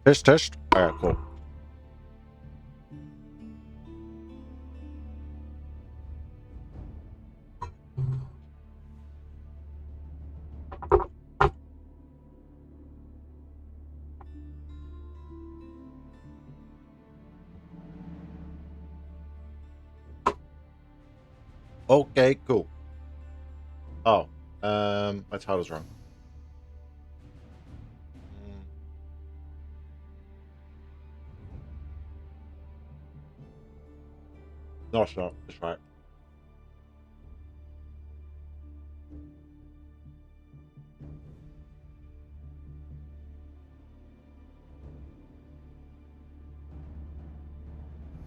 Test, test. Alright, cool. Okay, cool. Oh, my title's wrong. No, it's not. It's right.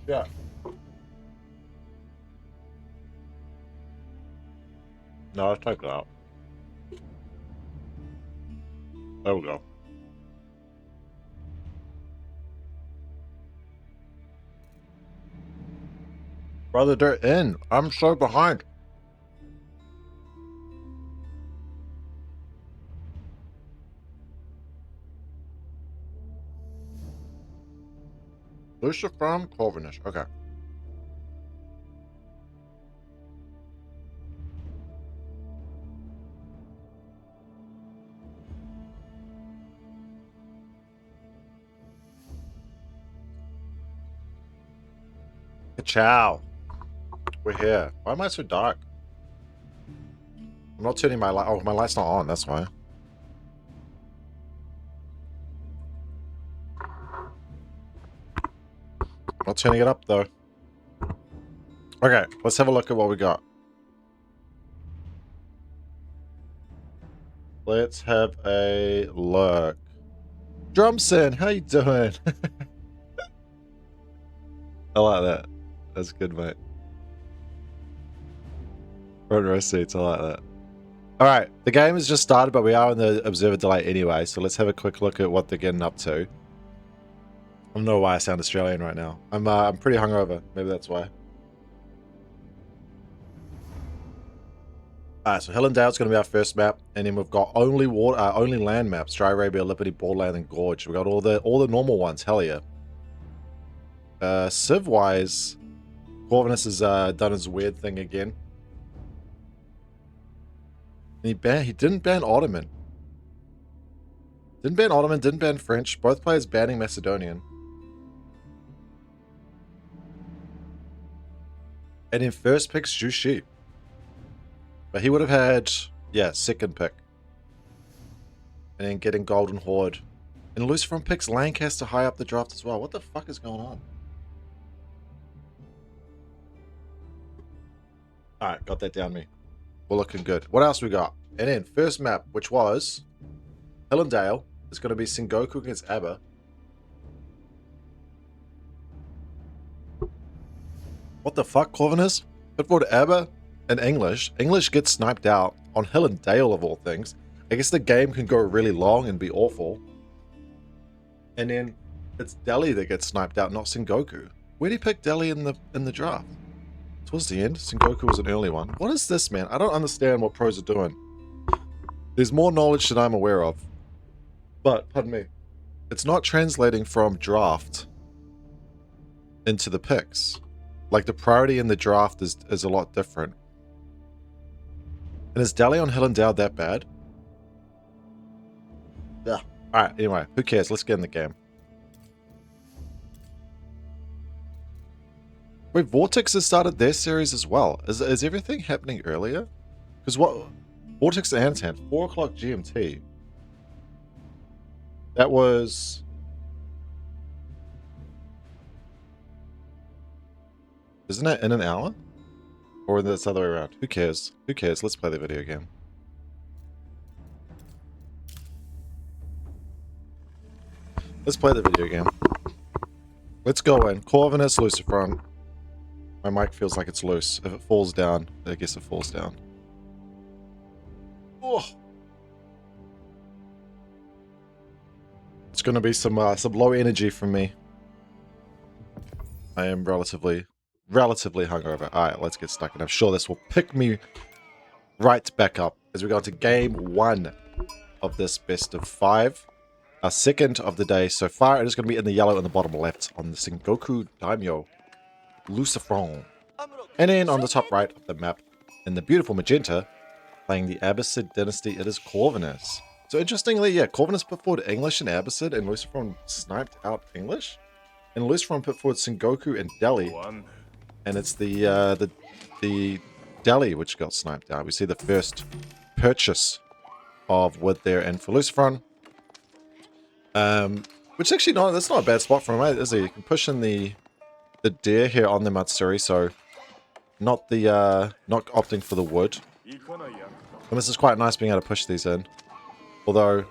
Yeah. No, let's take it out. There we go. Brother, they're in. I'm so behind. Luci from Corvinus. Okay. Ciao. We're here. Why am I so dark? I'm not turning my light. Oh, my light's not on. That's why. Not turning it up though. Okay, let's have a look at what we got. Let's have a look. Drumson, how you doing? I like that. That's good, mate. Front row seats, I like that. Alright, the game has just started, but we are in the observer delay anyway, so let's have a quick look at what they're getting up to. I don't know why I sound Australian right now. I'm pretty hungover. Maybe that's why. Alright, so Hillendale's going to be our first map, and then we've got only land maps: Dry Arabia, Liberty, Borderland, and Gorge. We've got all the normal ones. Hell yeah. Civ-wise, Corvinus has done his weird thing again. And he didn't ban Ottoman. Didn't ban Ottoman, didn't ban French. Both players banning Macedonian. And in first pick's Jushi. But he would have had, yeah, second pick. And then getting Golden Horde. And Luci from picks Lancaster high up the draft as well. What the fuck is going on? Alright, got that down me. We're looking good. What else we got? And then first map, which was Hillendale, is going to be Sengoku against Abba. What the fuck, Corvinus? Put forward Abba and English. English gets sniped out on Hillendale of all things. I guess the game can go really long and be awful. And then it's Delhi that gets sniped out, not Sengoku. Where did he pick Delhi in the draft? Towards the end, Sengoku was an early one. What is this, man? I don't understand what pros are doing. There's more knowledge than I'm aware of. But, pardon me, it's not translating from draft into the picks. Like, the priority in the draft is a lot different. And is Delhi on Hillendale that bad? Yeah. Alright, anyway, who cares? Let's get in the game. Wait, VortiX has started their series as well. Is everything happening earlier? Because what... VortiX and Anotand, 4 o'clock GMT. That was... Isn't it in an hour? Or that's the other way around? Who cares? Who cares? Let's play the video game. Let's play the video game. Let's go in. Corvinus, Lucifron. My mic feels like it's loose. If it falls down, I guess it falls down. Oh. It's going to be some low energy from me. I am relatively hungover. Alright, let's get stuck in. I'm sure this will pick me right back up as we go into game 1 of this best of 5. our second of the day so far. It is going to be in the yellow in the bottom left on the Sengoku Daimyo Lucifron. And then on the top right of the map, in the beautiful magenta, playing the Abbasid dynasty, it is Corvinus. So interestingly, yeah, Corvinus put forward English and Abbasid, and Lucifron sniped out English. And Lucifron put forward Sengoku and Delhi, and it's the Delhi which got sniped out. We see the first purchase of wood there, and for Lucifron, which actually that's not a bad spot for him, right? Is it? You can push in the deer here on the Matsuri, so not opting for the wood. And this is quite nice being able to push these in. Although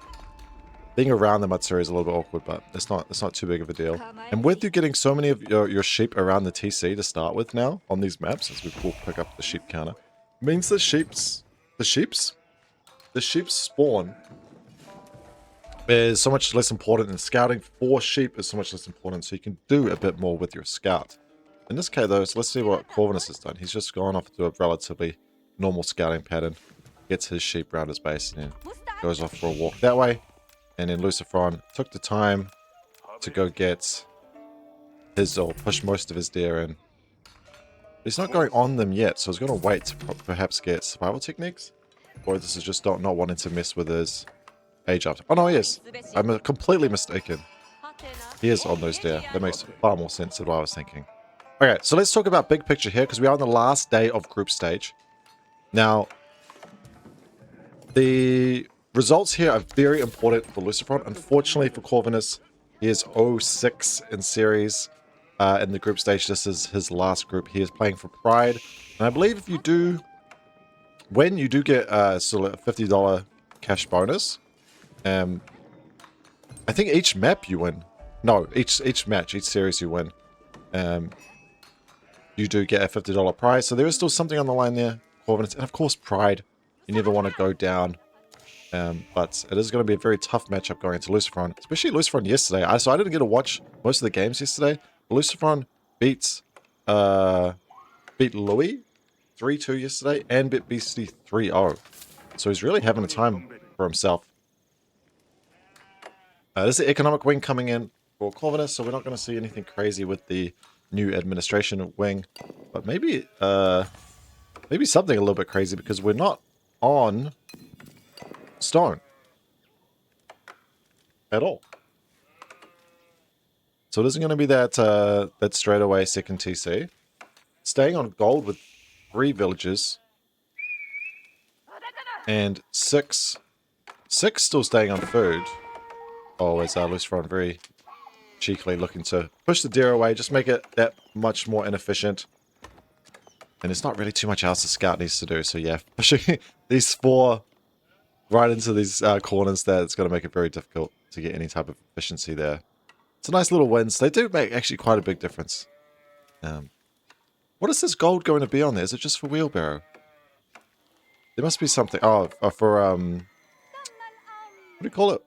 being around the Matsuri is a little bit awkward, but it's not too big of a deal. And with you getting so many of your sheep around the TC to start with now on these maps, as we will pick up the sheep counter, means the sheep's spawn is so much less important, and scouting for sheep is so much less important, so you can do a bit more with your scout. In this case though, so let's see what Corvinus has done. He's just gone off to a relatively normal scouting pattern, gets his sheep around his base, and then goes off for a walk that way. And then Lucifron took the time to go get his, or push most of his deer in. He's not going on them yet, so he's going to wait to perhaps get survival techniques. Or this is just not wanting to mess with his age up. Oh no, yes. I'm completely mistaken. He is on those deer. That makes far more sense than what I was thinking. Okay, so let's talk about big picture here, because we are on the last day of group stage. Now, the results here are very important for Lucifron. Unfortunately for Corvinus, he is 0-6 in series in the group stage. This is his last group. He is playing for Pride. And I believe if you do when you do get sort of a $50 cash bonus, I think each map you win. No, each match, each series you win, you do get a $50 prize. So there is still something on the line there. Corvinus, and of course Pride. You never want to go down. But it is going to be a very tough matchup going into Lucifron, especially Lucifron yesterday. So I didn't get to watch most of the games yesterday. Lucifron beat Louis 3-2 yesterday and beat Beastie 3-0. So he's really having a time for himself. There's the economic wing coming in for Corvinus, so we're not going to see anything crazy with the new administration wing. But maybe something a little bit crazy, because we're not on stone at all. So it isn't going to be that straightaway second TC. Staying on gold with 3 villages. And 6 still staying on food. Oh, as Lucifron very cheekily looking to push the deer away, just make it that much more inefficient. And there's not really too much else the scout needs to do. So yeah, pushing these 4 right into these corners there, it's going to make it very difficult to get any type of efficiency there. It's a nice little wins. They do make actually quite a big difference. What is this gold going to be on there? Is it just for wheelbarrow? There must be something. Oh, for what do you call it?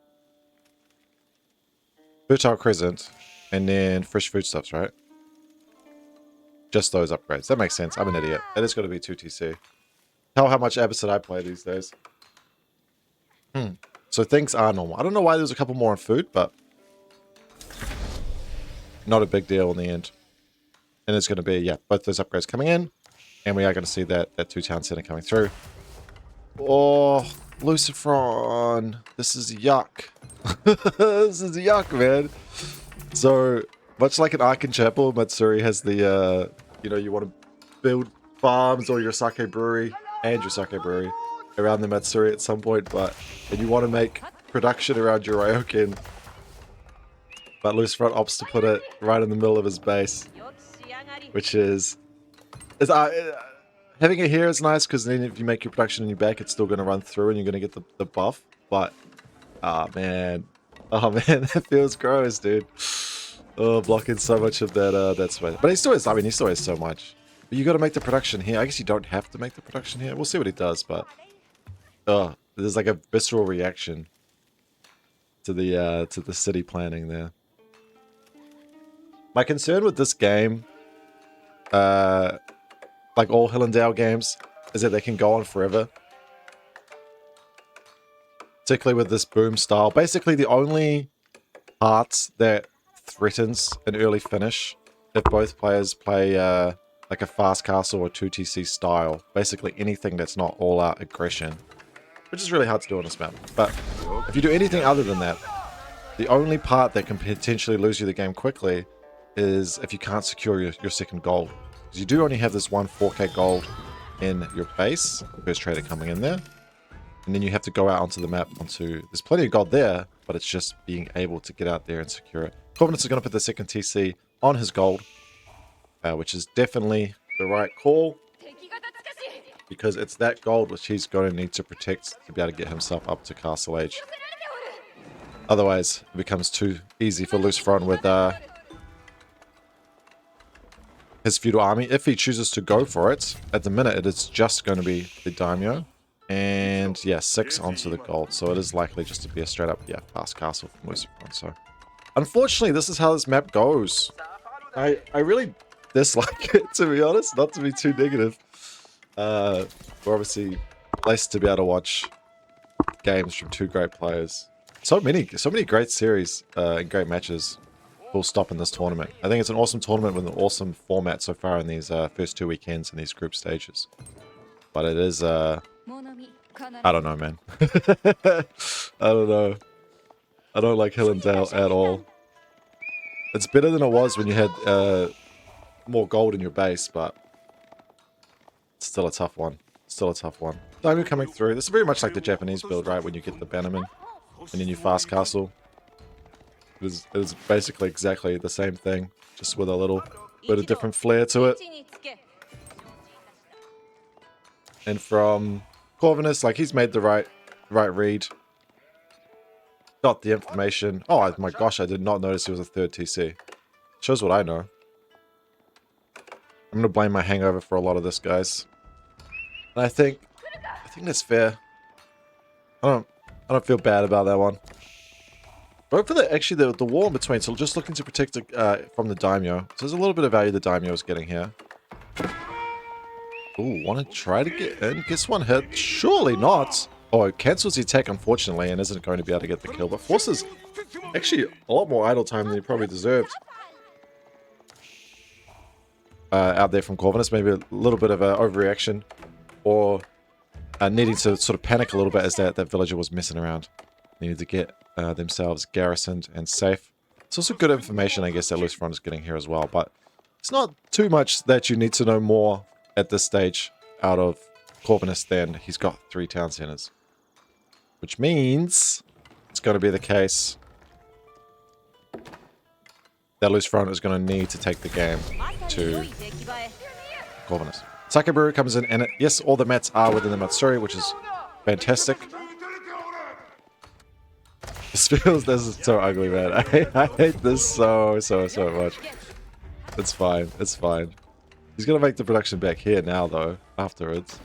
Fertile Crescent, and then fresh foodstuffs, right? Just those upgrades. That makes sense. I'm an idiot. That is going to be 2 TC. Tell how much Abbasid I play these days. So things are normal. I don't know why there's a couple more on food, but not a big deal in the end. And it's going to be, yeah, both those upgrades coming in, and we are going to see that 2-town center coming through. Oh, Lucifron. This is yuck. This is yuck, man. So, much like an Arkan Chapel, Matsuri has the, you want to build farms or your sake brewery and your sake brewery around the Matsuri at some point, and you want to make production around your Ryokan, but Lucifron opts to put it right in the middle of his base, which is having it here is nice, because then if you make your production in your back, it's still going to run through and you're going to get the buff, but man, that feels gross, dude. Oh, blocking so much of that space. But he still has, he still has so much. But you got to make the production here. I guess you don't have to make the production here. We'll see what he does, but there's like a visceral reaction to the city planning there. My concern with this game, like all Hill and Dale games, is that they can go on forever. particularly with this boom style. Basically, the only part that threatens an early finish if both players play like a fast castle or 2TC style. Basically, anything that's not all-out aggression, which is really hard to do on this map. But if you do anything other than that, the only part that can potentially lose you the game quickly is if you can't secure your second gold. Because you do only have this one 4k gold in your base, first trader coming in there. And then you have to go out onto the map there's plenty of gold there, but it's just being able to get out there and secure it. Corvinus is going to put the second TC on his gold, which is definitely the right call, because it's that gold which he's going to need to protect to be able to get himself up to Castle Age. Otherwise, it becomes too easy for Lucifron with his feudal army. If he chooses to go for it, at the minute it is just going to be the daimyo. And yeah, 6 onto the gold. So it is likely just to be a straight up, yeah, fast castle from Lucifron. So unfortunately, this is how this map goes. I really dislike it, to be honest, not to be too negative. We're obviously blessed to be able to watch games from two great players. So many great series and great matches full stop in this tournament. I think it's an awesome tournament with an awesome format so far in these first 2 weekends in these group stages. But it is, I don't know, man. I don't know. I don't like Hillendale at all. It's better than it was when you had more gold in your base, but it's still a tough one. Still a tough one. Daimyo coming through. This is very much like the Japanese build, right? When you get the Bannerman and then you fast castle. It is basically exactly the same thing, just with a little bit of different flair to it. And from Corvinus, like, he's made the right read. Got the information. Oh my gosh, I did not notice he was a third TC. Shows what I know. I'm gonna blame my hangover for a lot of this, guys. And I think that's fair. I don't feel bad about that one. But for the wall in between, so just looking to protect it from the daimyo. So there's a little bit of value the daimyo is getting here. Ooh, want to try to get in? Gets one hit. Surely not. Oh, it cancels the attack, unfortunately, and isn't going to be able to get the kill. But forces actually a lot more idle time than he probably deserved. Out there from Corvinus. Maybe a little bit of an overreaction. Or needing to sort of panic a little bit as that villager was messing around. Needed to get themselves garrisoned and safe. It's also good information, I guess, that Lucifron is getting here as well. But it's not too much that you need to know more at this stage out of Corvinus than he's got 3 town centers. Which means it's going to be the case that Lucifron is going to need to take the game to Corvinus. Sakaburu comes in, and yes, all the mats are within the Matsuri, which is fantastic. This is so ugly, man. I hate this so much. It's fine. It's fine. He's gonna make the production back here now, though. Afterwards,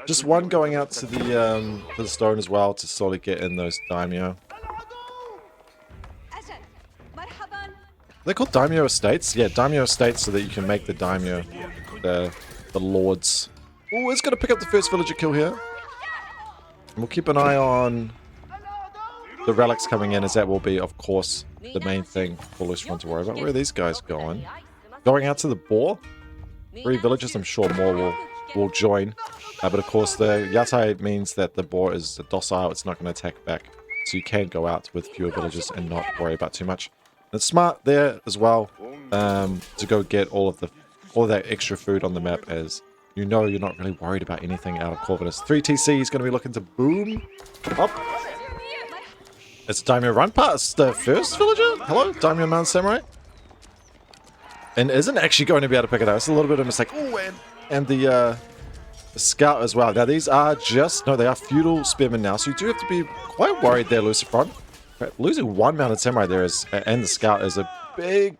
just one going out to the stone as well to slowly get in those daimyo. They're called daimyo estates. Yeah, daimyo estates, so that you can make the daimyo the lords. Oh, it's gonna pick up the first villager kill here. And we'll keep an eye on the relics coming in, as that will be, of course, the main thing for Lucifron to worry about. Where are these guys going? Going out to the boar? 3 villages, I'm sure more will join. But of course, the yatai means that the boar is docile, it's not going to attack back. So you can go out with fewer villages and not worry about too much. And it's smart there as well to go get all of that extra food on the map, as you know you're not really worried about anything out of Corvinus. 3 TC is going to be looking to boom up. It's a daimyo run past the first villager. Hello, daimyo Mountain Samurai. And isn't actually going to be able to pick it up. It's a little bit of a mistake. Oh, and the scout as well. Now these are they are feudal spearmen now, so you do have to be quite worried there, Lucifron. Losing 1 Mounted Samurai there and the scout is a big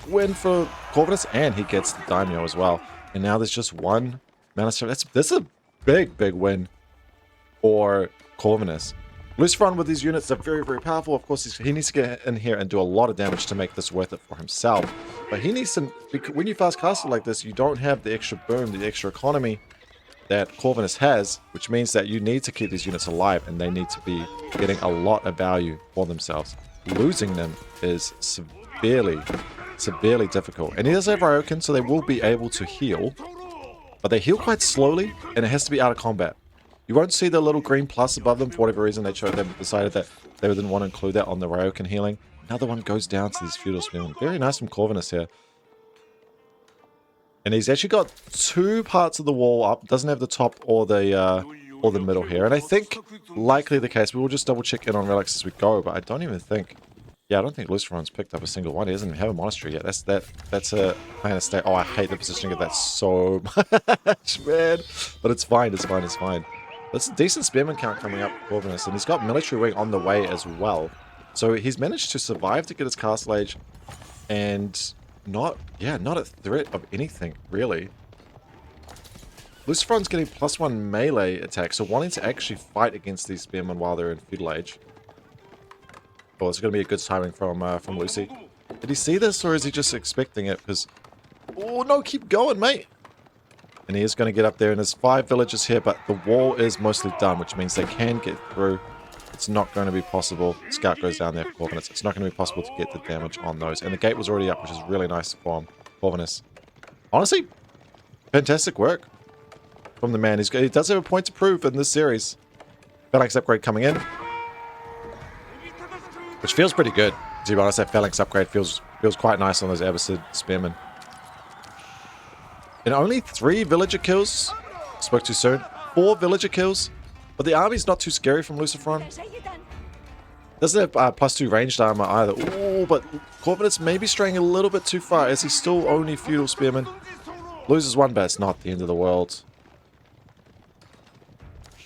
win for Corvinus, and he gets the daimyo as well. And now there's just 1 Mounted Samurai. That's a big win for Corvinus. Lucifron with these units are very powerful. Of course, he needs to get in here and do a lot of damage to make this worth it for himself. But he needs to, when you fast castle like this, you don't have the extra boom, the extra economy that Corvinus has, which means that you need to keep these units alive and they need to be getting a lot of value for themselves. Losing them is severely difficult. And he does have Ryokan, so they will be able to heal, but they heal quite slowly and it has to be out of combat. You won't see the little green plus above them for whatever reason. They decided that they didn't want to include that on the Ryokan healing. Another one goes down to these feudal spearmen. Very nice from Corvinus here. And he's actually got two parts of the wall up. Doesn't have the top or the middle here. And I think likely the case. We will just double check in on relics as we go. But I don't even think. Yeah, I don't think Luciferon's picked up a single one. He doesn't even have a monastery yet. That's a plan of state. Oh, I hate the positioning of that so much, man. But it's fine. It's fine. It's fine. That's a decent spearman count coming up for Corvinus. And he's got military wing on the way as well. So he's managed to survive to get his castle age. And not a threat of anything, really. Luciferon's getting +1 melee attack, so wanting to actually fight against these spearmen while they're in feudal age. Oh, it's going to be a good timing from Luci. Did he see this, or is he just expecting it? Because, oh no, keep going, mate. And he is going to get up there, and there's 5 villages here, but the wall is mostly done, which means they can get through. It's not going to be possible. Scout goes down there for Corvinus. It's not going to be possible to get the damage on those. And the gate was already up, which is really nice for Corvinus. Honestly, fantastic work from the man. He does have a point to prove in this series. Phalanx upgrade coming in, which feels pretty good. To be honest, that Phalanx upgrade feels quite nice on those Abbasid spearmen. And only 3 villager kills. Spoke too soon. 4 villager kills. But the army's not too scary from Luciferon. Doesn't have +2 ranged armor either. Oh, but Corvinus may be straying a little bit too far as he's still only feudal spearman. Loses 1, but it's not the end of the world.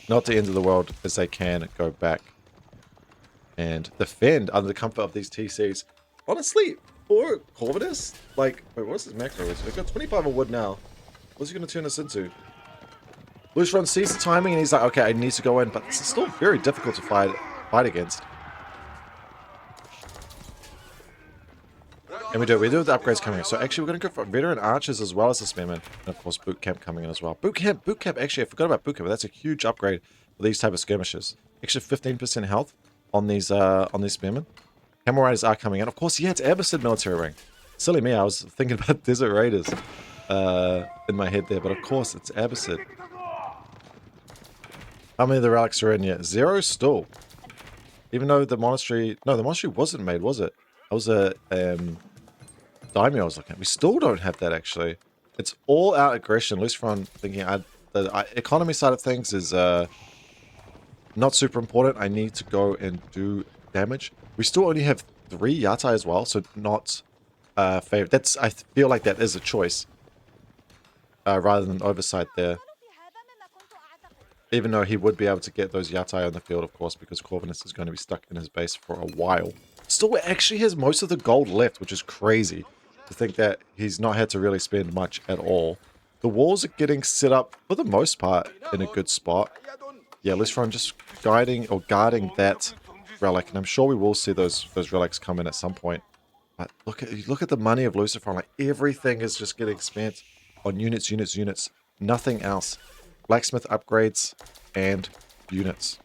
Not the end of the world, as they can go back and defend under the comfort of these TCs. Honestly, for Corvinus, like, wait, what's his macro? We've got 25 of wood now. What's he going to turn this into? Luciferon sees the timing and he's like, okay, I need to go in, but it's still very difficult to fight against. And we do have the upgrades coming in. So actually we're going to go for veteran archers as well as the spearmen. And of course boot camp coming in as well. Boot camp, actually I forgot about boot camp, but that's a huge upgrade for these type of skirmishes. Extra 15% health on these spearmen. Camel riders are coming in. Of course, yeah, it's Abbasid military ring. Silly me, I was thinking about Desert Raiders in my head there, but of course it's Abbasid. How many of the relics are in yet? 0 still. Even though the monastery... No, the monastery wasn't made, was it? That was a daimyo I was looking at. We still don't have that, actually. It's all out aggression. Luciferon thinking the economy side of things is not super important. I need to go and do damage. We still only have 3 yatai as well, so not favorite. I feel like that is a choice rather than oversight there. Even though he would be able to get those yatai on the field, of course, because Corvinus is going to be stuck in his base for a while. Still actually has most of the gold left, which is crazy to think that he's not had to really spend much at all. The walls are getting set up, for the most part, in a good spot. Yeah, Luciferon just guarding that relic, and I'm sure we will see those relics come in at some point. But look at the money of Luciferon. Like, everything is just getting spent on units. Nothing else. Blacksmith upgrades and units.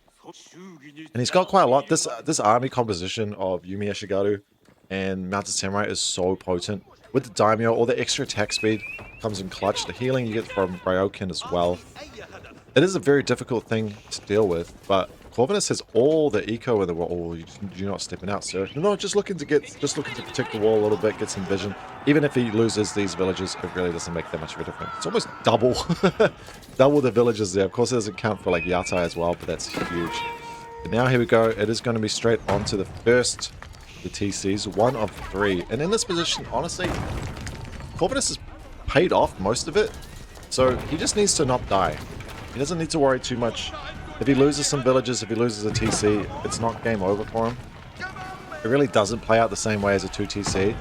And he's got quite a lot. This army composition of Yumi Ashigaru and Mounted Samurai is so potent. With the daimyo, all the extra attack speed comes in clutch. The healing you get from Ryokan as well. It is a very difficult thing to deal with, but Corvinus has all the eco in the world. Oh, you're not stepping out, sir. No, just looking to protect the wall a little bit, get some vision. Even if he loses these villages, it really doesn't make that much of a difference. It's almost double, double the villages there. Of course, it doesn't count for like yatai as well, but that's huge. And now here we go. It is going to be straight onto the first, the TCs, 1 of 3. And in this position, honestly, Corvinus has paid off most of it, so he just needs to not die. He doesn't need to worry too much. If he loses some villages, if he loses a TC, it's not game over for him. It really doesn't play out the same way as a 2 TC.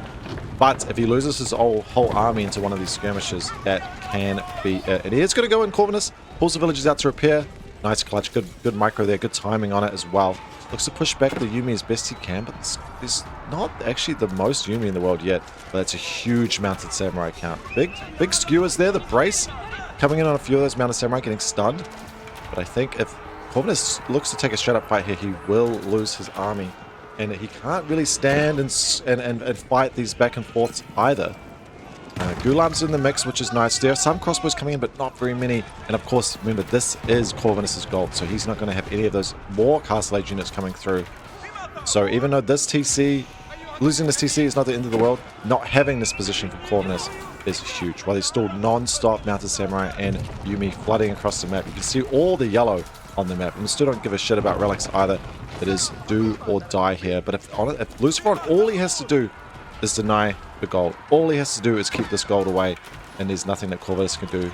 But if he loses his whole army into one of these skirmishes, that can be it. And he is going to go in, Corvinus. Pulls the villages out to repair. Nice clutch. Good micro there. Good timing on it as well. Looks to push back the Yumi as best he can, but there's not actually the most Yumi in the world yet. But that's a huge Mounted Samurai count. Big skewers there. The brace coming in on a few of those Mounted Samurai getting stunned. But I think if Corvinus looks to take a straight up fight here, he will lose his army. And he can't really stand and fight these back and forths either. Gulam's in the mix, which is nice. There are some crossbows coming in, but not very many. And of course, remember, this is Corvinus' gold, so he's not going to have any of those more Castle Age units coming through. So even though this TC, losing this TC is not the end of the world, not having this position for Corvinus is huge. While there's still non-stop Mounted Samurai and Yumi flooding across the map. You can see all the yellow on the map. And we still don't give a shit about relics either. It is do or die here. But if Lucifer, all he has to do is deny the gold. All he has to do is keep this gold away, and there's nothing that Corvinus can do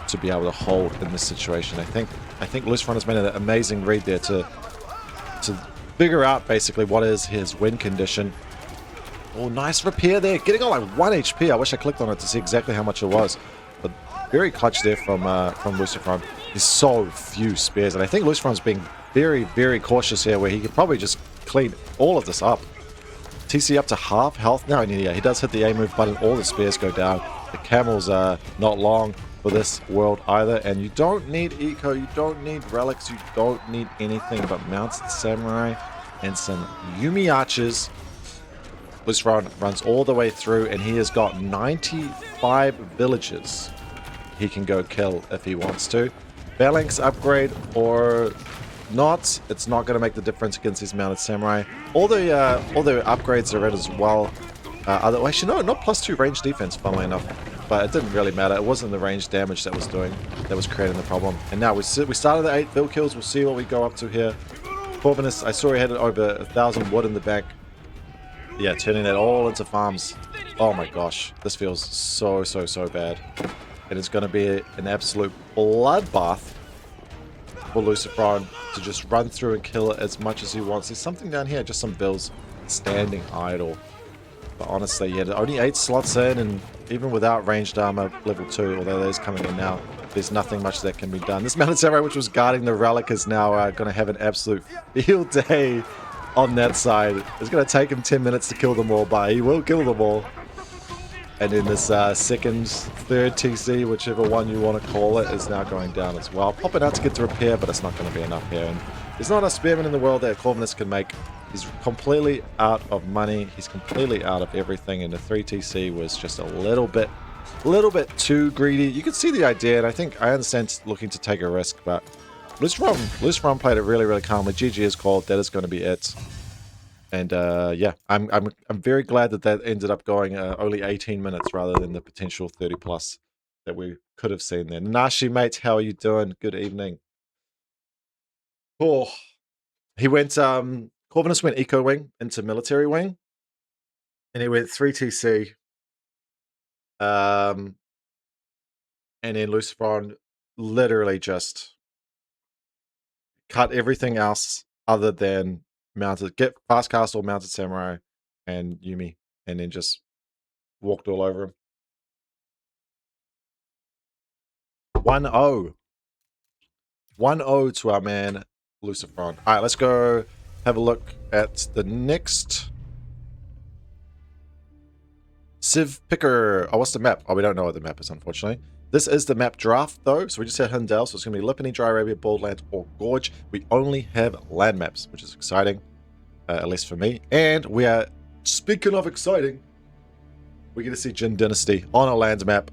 to be able to hold in this situation. I think Lucifer has made an amazing read there to figure out basically what is his win condition. Oh, nice repair there, getting on like 1 HP. I wish I clicked on it to see exactly how much it was, but very clutch there from Lucifer. There's so few spares, and I think Lucifer's being very, very cautious here, where he could probably just clean all of this up. TC up to half health now, and yeah, he does hit the A move button, all the spears go down. The camels are not long for this world either, and you don't need eco, you don't need relics, you don't need anything but Mounted Samurai and some Yumi archers. This run runs all the way through, and he has got 95 villages he can go kill if he wants to. Phalanx upgrade or not, it's not going to make the difference against these Mounted Samurai. All the upgrades are in as well. Actually, no, not +2 range defense, funnily enough. But it didn't really matter. It wasn't the range damage that was creating the problem. And now we started at 8 build kills. We'll see what we go up to here. Corvinus, I saw he had over 1,000 wood in the back. Yeah, turning that all into farms. Oh my gosh, this feels so bad. It is going to be an absolute bloodbath for Lucifer to just run through and kill it as much as he wants. There's something down here, just some bills standing idle. But honestly, yeah, only 8 slots in, and even without ranged armor level 2, although that is coming in now, there's nothing much that can be done. This Mounted Samurai, which was guarding the relic, is now going to have an absolute field day on that side. It's going to take him 10 minutes to kill them all, but he will kill them all. And then this second, third TC, whichever one you want to call it, is now going down as well. Pop it out to get to repair, but it's not going to be enough here. And there's not a spearman in the world that Corvinus can make. He's completely out of money. He's completely out of everything. And the 3 TC was just a little bit too greedy. You can see the idea, and I understand looking to take a risk, but Lucifer played it really calmly. GG is called. That is going to be it. And yeah, I'm very glad that ended up going only 18 minutes rather than the potential 30 plus that we could have seen there. Nashi, mate, how are you doing? Good evening. Oh, he went Corvinus went eco wing into military wing, and he went 3 TC. And then Lucifer literally just cut everything else other than get fast castle, Mounted Samurai, and Yumi, and then just walked all over him. 1-0. 1-0 to our man Lucifer. All right, let's go have a look at the next Civ Picker. Oh, what's the map? Oh, we don't know what the map is, unfortunately. This is the map draft, though. So we just had Hundale, so it's going to be Lipany, Dry Arabia, Baldland, or Gorge. We only have land maps, which is exciting, at least for me. And we are, speaking of exciting, we get to see Jin Dynasty on a land map.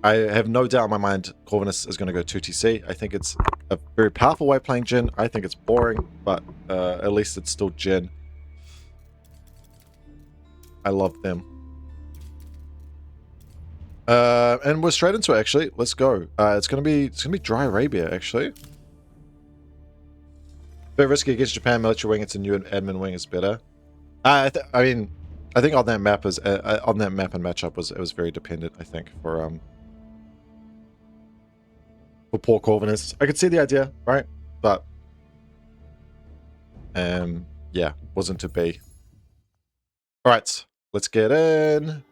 I have no doubt in my mind Corvinus is going to go 2TC. I think it's a very powerful way of playing Jin. I think it's boring, but at least it's still Jin. I love them. And we're straight into it, actually. Let's go. It's gonna be Dry Arabia, actually. Bit risky against Japan military wing. It's a new admin wing is better. I mean, I think on that map and matchup it was very dependent. I think for poor Corvinus. I could see the idea, right? But yeah, wasn't to be. All right, let's get in.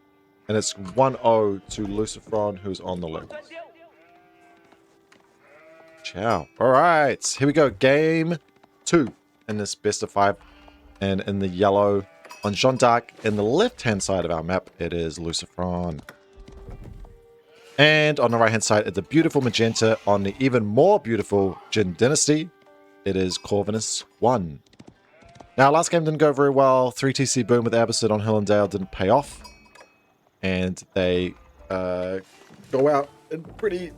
And it's 1-0 to Lucifer, who's on the left. Ciao. All right, here we go. Game 2 in this best of 5. And in the yellow, on Jean d'Arc, in the left-hand side of our map, it is Lucifer. And on the right-hand side, at the beautiful magenta, on the even more beautiful Jin Dynasty, it is Corvinus1. Now, last game didn't go very well. 3TC boom with Abbasid on Hill and Dale didn't pay off. And they go out in pretty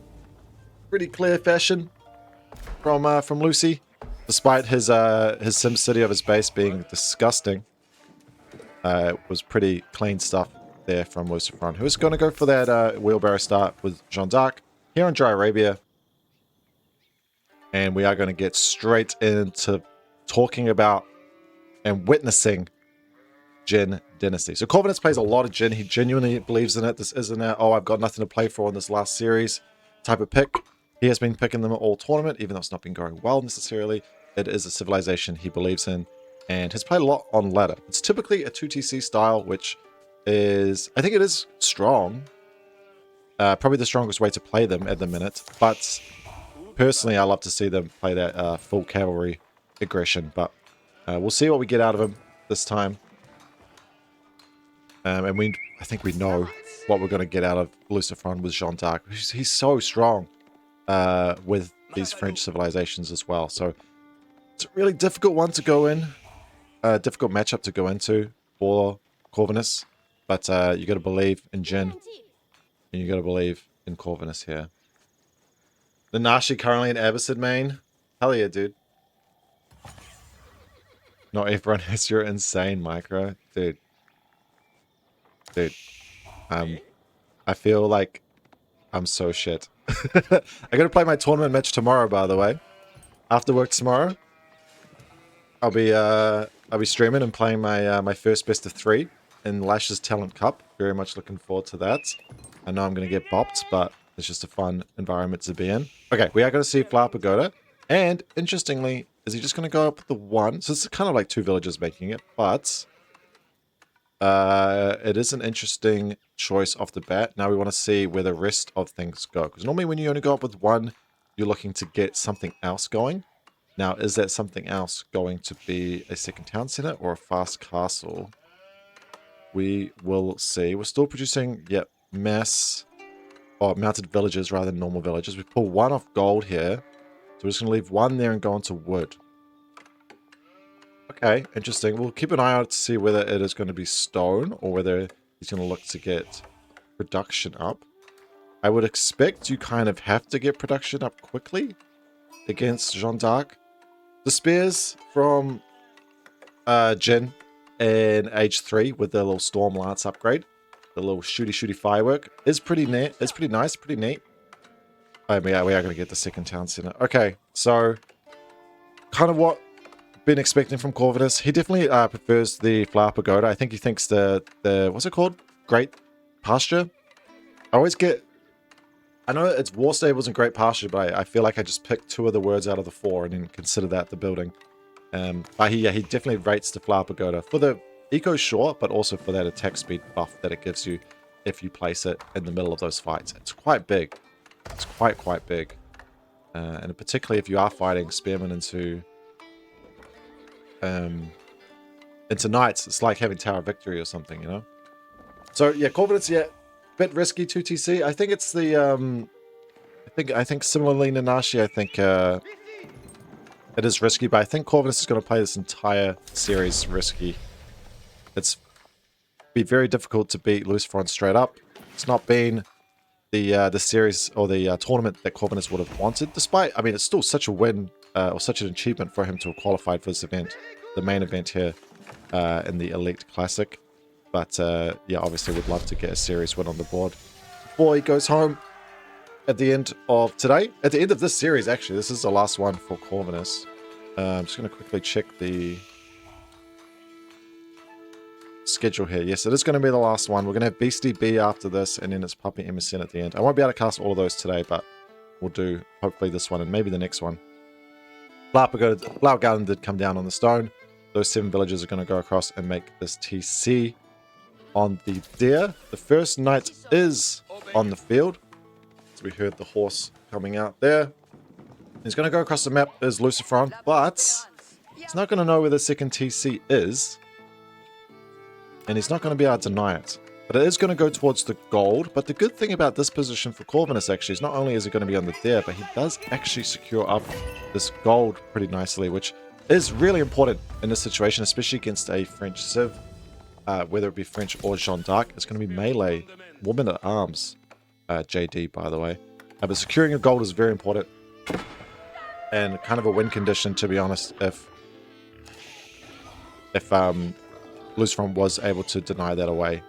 clear fashion from Luci. Despite his SimCity of his base being disgusting. It was pretty clean stuff there from Lucifron, who's going to go for that wheelbarrow start with Jeanne d'Arc here on Dry Arabia. And we are going to get straight into talking about and witnessing Jin Dynasty. So Corvinus plays a lot of Jin. He genuinely believes in it. This isn't a, oh, I've got nothing to play for in this last series type of pick. He has been picking them all tournament, even though it's not been going well necessarily. It is a civilization he believes in and has played a lot on ladder. It's typically a 2TC style, which is, I think it is strong. Probably the strongest way to play them at the minute. But personally, I love to see them play that full cavalry aggression. But we'll see what we get out of him this time. And I think we know what we're going to get out of Lucifron with Jeanne d'Arc. He's so strong with these French civilizations as well. So it's a really difficult one to go in. Difficult matchup to go into for Corvinus. But you got to believe in Jin. And you got to believe in Corvinus here. The Nashi currently in Abbasid main. Hell yeah, dude. Not everyone has your insane micro. Dude. I feel like I'm so shit. I gotta play my tournament match tomorrow, by the way. After work tomorrow, I'll be streaming and playing my my first best of 3 in Lash's Talent Cup. Very much looking forward to that. I know I'm gonna get bopped, but it's just a fun environment to be in. Okay, we are gonna see Flower Pagoda, and interestingly, is he just gonna go up with the 1? So it's kind of like 2 villagers making it, but it is an interesting choice off the bat. Now we want to see where the rest of things go. Because normally when you only go up with 1, you're looking to get something else going. Now, is that something else going to be a second town center or a fast castle? We will see. We're still producing, yep, mass, or mounted villages rather than normal villages. We pull 1 off gold here. So we're just going to leave 1 there and go into wood. Okay, interesting. We'll keep an eye out to see whether it is going to be stone or whether he's going to look to get production up. I would expect you kind of have to get production up quickly against Jeanne d'Arc. The spears from Jin in Age 3 with the little Storm Lance upgrade, the little shooty firework, is pretty neat. It's pretty nice, pretty neat. Oh, yeah, we are going to get the second town center. Okay, so kind of what been expecting from Corvinus. He definitely prefers the Flower Pagoda. I think he thinks the what's it called? Great Pasture. I always get, I know it's War Stables and Great Pasture, but I feel like I just picked 2 of the words out of the 4 and then consider that the building. But he definitely rates the Flower Pagoda for the eco short, but also for that attack speed buff that it gives you if you place it in the middle of those fights. It's quite big. It's quite big. And particularly if you are fighting spearmen into knights, it's like having Tower of Victory or something, you know? So yeah, Corvinus, yeah, bit risky 2TC. I think it's the I think similarly Nanashi, I think it is risky, but I think Corvinus is going to play this entire series risky. It's be very difficult to beat Lucifron straight up. It's not been the series or the tournament that Corvinus would have wanted, despite, I mean, it's still such a win or such an achievement for him to have qualified for this event, the main event here in the Elite Classic. But yeah, obviously would love to get a series win on the board before he goes home at the end of today. At the end of this series, actually. This is the last one for Corvinus. I'm just going to quickly check the schedule here. Yes, it is going to be the last one. We're going to have Beastie B after this, and then it's Puppy MSN at the end. I won't be able to cast all of those today, but we'll do hopefully this one and maybe the next one. Flower Garden did come down on the stone. Those 7 villages are going to go across and make this TC on the deer. The first knight is on the field. So we heard the horse coming out there. He's going to go across the map as Lucifron, but he's not going to know where the second TC is. And he's not going to be able to deny it. But it is going to go towards the gold. But the good thing about this position for Corvinus actually is not only is it going to be on the there, but he does actually secure up this gold pretty nicely, which is really important in this situation, especially against a French Civ, whether it be French or Jeanne d'Arc. It's going to be melee, woman at arms, JD, by the way. But securing a gold is very important and kind of a win condition, to be honest, if Luci was able to deny that away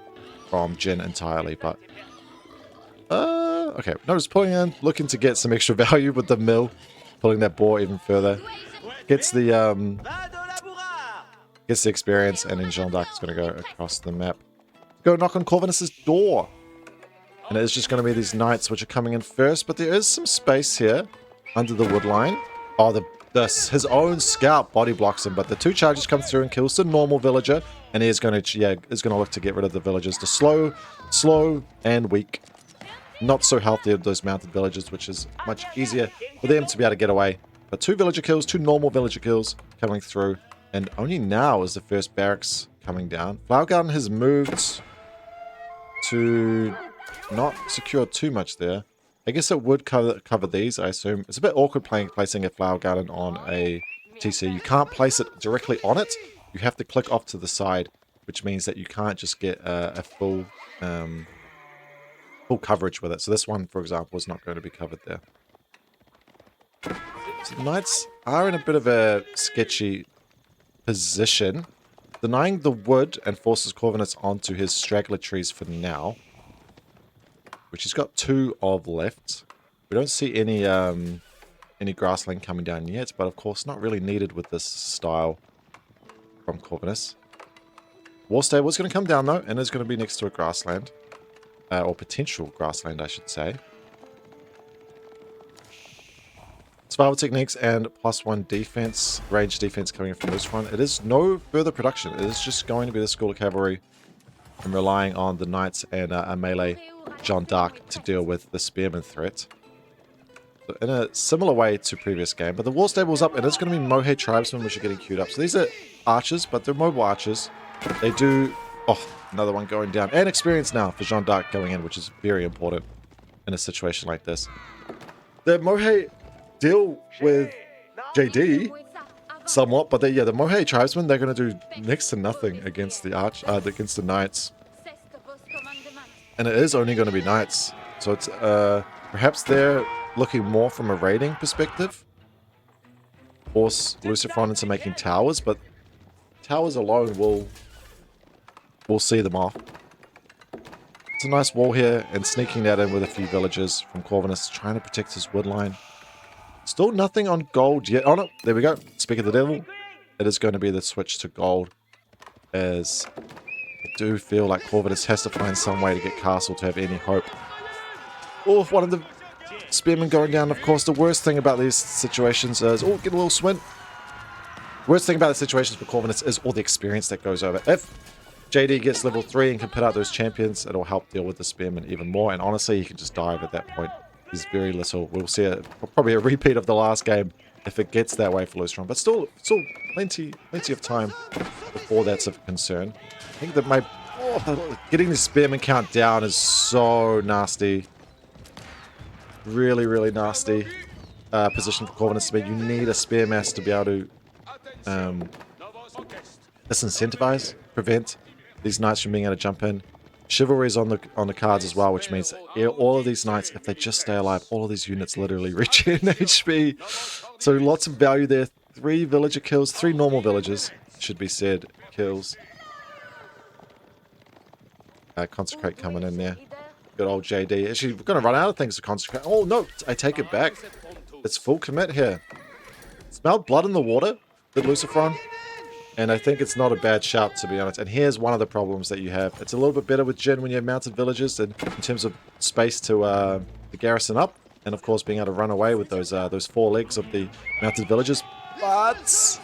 from Jin entirely. But okay, notice pulling in, looking to get some extra value with the mill, pulling that boar even further, gets the experience, and then Jeanne d'Arc is going to go across the map, go knock on Corvinus' door, and it's just going to be these knights which are coming in first. But there is some space here under the wood line. Oh, his own scout body blocks him, but the two charges come through and kills the normal villager, and he is going to look to get rid of the villagers, the slow and weak, not so healthy of those mounted villagers, which is much easier for them to be able to get away. But two villager kills, two normal villager kills coming through, and only now is the first barracks coming down. Flower Garden has moved to not secure too much there. I guess it would cover these, I assume. It's a bit awkward placing a flower garden on a TC. You can't place it directly on it. You have to click off to the side, which means that you can't just get a full coverage with it. So this one, for example, is not going to be covered there. So the knights are in a bit of a sketchy position, denying the wood and forces Corvinus onto his straggler trees for now, which he's got 2 of left. We don't see any grassland coming down yet, but of course not really needed with this style from Corvinus. War stable is going to come down though, and is going to be next to a grassland, or potential grassland, I should say. Survival techniques and +1 defense, range defense coming in from this one. It is no further production. It is just going to be the School of Cavalry and relying on the knights and a melee Jeanne d'Arc to deal with the spearman threat. So in a similar way to previous game, but the war stable's up, and it's going to be Mohe tribesmen which are getting queued up. So these are archers, but they're mobile archers. They do... Oh, another one going down. And experience now for Jeanne d'Arc going in, which is very important in a situation like this. The Mohe deal with JD somewhat, but the Mohe tribesmen, they're going to do next to nothing against the against the knights. And it is only going to be knights. So it's perhaps they're looking more from a raiding perspective. Force Luci into making towers, but towers alone will see them off. It's a nice wall here, and sneaking that in with a few villagers from Corvinus, trying to protect his wood line. Still nothing on gold yet. Oh no, there we go. Speak of the devil. It is going to be the switch to gold, as I do feel like Corvinus has to find some way to get Castle to have any hope. Oh, one of the spearmen going down. Of course, the worst thing about these situations is... Oh, get a little swing. Worst thing about the situations for Corvinus is all the experience that goes over. If JD gets level 3 and can put out those champions, it'll help deal with the spearmen even more. And honestly, he can just dive at that point. There's very little. We'll see probably a repeat of the last game if it gets that way for Luci. But still plenty of time before that's of concern. I think that getting the spearman count down is so nasty. Really, really nasty position for Corvinus to be. You need a spear mass to be able to disincentivize, prevent these knights from being able to jump in. Chivalry is on the cards as well, which means all of these knights, if they just stay alive, all of these units literally regen HP. So lots of value there. 3 villager kills, 3 normal villagers, should be said, kills. Consecrate coming in there. Good old JD. Actually, we're going to run out of things to consecrate. Oh no, I take it back. It's full commit here. Smelled blood in the water, did Luci. And I think it's not a bad shout, to be honest. And here's one of the problems that you have. It's a little bit better with Jin when you have mounted villagers in terms of space to garrison up. And of course, being able to run away with those 4 legs of the mounted villagers. But...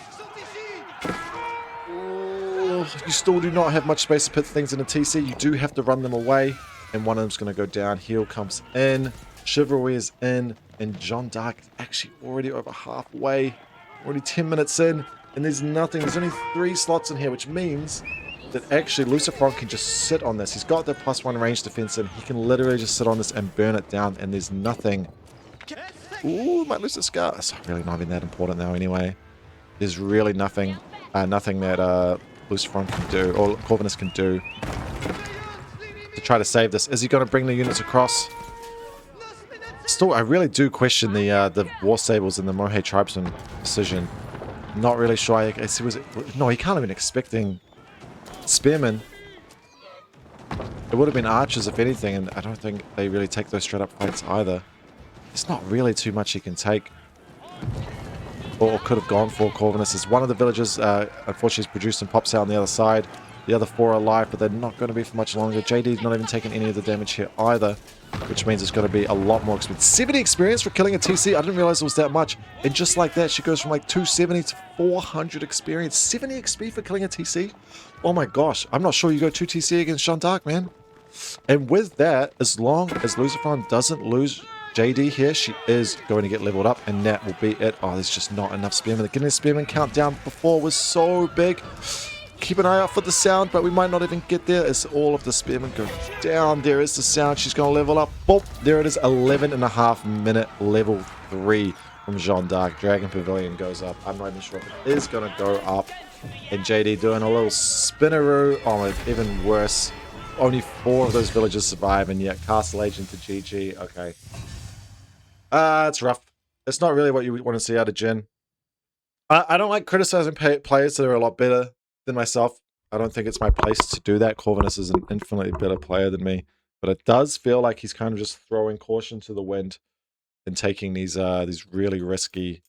you still do not have much space to put things in a TC. You do have to run them away. And one of them's going to go down. Heal comes in. Chivalry is in. And Jeanne d'Arc is actually already over halfway. Already 10 minutes in. And there's nothing. There's only 3 slots in here, which means that actually Lucifron can just sit on this. He's got the +1 range defense and he can literally just sit on this and burn it down, and there's nothing. Ooh, might lose the scar. It's really not even that important now anyway. There's really nothing nothing that Lucifron can do, or Corvinus can do to try to save this. Is he going to bring the units across? Still, I really do question the War Sables and the Mohei Tribesman decision. Not really sure. I guess he was... No, he can't have been expecting Spearmen. It would have been Archers, if anything, and I don't think they really take those straight-up fights either. There's not really too much he can take. Or could have gone for Corvinus. As one of the villagers, unfortunately, is produced and pops out on the other side. The other 4 are alive, but they're not going to be for much longer. JD's not even taking any of the damage here either, which means it's going to be a lot more experience. 70 experience for killing a TC. I didn't realize it was that much. And just like that, she goes from like 270 to 400 experience. 70 XP for killing a TC. Oh my gosh. I'm not sure you go 2 TC against Jeanne d'Arc, man. And with that, as long as Lucifron doesn't lose JD here, she is going to get leveled up, and that will be it. Oh, there's just not enough spearmen. Getting a spearman countdown before was so big. Keep an eye out for the sound, but we might not even get there as all of the spearmen go down. There is the sound. She's going to level up. Boom. There it is. 11.5 minute level 3 from Jeanne d'Arc. Dragon Pavilion goes up. I'm not even sure if it is going to go up. And JD doing a little spinneroo. Oh, even worse. Only 4 of those villagers survive, and yet Castle Agent to GG. Okay. It's rough. It's not really what you want to see out of Jin. I don't like criticizing players that are a lot better than myself. I don't think it's my place to do that. Corvinus is an infinitely better player than me, but it does feel like he's kind of just throwing caution to the wind and taking these really risky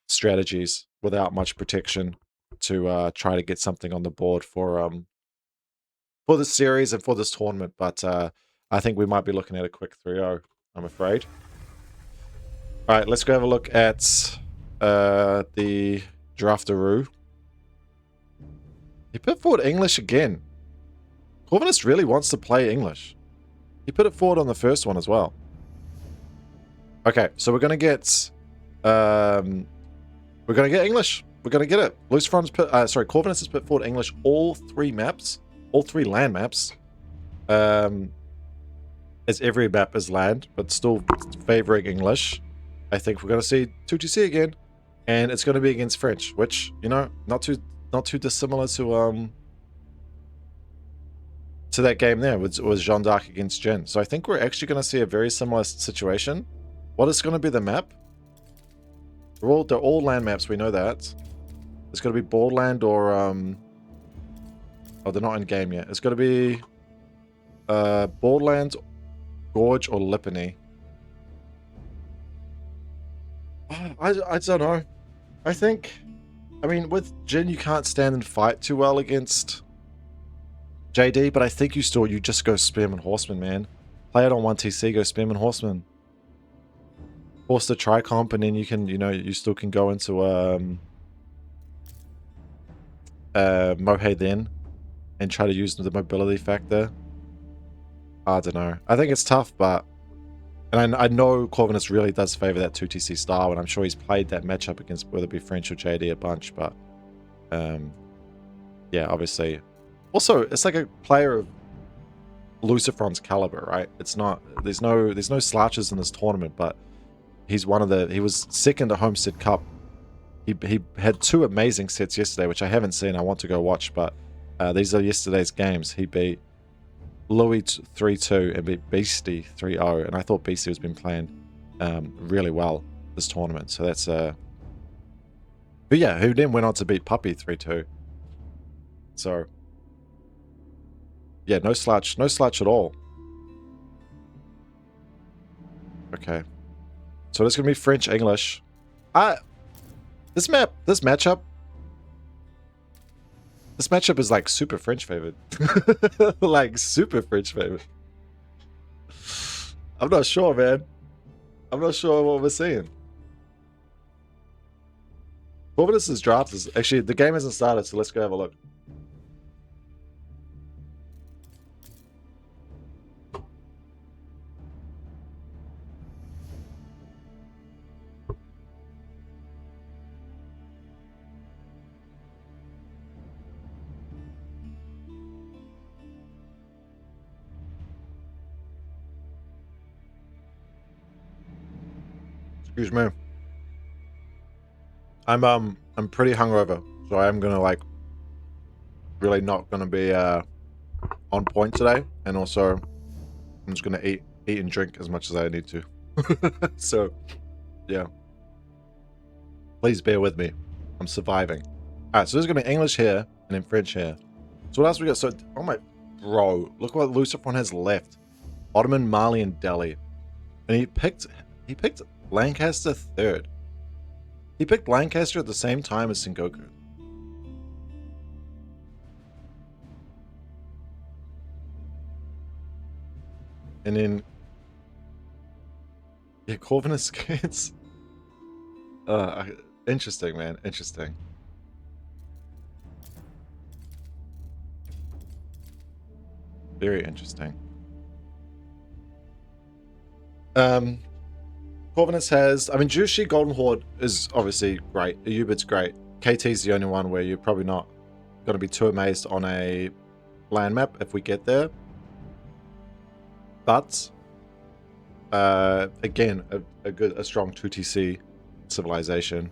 strategies without much protection to try to get something on the board for this series and for this tournament. But I think we might be looking at a quick 3-0, I'm afraid. All right, let's go have a look at the Draftaroo. He put forward English again. Corvinus really wants to play English. He put it forward on the first one as well. Okay, so we're gonna get English. We're gonna get it. Lucifron's put Corvinus has put forward English all 3 maps, all 3 land maps. As every map is land, but still favoring English. I think we're gonna see 2TC again, and it's gonna be against French, which, you know, not too dissimilar to that game there was Jeanne d'Arc against Jin. So I think we're actually going to see a very similar situation. What is going to be the map? They're all land maps, we know that. It's going to be Borderland or oh, they're not in game yet. It's going to be Borderland, Gorge, or Lipany. I don't know. I mean, with Jin, you can't stand and fight too well against JD, but I think you just go Spearman Horseman, man. Play it on 1TC, go Spearman Horseman. Force the tri-comp, and then you can, you still can go into Mohei then and try to use the mobility factor. I don't know. I think it's tough, but... And I know Corvinus really does favor that 2TC style, and I'm sure he's played that matchup against whether it be French or JD a bunch, but... yeah, obviously... Also, it's like a player of Lucifron's caliber, right? It's not... There's no slouches in this tournament, but he's one of the... He was second to Homestead Cup. He had 2 amazing sets yesterday, which I haven't seen. I want to go watch, but these are yesterday's games. He beat Louis 3-2 and beat Beastie 3-0, and I thought Beastie has been playing really well this tournament. So that's... But yeah, who then went on to beat Puppy 3-2. So... Yeah, no slouch at all. Okay. So it's going to be French, English. This matchup is like super French favored. Like super French favored. I'm not sure, man. I'm not sure what we're seeing. Corvinus' draft is... Actually, the game hasn't started, so let's go have a look. Excuse me. I'm pretty hungover, so I'm gonna like really not gonna be on point today, and also I'm just gonna eat and drink as much as I need to. So yeah, please bear with me. I'm surviving. All right, so there's gonna be English here and then French here. So what else we got? So oh my bro, look what Luciferon has left: Ottoman, Mali, and Delhi, and he picked Lancaster third. He picked Lancaster at the same time as Sengoku. And then, yeah, Corvinus gets... interesting, man. Interesting. Very interesting. Corvinus has... I mean, Jushi Golden Horde is obviously great. Ayubit's great. KT's the only one where you're probably not going to be too amazed on a land map if we get there. But again, a strong 2TC civilization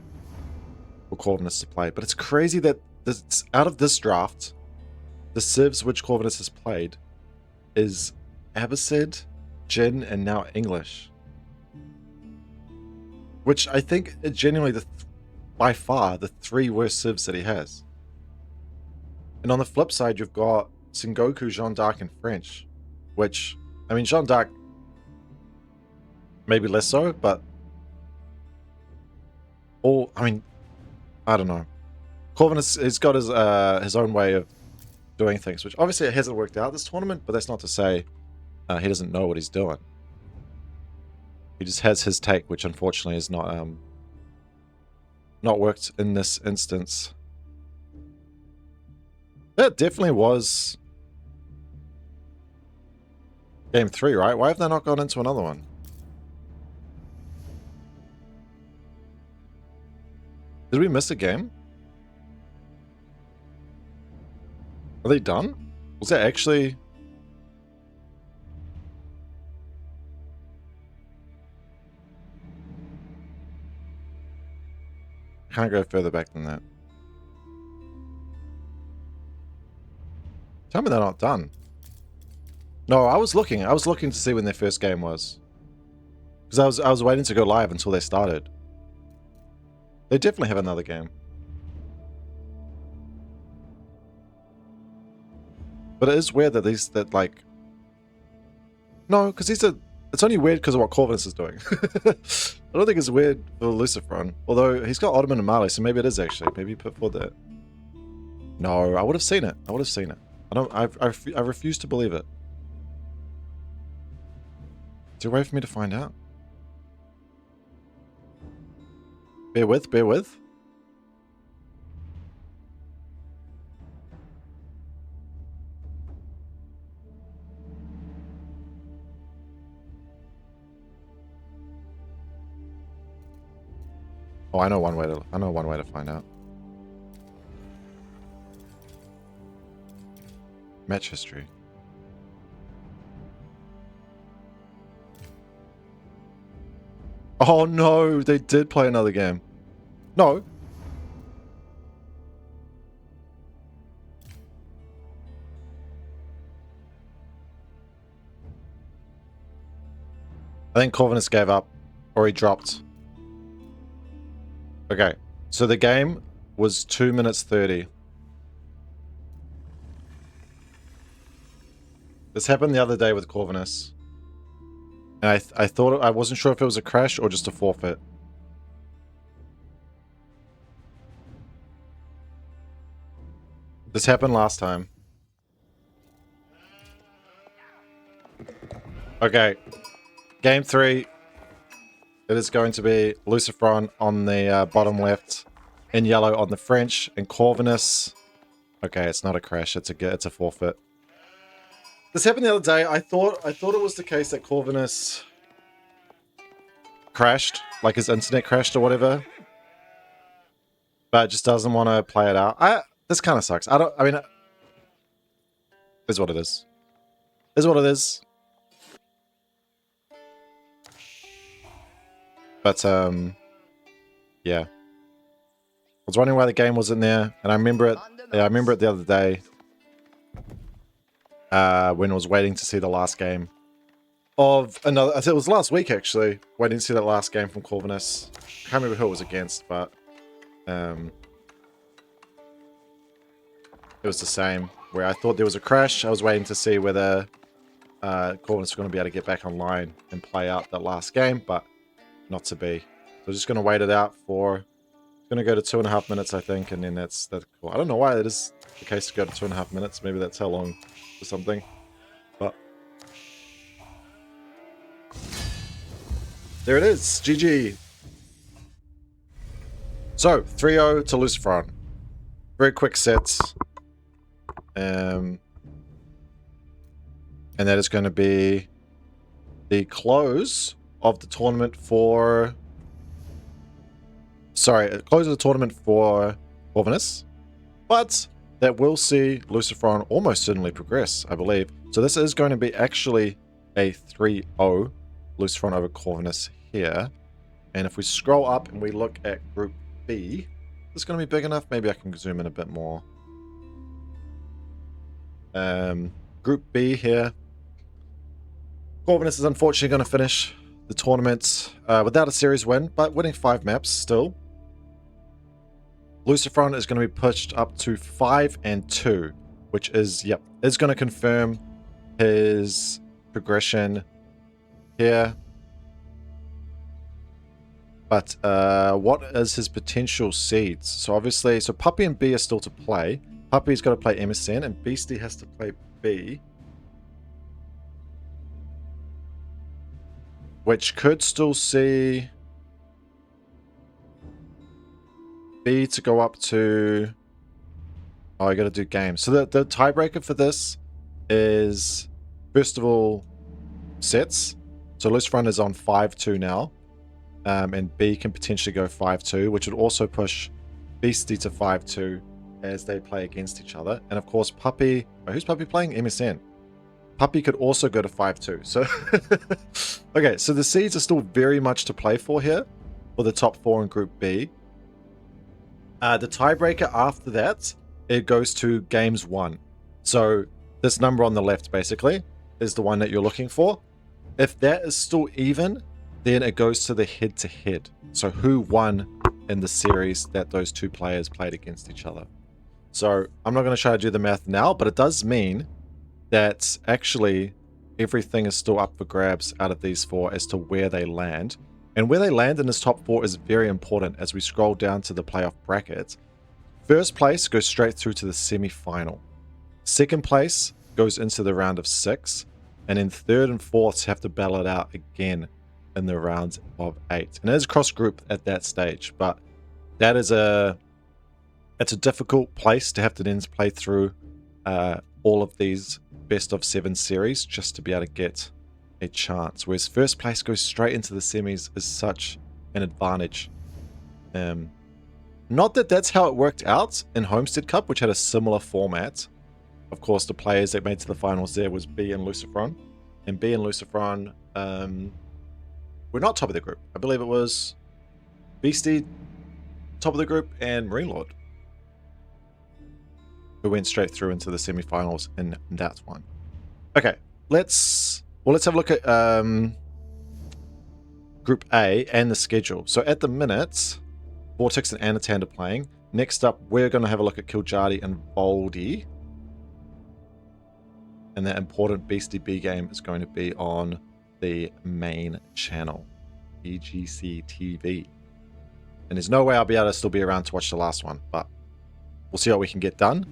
for Corvinus to play. But it's crazy that this, out of this draft, the civs which Corvinus has played is Abbasid, Jin, and now English. Which I think are genuinely by far the three worst civs that he has. And on the flip side, you've got Sengoku, Jeanne d'Arc, and French, which, I mean, Jeanne d'Arc maybe less so, but all, I mean, I don't know. Corvinus has got his own way of doing things, which obviously it hasn't worked out this tournament, but that's not to say he doesn't know what he's doing. He just has his take, which unfortunately is not worked in this instance. That definitely was game 3, right? Why have they not gone into another one? Did we miss a game? Are they done? Was that actually... Can't go further back than that. Tell me they're not done. No, I was looking to see when their first game was. Because I was waiting to go live until they started. They definitely have another game. But it is weird that like... No, because it's only weird because of what Corvinus is doing. I don't think it's weird for Luciferon. Although he's got Ottoman and Mali, so maybe it is actually. Maybe he put forward that. No, I would have seen it. I would have seen it. I refuse to believe it. Is there a way for me to find out? Bear with, bear with. Oh, I know one way to find out. Match history. Oh no, they did play another game. No. I think Corvinus gave up, or he dropped. Okay, so the game was 2 minutes 30. This happened the other day with Corvinus. And I wasn't sure if it was a crash or just a forfeit. This happened last time. Okay. Game 3. It is going to be Luciferon on the bottom left, in yellow on the French, and Corvinus. Okay, it's not a crash. It's a forfeit. This happened the other day. I thought it was the case that Corvinus crashed, like his internet crashed or whatever, but just doesn't want to play it out. This kind of sucks. I mean, it is what it is. It is what it is. But, yeah. I was wondering why the game wasn't there, and I remember it the other day, when I was waiting to see the last game of another, I think it was last week actually, waiting to see that last game from Corvinus. I can't remember who it was against, but it was the same, where I thought there was a crash. I was waiting to see whether Corvinus was going to be able to get back online and play out that last game, but not to be. So just going to wait it out for, it's going to go to 2.5 minutes, I think, and then that's cool. I don't know why it is the case to go to 2.5 minutes. Maybe that's how long or something. But there it is. GG. So 3-0 to Luci. Very quick sets. And that is going to be the close of the tournament for... Sorry, close of the tournament for Corvinus. But that will see Luci almost certainly progress, I believe. So this is going to be actually a 3-0 Luci over Corvinus here. And if we scroll up and we look at Group B, is this going to be big enough? Maybe I can zoom in a bit more. Group B here. Corvinus is unfortunately going to finish the tournament without a series win, but winning 5 maps still. Luci is going to be pushed up to 5-2, which is, yep, is going to confirm his progression here. But what is his potential seeds? So obviously, so Puppy and B are still to play. Puppy's got to play MSN, and Beastie has to play B. Which could still see B to go up to... Oh, I got to do games. So the tiebreaker for this is, first of all, sets. So Luci is on 5-2 now. And B can potentially go 5-2, which would also push Beastie to 5-2 as they play against each other. And of course, Puppy... Oh, who's Puppy playing? MSN. Puppy could also go to 5-2. So, okay, so the seeds are still very much to play for here, for the top 4 in Group B. The tiebreaker after that, it goes to games 1. So this number on the left, basically, is the one that you're looking for. If that is still even, then it goes to the head-to-head. So who won in the series that those two players played against each other. So I'm not going to try to do the math now, but it does mean that actually everything is still up for grabs out of these 4 as to where they land. And where they land in this top 4 is very important as we scroll down to the playoff brackets. First place goes straight through to the semi-final. Second place goes into the round of 6. And then third and fourth have to battle it out again in the rounds of 8. And it is cross group at that stage, but that is it's a difficult place to have to then play through all of these best of 7 series just to be able to get a chance. Whereas first place goes straight into the semis is such an advantage. Not that that's how it worked out in Homestead Cup, which had a similar format. Of course, the players that made to the finals there was B and Luci. And B and Luci were not top of the group. I believe it was Beastie top of the group and Marine Lord, who went straight through into the semi-finals in that one. Okay, let's have a look at Group A and the schedule. So at the minute, VortiX and Anotand are playing. Next up, we're going to have a look at Kiljardi and Valdy. And that important Beastie B game is going to be on the main channel, EGC TV. And there's no way I'll be able to still be around to watch the last one, but we'll see what we can get done.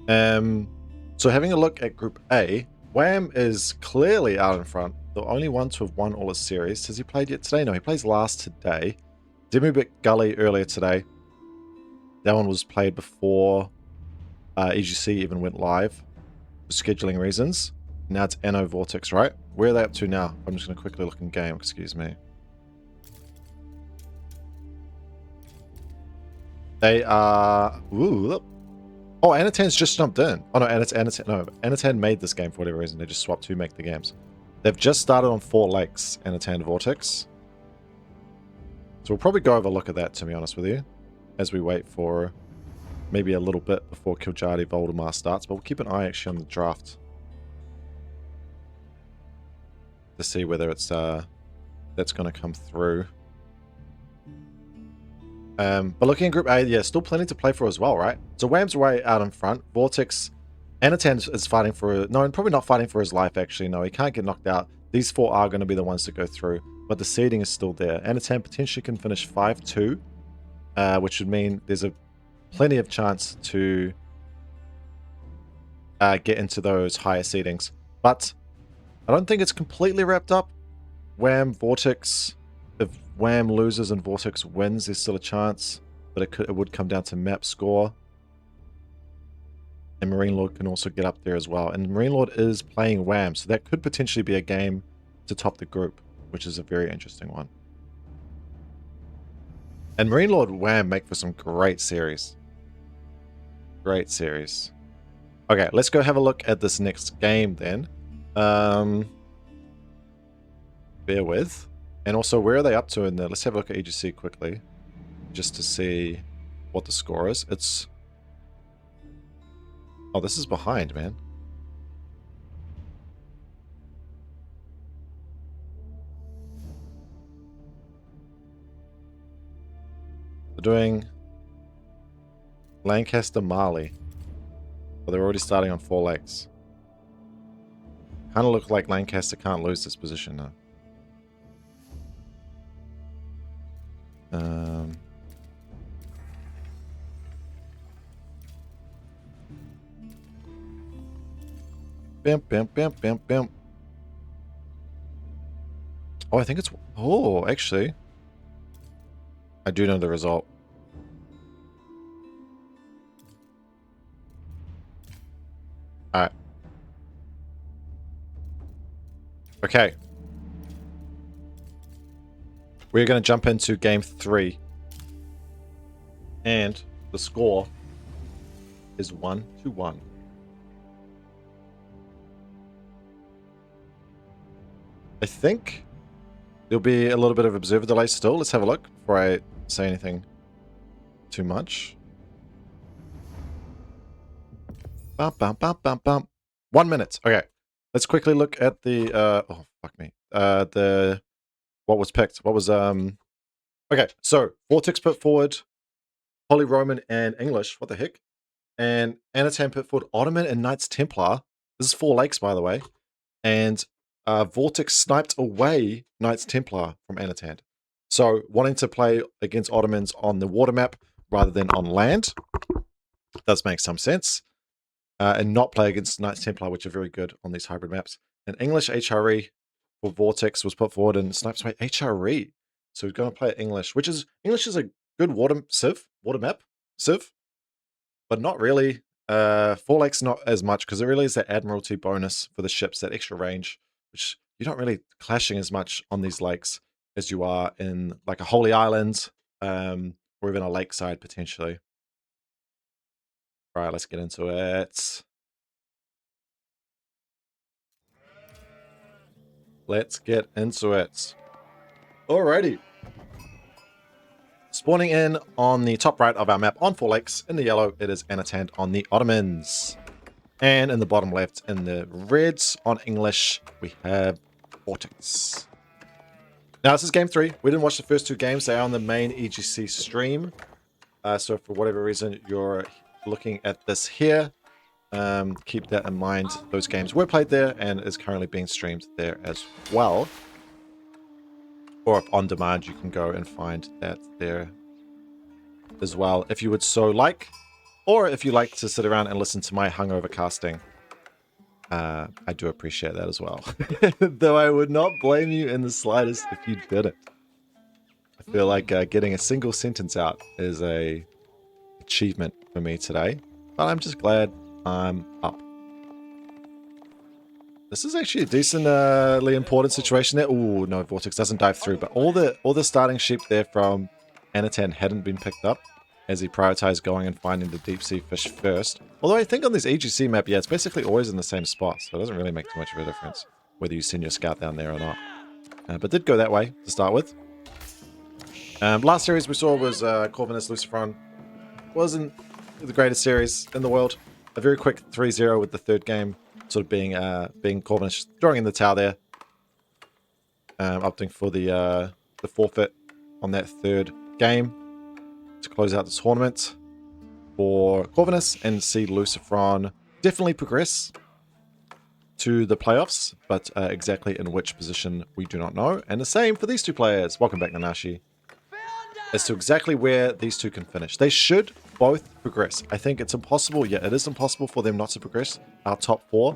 So having a look at Group A, Wham is clearly out in front. The only one to have won all his series. Has he played yet today? No, he plays last today. Demi bit Gully earlier today. That one was played before EGC even went live for scheduling reasons. Now it's Anno VortiX, right? Where are they up to now? I'm just going to quickly look in game, excuse me. They are... Ooh, oh, Anotand's just jumped in. Oh no, Anotand made this game for whatever reason. They just swapped who make the games. They've just started on 4 lakes, Anotand VortiX. So we'll probably go have a look at that, to be honest with you, as we wait for maybe a little bit before Kiljardi Voldemar starts. But we'll keep an eye actually on the draft to see whether it's that's going to come through. But looking at Group A, yeah, still plenty to play for as well, right? So Wham's way out in front. VortiX, Anotand is fighting for... No, probably not fighting for his life, actually. No, he can't get knocked out. These four are going to be the ones to go through. But the seeding is still there. Anotand potentially can finish 5-2, which would mean there's plenty of chance to get into those higher seedings. But I don't think it's completely wrapped up. Wham, VortiX... If Wham loses and VortiX wins, there's still a chance. But it would come down to map score. And Marine Lord can also get up there as well. And Marine Lord is playing Wham, so that could potentially be a game to top the group, which is a very interesting one. And Marine Lord Wham make for some great series. Great series. Okay, let's go have a look at this next game then. Bear with. And also, where are they up to in there? Let's have a look at EGC quickly, just to see what the score is. It's... Oh, this is behind, man. They're doing Lancaster Marley. Well, they're already starting on 4 legs. Kind of look like Lancaster can't lose this position now. Bam, bam, bam, bam, bam. Oh, I think it's... Oh, actually. I do know the result. Alright. Okay. We're going to jump into game 3. And the score is 1-1. I think there'll be a little bit of observer delay still. Let's have a look before I say anything too much. Bum, bum, bum, bum, bum. 1 minute. Okay. Let's quickly look at the... oh, fuck me. What was picked? What was... Okay, so VortiX put forward Holy Roman and English. What the heck? And Anotand put forward Ottoman and Knights Templar. This is 4 lakes, by the way. And VortiX sniped away Knights Templar from Anotand. So, wanting to play against Ottomans on the water map rather than on land does make some sense. And not play against Knights Templar, which are very good on these hybrid maps. And English HRE for VortiX was put forward and snipes away HRE. So we're going to play English, which is... English is a good water map, but not really. 4 lakes not as much, because it really is that Admiralty bonus for the ships, that extra range, which you're not really clashing as much on these lakes as you are in like a Holy Island, or even a lakeside potentially. All right, let's get into it. Let's get into it. Alrighty. Spawning in on the top right of our map on 4 lakes. In the yellow, it is Anotand on the Ottomans. And in the bottom left, in the reds on English, we have VortiX. Now, this is game 3. We didn't watch the first 2 games. They are on the main EGC stream. So for whatever reason you're looking at this here, keep that in mind. Those games were played there and is currently being streamed there as well. Or if on demand, you can go and find that there as well, if you would so like. Or if you like to sit around and listen to my hungover casting. I do appreciate that as well. Though I would not blame you in the slightest if you did it. I feel like getting a single sentence out is a achievement for me today. But I'm just glad I'm up. This is actually a decently important situation there. Oh no, VortiX doesn't dive through, but all the starting sheep there from Anotand hadn't been picked up, as he prioritized going and finding the deep sea fish first. Although I think on this EGC map, yeah, it's basically always in the same spot, so it doesn't really make too much of a difference whether you send your scout down there or not. But did go that way to start with. Last series we saw was Corvinus1. Wasn't the greatest series in the world. A very quick 3-0 with the third game sort of being Corvinus throwing in the towel there. Opting for the forfeit on that third game to close out the tournament for Corvinus and see Luci definitely progress to the playoffs, but exactly in which position we do not know. And the same for these two players. Welcome back, Nanashi. As to exactly where these two can finish. They should both progress. I think it's impossible. Yeah, it is impossible for them not to progress. Our top four,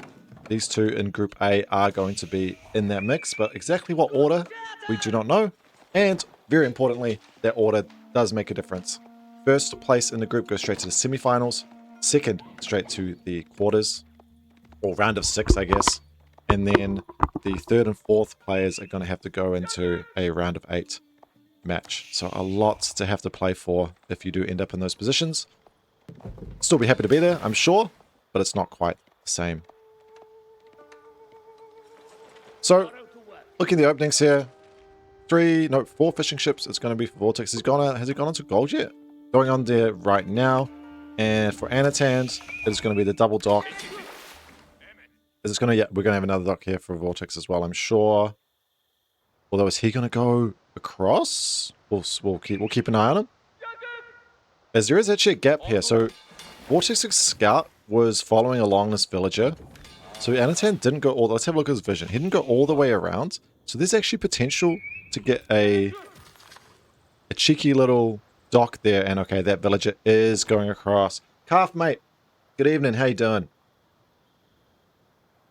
these two in Group A are going to be in that mix, but exactly what order, we do not know. And very importantly, that order does make a difference. First place in the group goes straight to the semifinals. Second, straight to the quarters, or round of 6, I guess. And then the third and fourth players are going to have to go into a round of 8 match. So a lot to have to play for if you do end up in those positions. Still be happy to be there, I'm sure, but it's not quite the same. So, looking at the openings here, 4 fishing ships. It's going to be for VortiX. Has he gone on to gold yet? Going on there right now. And for Anotand, it's going to be the double dock. We're going to have another dock here for VortiX as well, I'm sure. Although, is he going to go across? We'll keep an eye on him. As there is actually a gap here. So, VortiX's scout was following along this villager. So, Anotand didn't go let's have a look at his vision. He didn't go all the way around. So, there's actually potential to get a cheeky little dock there. And okay, that villager is going across. Calf, mate. Good evening. How you doing?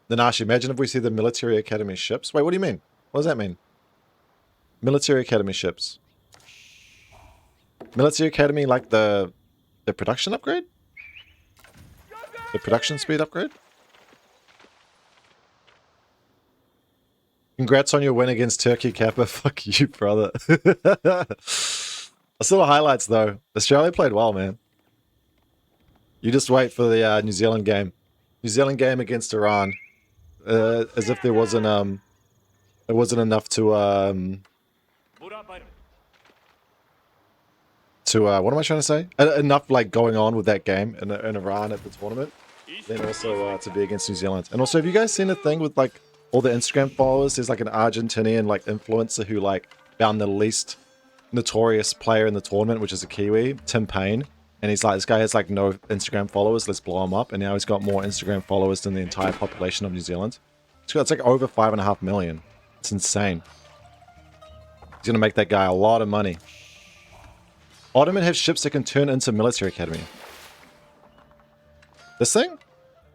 Nanashi, imagine if we see the military academy ships. Wait, what do you mean? What does that mean? Military academy ships. Military academy like the production upgrade? The production speed upgrade? Congrats on your win against Turkey, Kappa. Fuck you, brother. I saw the highlights, though. Australia played well, man. You just wait for the New Zealand game. New Zealand game against Iran. As if there wasn't it wasn't enough to what am I trying to say? Enough like going on with that game in Iran at the tournament. Then also to be against New Zealand. And also, have you guys seen the thing with like all the Instagram followers? There's like an Argentinian like influencer who like found the least notorious player in the tournament, which is a Kiwi, Tim Payne. And he's like, this guy has like no Instagram followers, let's blow him up. And now he's got more Instagram followers than the entire population of New Zealand. It's like over 5.5 million. It's insane. He's gonna make that guy a lot of money. Ottoman have ships that can turn into military academy. This thing?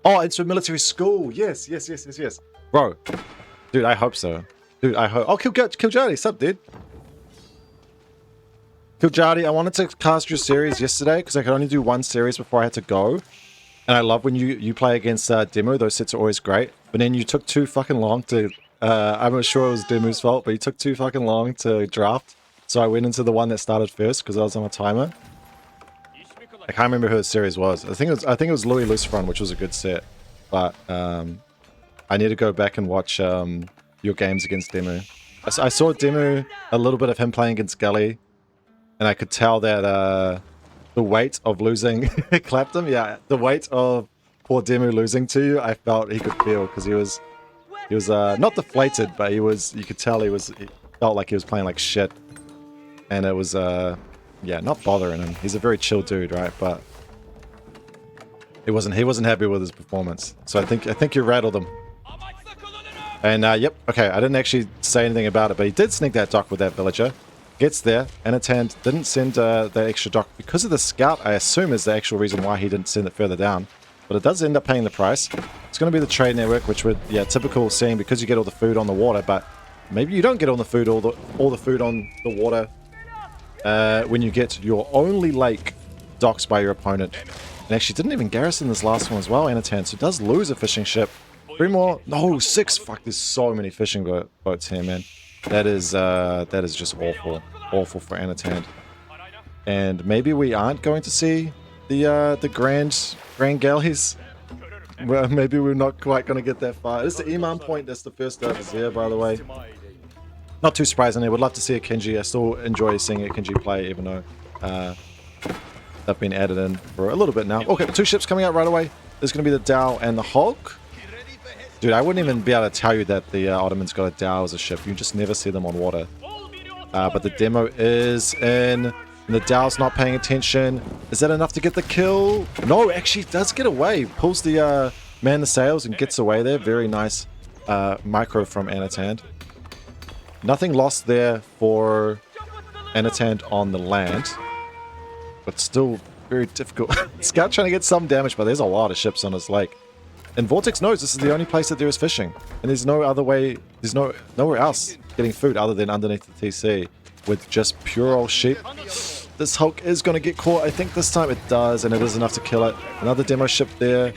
Oh, it's a military school. Yes. Bro. Dude, I hope so. Dude, I hope. Oh, kiljardi, sup, dude? Kiljardi, I wanted to cast your series yesterday because I could only do one series before I had to go. And I love when you play against Demo. Those sets are always great. But then you took too fucking long to... I'm not sure it was Demu's fault, but you took too fucking long to draft. So I went into the one that started first because I was on a timer. I can't remember who the series was. I think it was Luci, which was a good set. But I need to go back and watch your games against Demu. I saw Demu, a little bit of him playing against Gully. And I could tell that the weight of losing clapped him. Yeah, the weight of poor Demu losing to you, I felt he could feel because he was not deflated, but you could tell he felt like he was playing like shit. And it was yeah, not bothering him. He's a very chill dude, right? But he wasn't happy with his performance. So I think you rattled him. And yep, okay, I didn't actually say anything about it, but he did sneak that dock with that villager. Gets there, Anotand didn't send the extra dock because of the scout, I assume is the actual reason why he didn't send it further down. But it does end up paying the price. It's going to be the trade network, which would, yeah, typical seeing because you get all the food on the water, but maybe you don't get all the food, all the food on the water when you get your only lake docked by your opponent. And actually didn't even garrison this last one as well, Anotand, so does lose a fishing ship. 3 more, no, 6, fuck, there's so many fishing boats here, man. That is just awful for Anotand. And maybe we aren't going to see the grand galleys. Well, maybe we're not quite going to get that far. This is the Iman point. That's the first vizier, by the way. Not too surprisingly, would love to see a Kinji. I still enjoy seeing a Kinji play, even though they've been added in for a little bit now. Okay, 2 ships coming out right away. There's going to be the Dao and the Hulk. Dude, I wouldn't even be able to tell you that the Ottoman's got a Dao as a ship. You just never see them on water. But the demo is in, and the Dao's not paying attention. Is that enough to get the kill? No, actually does get away. Pulls the man the sails and gets away there. Very nice micro from Anotand. Nothing lost there for Anotand on the land, but still very difficult. Scout trying to get some damage, but there's a lot of ships on his lake. And VortiX knows this is the only place that there is fishing, and there's no other way, there's nowhere else getting food other than underneath the TC with just pure old sheep. This Hulk is going to get caught. I think this time it does, and it is enough to kill it. Another demo ship there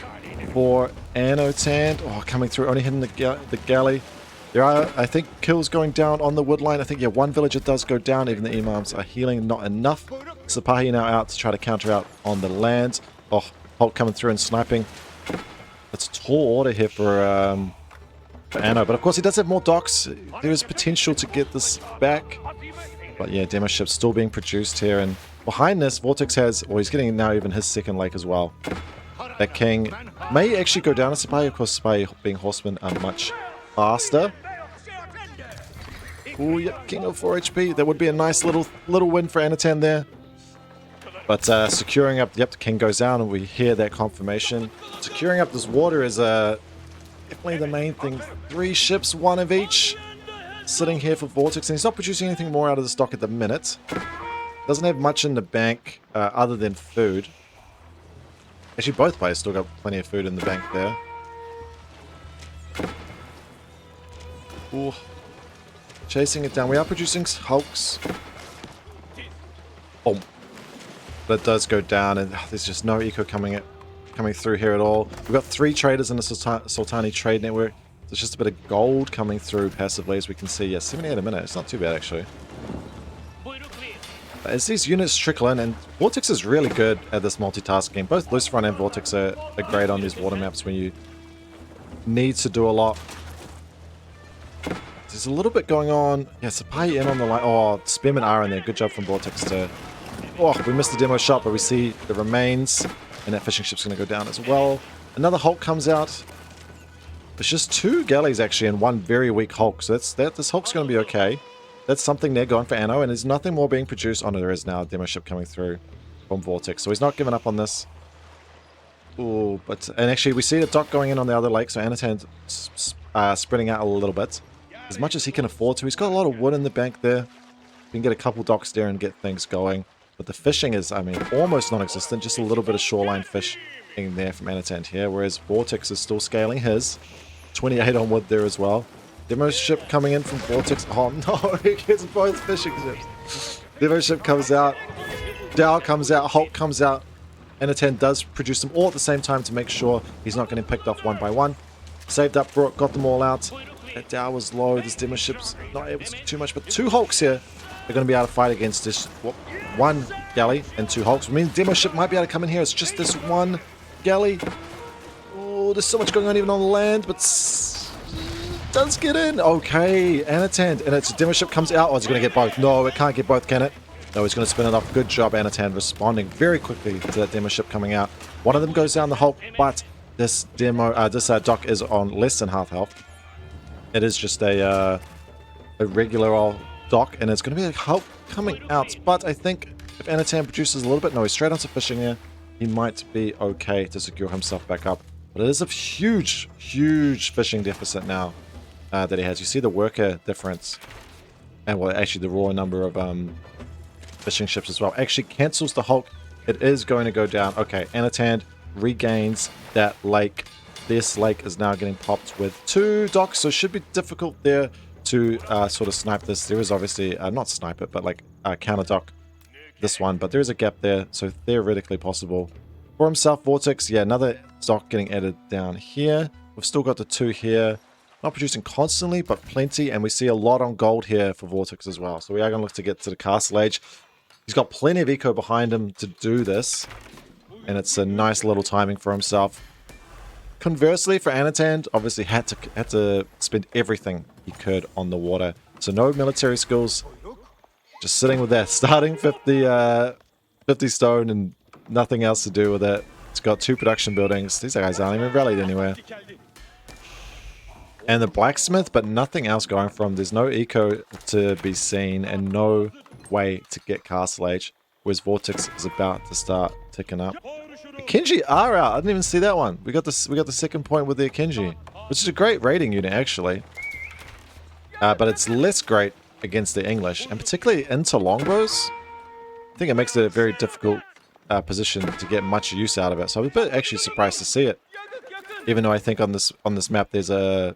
for Anotand. Oh, coming through, only hitting the galley. There are, I think, kills going down on the wood line. I think, yeah, one villager does go down. Even the imams are healing, not enough. Sipahi now out to try to counter out on the land. Oh, Hulk coming through and sniping. It's tall order here for Anno, but of course he does have more docks. There is potential to get this back. But yeah, demo ships still being produced here, and behind this, VortiX has, well, he's getting now even his second lake as well. That king may actually go down to Sipahi. Of course, Sipahi being horsemen are much faster. Oh, yep, king of 4 HP. That would be a nice little win for Anotand there. But securing up, yep, the king goes down, and we hear that confirmation. Securing up this water is definitely the main thing. 3 ships, 1 of each, sitting here for VortiX, and he's not producing anything more out of the stock at the minute. Doesn't have much in the bank other than food. Actually, both players still got plenty of food in the bank there. Ooh. Chasing it down. We are producing Hulks. Boom. But it does go down, and there's just no eco coming through here at all. We've got 3 traders in the Sultani trade network. There's just a bit of gold coming through passively, as we can see. Yeah, 78 a minute. It's not too bad, actually. As these units trickle in, and VortiX is really good at this multitasking. Both Luci and VortiX are great on these water maps when you need to do a lot. There's a little bit going on. Yeah, Sipahi in on the line. Oh, Spearmen are in there. Good job from VortiX to... Oh, we missed the demo shot, but we see the remains, and that fishing ship's going to go down as well. Another Hulk comes out. It's just 2 galleys, actually, and 1 very weak Hulk. So this Hulk's going to be okay. That's something there going for Anno, and there's nothing more being produced. Oh, no, there is now a demo ship coming through from VortiX. So he's not giving up on this. Ooh, and actually, we see the dock going in on the other lake, so Anotand spreading out a little bit. As much as he can afford to. He's got a lot of wood in the bank there. You can get a couple docks there and get things going. But the fishing is, I mean, almost non-existent. Just a little bit of shoreline fish in there from Anotand here. Whereas VortiX is still scaling his. 28 on wood there as well. Demo ship coming in from VortiX. Oh no, he gets both fishing ships. Demo ship comes out. Dao comes out. Hulk comes out. Anotand does produce them all at the same time to make sure he's not getting picked off one by one. Saved up, got them all out. That Dao was low. This demo ship's not able to do too much, but 2 Hulks here. They're going to be able to fight against this 1 galley and 2 Hulks. I mean, demo ship might be able to come in here. It's just this 1 galley. Oh, there's so much going on even on the land, but does get in. Okay, Anotand, and its demo ship comes out. Oh, it's going to get both. No, it can't get both, can it? No, he's going to spin it off. Good job, Anotand, responding very quickly to that demo ship coming out. One of them goes down the Hulk, but this dock is on less than half health. It is just a regular old dock, and it's going to be a Hulk coming out. But I think if Anotand produces a little bit, no, he's straight onto fishing here. He might be okay to secure himself back up. But it is a huge, huge fishing deficit now that he has. You see the worker difference, and well, actually the raw number of fishing ships as well. Actually cancels the Hulk. It is going to go down. Okay, Anotand regains that lake. This lake is now getting popped with 2 docks, so it should be difficult there to sort of snipe this. There is obviously, not snipe it, but like counter dock this one, but there is a gap there, so theoretically possible. For himself, VortiX, yeah, another dock getting added down here. We've still got the 2 here. Not producing constantly, but plenty, and we see a lot on gold here for VortiX as well. So we are going to look to get to the castle age. He's got plenty of eco behind him to do this, and it's a nice little timing for himself. Conversely, for Anotand, obviously had to spend everything he could on the water. So no military schools. Just sitting with that starting 50 stone and nothing else to do with it. It's got 2 production buildings. These guys aren't even rallied anywhere. And the blacksmith, but nothing else going from. There's no eco to be seen and no way to get Castle Age. Whereas VortiX is about to start ticking up. Akinji are out. I didn't even see that one. We got the second point with the Akinji, which is a great raiding unit actually. But it's less great against the English, and particularly into longbows. I think it makes it a very difficult position to get much use out of it. So I was a bit actually surprised to see it, even though I think on this map there's a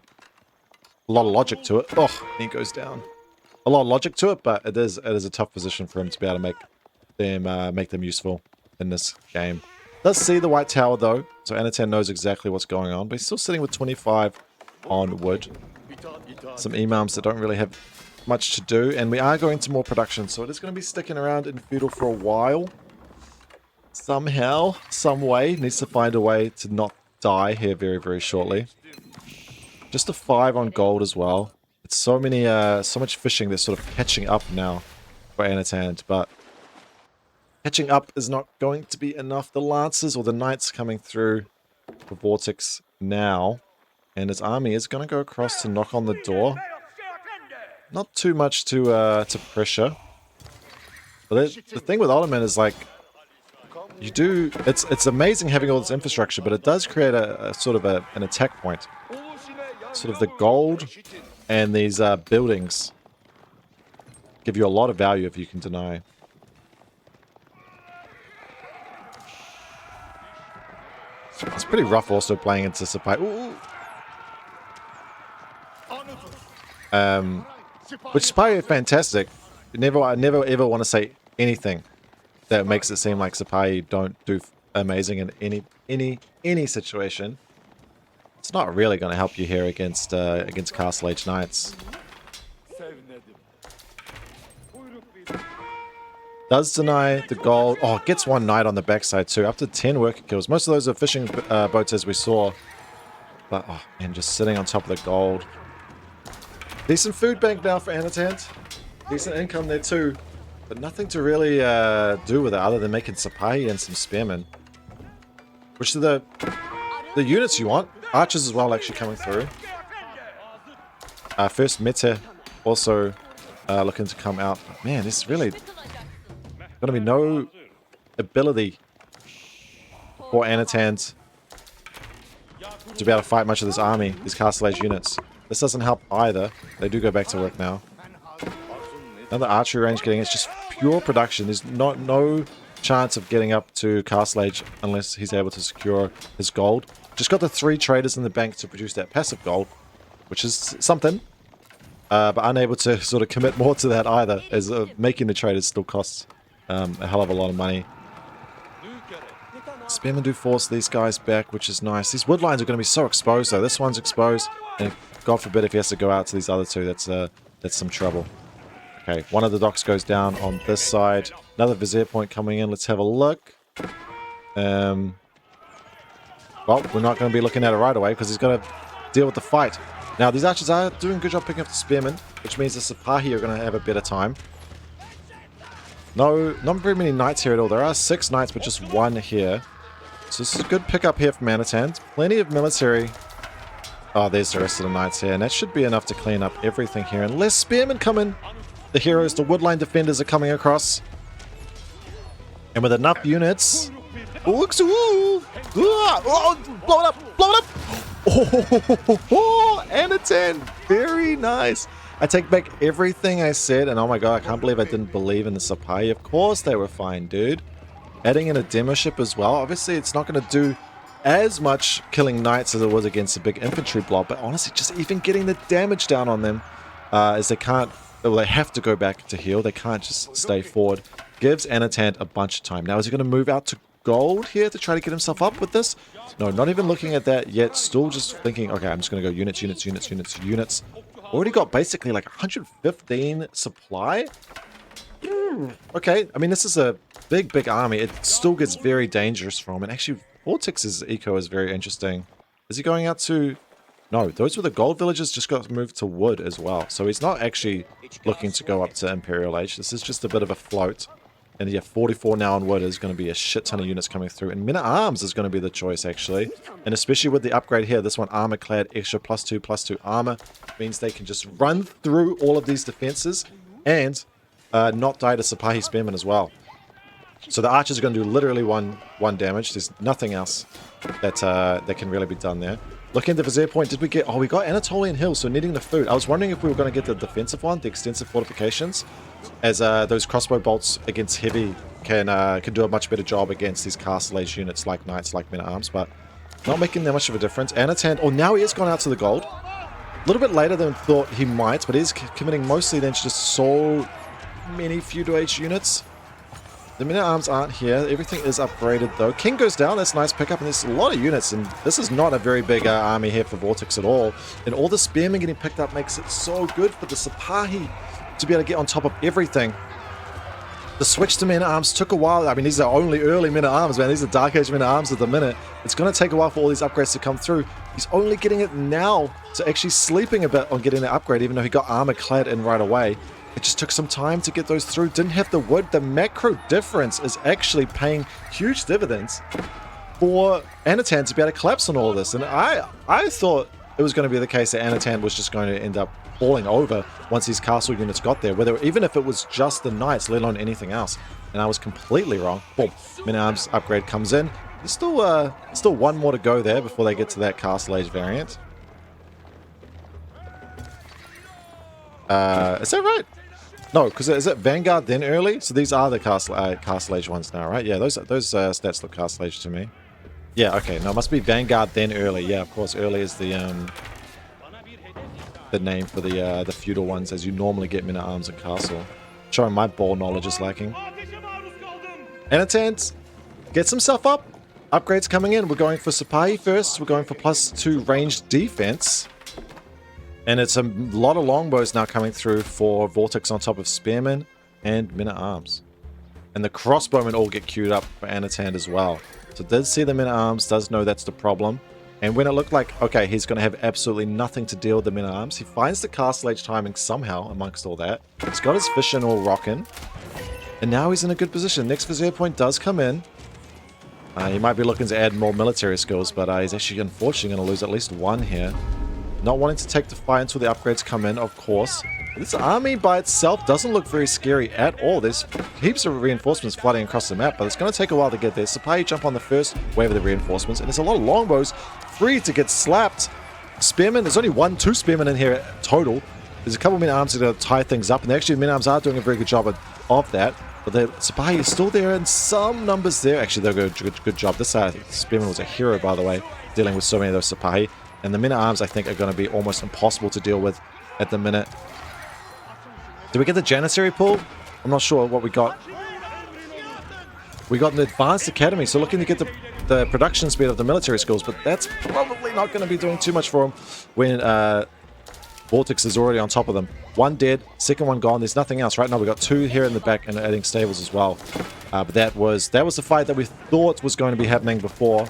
lot of logic to it. Oh, he goes down. A lot of logic to it, but it is a tough position for him to be able to make them useful in this game. Does see the white tower though, so Anotand knows exactly what's going on, but he's still sitting with 25 on wood. Some imams that don't really have much to do, and we are going to more production, so it is going to be sticking around in feudal for a while. Somehow, some way, needs to find a way to not die here very, very shortly. Just a 5 on gold as well. It's so much fishing that's sort of catching up now for Anotand, but catching up is not going to be enough. The Lancers or the Knights coming through for VortiX now, and his army is going to go across to knock on the door. Not too much to pressure. But the thing with Ottoman is like, it's amazing having all this infrastructure, but it does create a sort of an attack point. Sort of the gold and these buildings give you a lot of value if you can deny. It's pretty rough also playing into supply. Which is probably fantastic. I never ever want to say anything that makes it seem like Sapai don't do amazing in any situation. It's not really going to help you here against Castle Age Knights. Does deny the gold. Oh, gets 1 knight on the backside too. Up to 10 worker kills. Most of those are fishing boats as we saw. But, oh man, just sitting on top of the gold. Decent food bank now for Anotand. Decent income there too. But nothing to really do with it other than making Sapai and some spearmen. Which are the units you want. Archers as well actually coming through. First Meta also looking to come out. But man, this really going to be no ability for Anotand to be able to fight much of this army, these Castle Age units. This doesn't help either. They do go back to work now. Another archery range getting, it's just pure production. There's no chance of getting up to Castle Age unless he's able to secure his gold. Just got the 3 traders in the bank to produce that passive gold, which is something. But unable to sort of commit more to that either, as making the traders still costs a hell of a lot of money. Spearmen do force these guys back, which is nice. These wood lines are going to be so exposed though. This one's exposed, and God forbid if he has to go out to these other 2, that's some trouble. Okay, one of the docks goes down on this side. Another vizier point coming in. Let's have a look. Well, we're not going to be looking at it right away because he's got to deal with the fight. Now, these archers are doing a good job picking up the spearmen, which means the Sipahi are going to have a better time. No, not very many knights here at all. There are 6 knights, but just 1 here. So this is a good pickup here from Anotand. Plenty of military. Oh, there's the rest of the knights here, and that should be enough to clean up everything here. Unless spearmen come in. The heroes, the woodline defenders are coming across. And with enough units... Blow it up! Blow it up! Oh, Anotand! Very nice! I take back everything I said, and oh my god, I can't believe I didn't believe in the Sapai. Of course they were fine, dude. Adding in a demo ship as well. Obviously, it's not going to do as much killing knights as it was against a big infantry blob, but honestly, just even getting the damage down on them, as they can't, well, they have to go back to heal. They can't just stay forward. Gives Anotand a bunch of time. Now, is he going to move out to gold here to try to get himself up with this? No, not even looking at that yet. Still just thinking, okay, I'm just going to go units, units, units, units, units. Already got basically like 115 supply. Okay, I mean, this is a big, big army. It still gets very dangerous from, and actually, VortiX's eco is very interesting. Is he going out to No, those were the gold villages, just got moved to wood as well. So he's not actually looking to go up to Imperial Age. This is just a bit of a float. And yeah, 44 now on wood is going to be a shit ton of units coming through. And Men-at-Arms is going to be the choice, actually. And especially with the upgrade here, this one armor-clad, extra +2/+2 armor. Means they can just run through all of these defenses and not die to Sipahi Spearmen as well. So the archers are going to do literally one damage. There's nothing else that can really be done there. Looking at the Vizier point, did we get... Oh, we got Anatolian Hill, so needing the food. I was wondering if we were going to get the defensive one, the extensive fortifications, as those crossbow bolts against heavy can do a much better job against these castle age units like knights, like Men-at-Arms, but not making that much of a difference. Anotand... Oh, now he has gone out to the gold. A little bit later than thought he might, but he's committing mostly then to just so many feudal age units. The Men-at-Arms aren't here. Everything is upgraded, though. King goes down. That's a nice pickup. And there's a lot of units. And this is not a very big army here for VortiX at all. And all the spearmen getting picked up makes it so good for the Sipahi to be able to get on top of everything. The switch to Men-at-Arms took a while. I mean, these are only early Men-at-Arms, man. These are Dark Age Men-at-Arms at the minute. It's going to take a while for all these upgrades to come through. He's only getting it now. So actually sleeping a bit on getting the upgrade, even though he got armor clad in right away. It just took some time to get those through. Didn't have the wood. The macro difference is actually paying huge dividends for Anotand to be able to collapse on all of this. And I thought it was going to be the case that Anotand was just going to end up falling over once these castle units got there, even if it was just the knights, let alone anything else. And I was completely wrong. Boom. Men-at-Arms upgrade comes in. There's still one more to go there before they get to that castle age variant. Is that right? No, because is it Vanguard then early? So these are the castle age ones now, right? Yeah, those stats look castle age to me. Yeah, okay. No, it must be Vanguard then early. Yeah, of course, early is the name for the feudal ones, as you normally get Men-at-Arms and castle. Showing my ball knowledge is lacking. Anotand gets himself up. Upgrades coming in. We're going for Sipahi first. We're going for +2 ranged defense. And it's a lot of longbows now coming through for VortiX on top of Spearmen and Men-at-Arms. And the crossbowmen all get queued up for Anotand as well. So does see the Men-at-Arms, does know that's the problem. And when it looked like, okay, he's going to have absolutely nothing to deal with the Men-at-Arms, he finds the castle age timing somehow amongst all that. He's got his vision all rocking. And now he's in a good position. Next Vizier point does come in. He might be looking to add more military skills, but he's actually unfortunately going to lose at least one here. Not wanting to take the fight until the upgrades come in, of course. This army by itself doesn't look very scary at all. There's heaps of reinforcements flooding across the map, but it's going to take a while to get there. Sipahi jump on the first wave of the reinforcements, and there's a lot of longbows free to get slapped. Spearmen, there's only 2 spearmen in here total. There's a couple of Men-at-Arms that are going to tie things up, and actually Men-at-Arms are doing a very good job of that. But the Sipahi is still there in some numbers there. Actually, they're doing a good job. This spearman was a hero, by the way, dealing with so many of those Sipahi. And the Men-at-Arms, I think, are going to be almost impossible to deal with at the minute. Did we get the Janissary pull? I'm not sure what we got. We got an Advanced Academy, so looking to get the production speed of the military skills, but that's probably not going to be doing too much for him when VortiX is already on top of them. One dead, second one gone. There's nothing else. Right now, we got 2 here in the back and adding stables as well. But that was the fight that we thought was going to be happening before.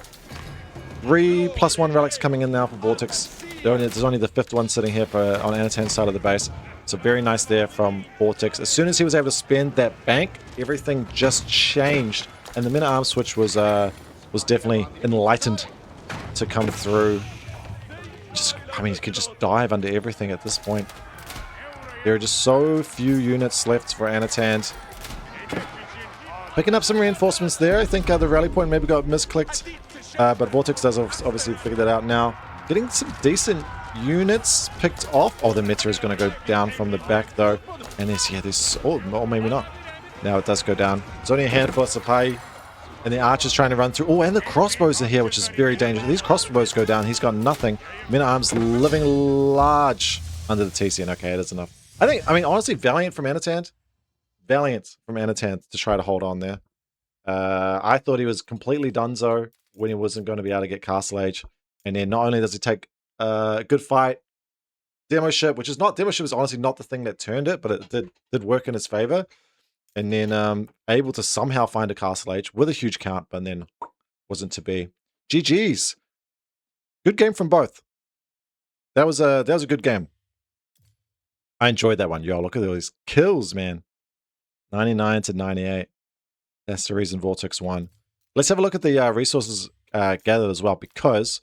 3 +1 relics coming in now for VortiX. There's only the 5th one sitting here on Anotand's side of the base. So very nice there from VortiX. As soon as he was able to spend that bank, everything just changed. And the Men-at-Arms switch was definitely enlightened to come through. I mean, he could just dive under everything at this point. There are just so few units left for Anotand. Picking up some reinforcements there. I think the rally point maybe got misclicked. But VortiX does obviously figure that out now. Getting some decent units picked off. Oh, the meta is going to go down from the back, though. And there's... Oh, or maybe not. Now it does go down. There's only a handful of Sipahi. And the archer's trying to run through. Oh, and the crossbows are here, which is very dangerous. These crossbows go down. He's got nothing. Men-at-Arms living large under the TCN. Okay, that's enough. I mean, honestly, Valiant from Anotand. Valiant from Anotand to try to hold on there. I thought he was completely donezo when he wasn't going to be able to get Castle Age. And then not only does he take a good fight, Demo Ship is honestly not the thing that turned it, but it did work in his favor. And then able to somehow find a Castle Age with a huge count, but then wasn't to be. GG's. Good game from both. That was a good game. I enjoyed that one. Yo, look at all these kills, man. 99 to 98. That's the reason VortiX won. Let's have a look at the resources gathered as well, because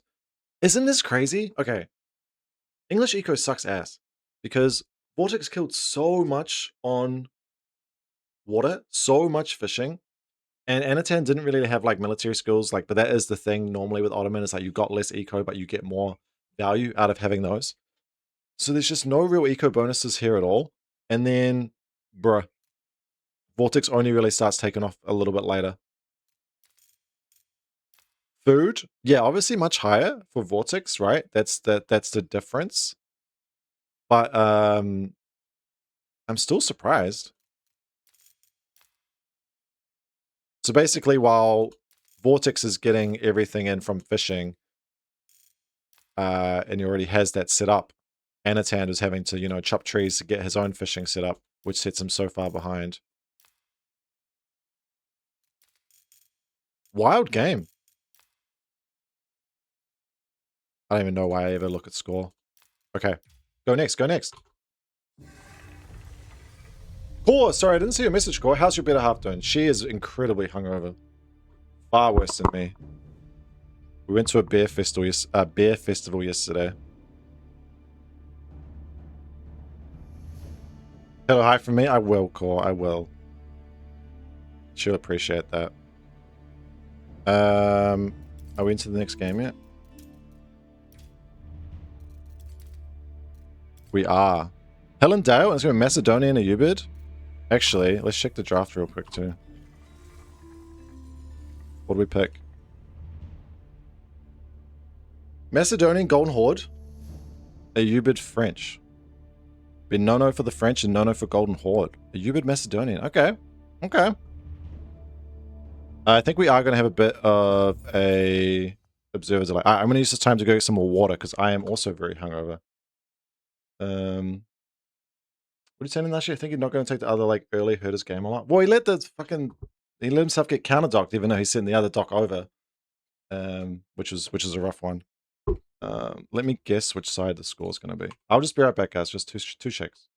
isn't this crazy? Okay, English eco sucks ass because VortiX killed so much on water, so much fishing, and Anotand didn't really have like military skills, like, but that is the thing normally with Ottoman, is like you got less eco, but you get more value out of having those. So there's just no real eco bonuses here at all. And then, bruh, VortiX only really starts taking off a little bit later. Food, yeah, obviously much higher for VortiX, right? That's the difference. But I'm still surprised. So basically, while VortiX is getting everything in from fishing, and he already has that set up, Anotand is having to, you know, chop trees to get his own fishing set up, which sets him so far behind. Wild game. I don't even know why I ever look at score. Okay, go next, go next. Core, sorry, I didn't see your message, Core. How's your better half doing? She is incredibly hungover. Far worse than me. We went to a beer festival yesterday. Hello, hi from me. I will, Core. I will. She'll appreciate that. Are we into the next game yet? We are. Helen Dale is going to Macedonia in a U-bid? Actually, let's check the draft real quick too. What do we pick? Macedonian Golden Horde. A U-bid French. Been no-no for the French and no-no for Golden Horde. A U-bid Macedonian. Okay. Okay. I think we are going to have a bit of a observer delay. I'm going to use this time to go get some more water because I am also very hungover. What are you saying, Nashi? I think you're not going to take the other like early herders game a lot. Well, he let himself get counter docked even though he's sitting the other dock over, which is a rough one. Let me guess which side the score is going to be. I'll just be right back, guys. Just two shakes.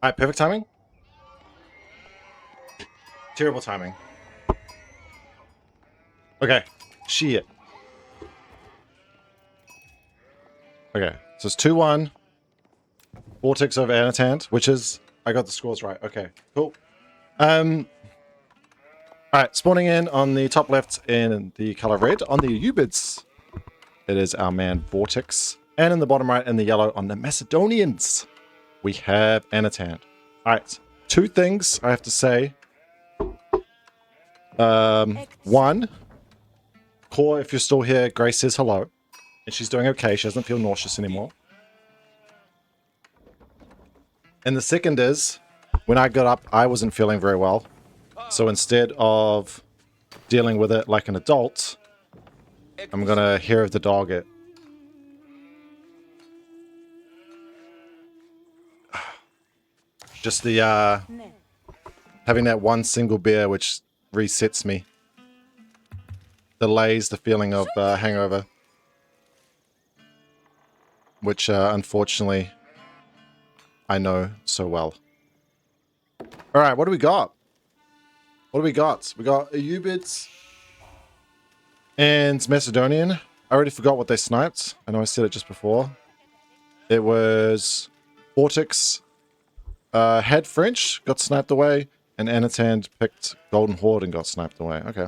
Alright, perfect timing. Terrible timing. Okay, shit. Okay, so it's 2-1. VortiX over Anotand, which is... I got the scores right. Okay, cool. Alright, spawning in on the top left in the color red on the Ubids. It is our man VortiX. And in the bottom right in the yellow on the Macedonians, we have Anotand. Alright, two things I have to say. One, Core, if you're still here, Grace says hello. And she's doing okay. She doesn't feel nauseous anymore. And the second is, when I got up, I wasn't feeling very well. So instead of dealing with it like an adult, I'm gonna hair of the dog it. Just the, having that one single beer which resets me. Delays the feeling of hangover. Which, unfortunately, I know so well. Alright, what do we got? What do we got? We got a Ubids and Macedonian. I already forgot what they sniped. I know I said it just before. It was VortiX had French, got sniped away, and Anotand picked Golden Horde and got sniped away. Okay.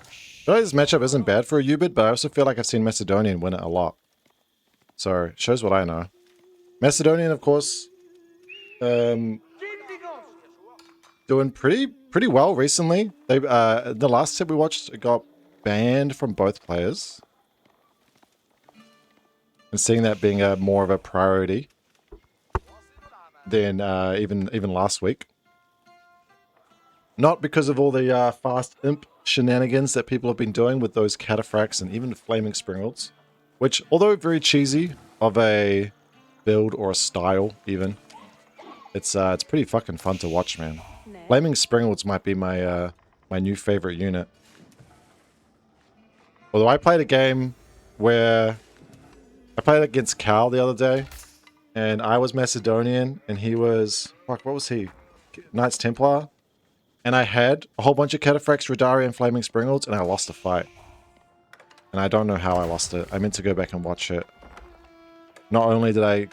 I feel like this matchup isn't bad for a Ubid, but I also feel like I've seen Macedonian win it a lot. So, it shows what I know. Macedonian, of course, doing pretty well recently. They the last tip we watched, it got banned from both players. And seeing that being more of a priority than even last week. Not because of all the fast imp shenanigans that people have been doing with those cataphracts and even flaming springolds, which, although very cheesy of a build or a style even, it's pretty fucking fun to watch, man. Flaming springolds might be my my new favorite unit. Although I played a game where I played against Cal the other day, and I was Macedonian and he was, fuck, what was he? Knights Templar. And I had a whole bunch of cataphracts, Radari, and flaming springolds, and I lost the fight. And I don't know how I lost it. I meant to go back and watch it. Not only did I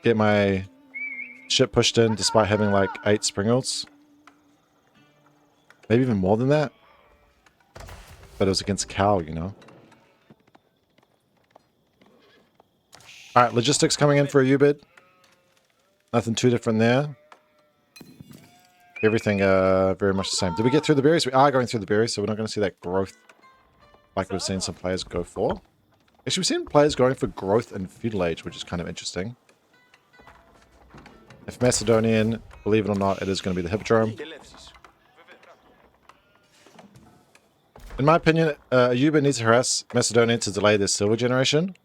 get my shit pushed in despite having like 8 springolds, maybe even more than that, but it was against Cal, you know. Alright, logistics coming in for a Ubid. Nothing too different there. Everything very much the same. Did we get through the berries? We are going through the berries, so we're not going to see that growth like we've seen some players go for. Actually, we've seen players going for growth and feudal age, which is kind of interesting. If Macedonian, believe it or not, it is going to be the Hippodrome. In my opinion, Yuba needs to harass Macedonian to delay their silver generation.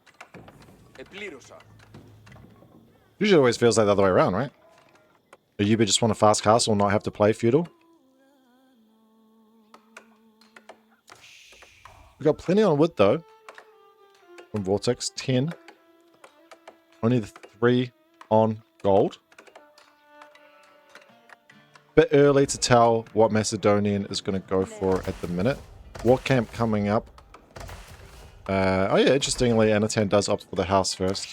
Usually always feels like the other way around, right? A Yuba just want a fast castle and not have to play feudal. We got plenty on wood though. From VortiX, 10. Only the 3 on gold. Bit early to tell what Macedonian is going to go for at the minute. War camp coming up. Oh yeah, interestingly, Anotand does opt for the house first.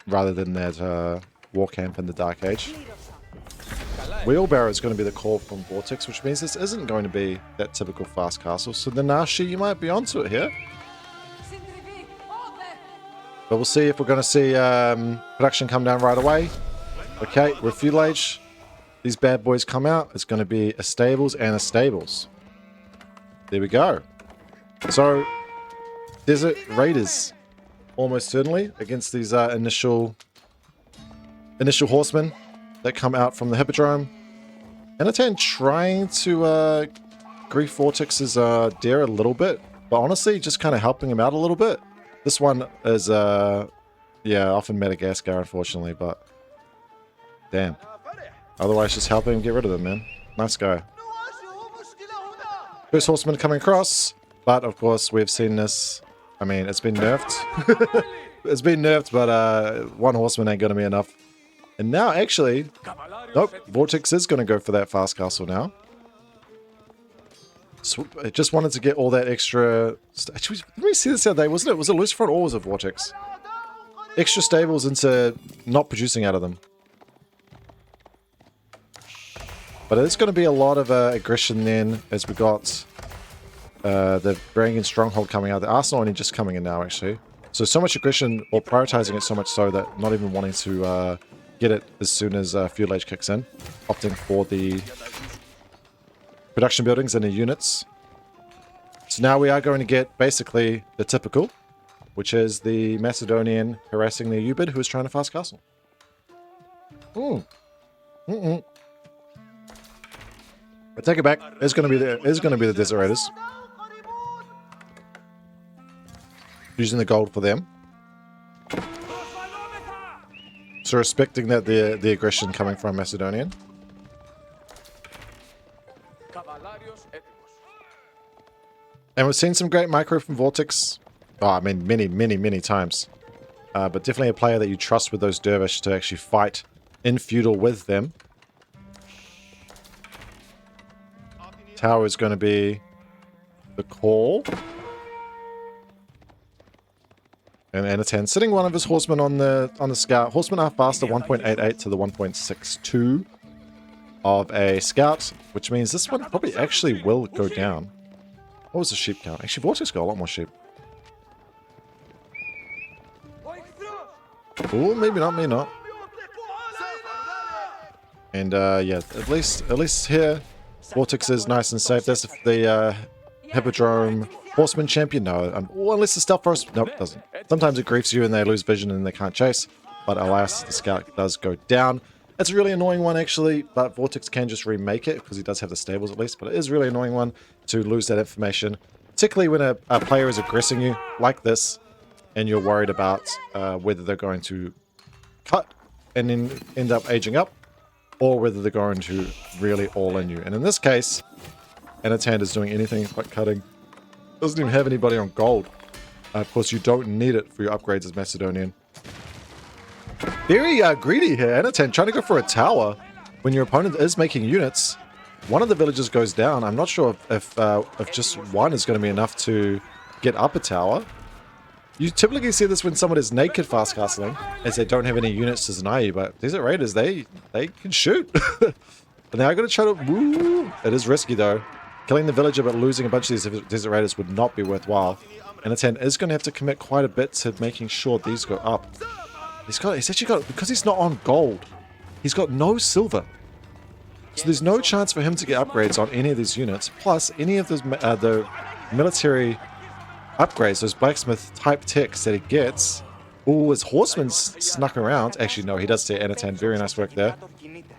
Rather than that war camp in the Dark Age. Wheelbarrow is going to be the call from VortiX, which means this isn't going to be that typical fast castle. So the Nashi, you might be onto it here. But we'll see if we're going to see production come down right away. Okay, with feudal age, these bad boys come out. It's going to be a stables and a stables. There we go. So, Desert Raiders, almost certainly, against these initial horsemen that come out from the Hippodrome. Anotand trying to grief VortiX's dare a little bit, but honestly, just kind of helping him out a little bit. This one is, yeah, often Madagascar, unfortunately, but damn. Otherwise, just helping him get rid of them, man. Nice guy. First horseman coming across, but of course, we've seen this I mean, it's been nerfed. It's been nerfed, but one horseman ain't going to be enough. And now, actually, nope, VortiX is going to go for that fast castle now. So I just wanted to get all that extra... Actually, did we see this the other day? Wasn't it? Was it Luci or was it VortiX? Extra stables into not producing out of them. But it's going to be a lot of aggression then, as we got the Varangian Stronghold coming out. The Arsenal only just coming in now, actually. So much aggression, or prioritizing it so much so that not even wanting to get it as soon as Fuel Age kicks in. Opting for the production buildings and the units. So now we are going to get basically the typical, which is the Macedonian harassing the Ubid who is trying to fast castle. I take it back. It's going to be the Desert Raiders. Using the gold for them. So respecting that the aggression coming from Macedonian. And we've seen some great micro from VortiX. Oh, I mean, many times. But definitely a player that you trust with those dervish to actually fight in feudal with them. Tower is going to be the call. And Anotand sitting one of his horsemen on the scout. Horsemen are faster 1.88 to the 1.62 of a scout, which means this one probably actually will go down. What was the sheep count? Actually, VortiX got a lot more sheep. Oh, maybe not, maybe not. And yeah, at least here, VortiX is nice and safe. There's the Hippodrome Horseman Champion. No, well, unless the Stealth Forest. Nope, it doesn't. Sometimes it griefs you and they lose vision and they can't chase. But alas, the Scout does go down. It's a really annoying one, actually, but VortiX can just remake it because he does have the stables at least. But it is a really annoying one to lose that information, particularly when a player is aggressing you like this and you're worried about whether they're going to cut and then end up aging up, or whether they're going to really all in you. And in this case, Anotand is doing anything but cutting. Doesn't even have anybody on gold. Of course, you don't need it for your upgrades as Macedonian. Very greedy here, Anotand, trying to go for a tower when your opponent is making units. One of the villages goes down. I'm not sure if just one is going to be enough to get up a tower. You typically see this when someone is naked fast castling, as they don't have any units to deny you, but Desert Raiders, they can shoot. And now I'm going to try to... Woo! It is risky, though. Killing the villager but losing a bunch of these Desert Raiders would not be worthwhile. And Anotand is going to have to commit quite a bit to making sure these go up. He's actually got... Because he's not on gold, he's got no silver. So there's no chance for him to get upgrades on any of these units. Plus, any of those, the military upgrades, those blacksmith type techs that he gets. Oh, his horseman snuck around. Actually, no, he does say Anotand. Very nice work there.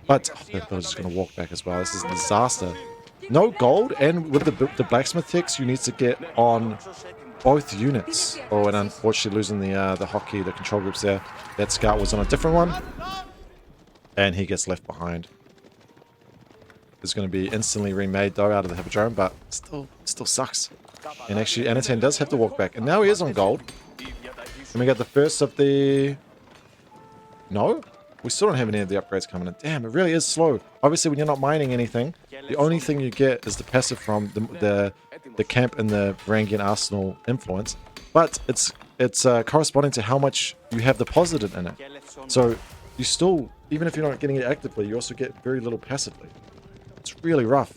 But I was just going to walk back as well. This is a disaster. No gold, and with the blacksmith techs, you need to get on both units. Oh, and unfortunately losing the hockey, the control groups there. That scout was on a different one. And he gets left behind. It's going to be instantly remade though out of the Hippodrome, but still sucks. And actually Anotand does have to walk back. And now he is on gold. And we got the first of the... No? We still don't have any of the upgrades coming in. Damn, it really is slow. Obviously, when you're not mining anything, the only thing you get is the passive from the camp and the Varangian Arsenal influence. But it's corresponding to how much you have deposited in it. So you still, even if you're not getting it actively, you also get very little passively. It's really rough.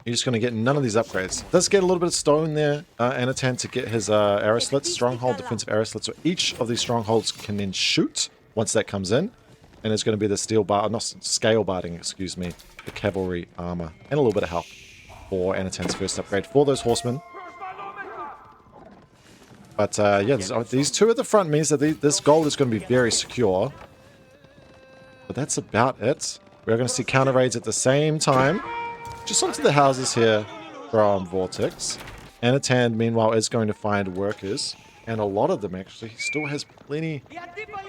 You're just going to get none of these upgrades. Does get a little bit of stone there, Anotand, to get his arrow slits, stronghold, defensive arrow slits. So each of these strongholds can then shoot once that comes in. And it's going to be the steel bar, not scale barding, excuse me, the cavalry armor, and a little bit of health for Anotand's first upgrade for those horsemen. But yeah, these two at the front means that this gold is going to be very secure. But that's about it. We're going to see counter raids at the same time. Just onto the houses here from VortiX. Anotand, meanwhile, is going to find workers. And a lot of them, actually. He still has plenty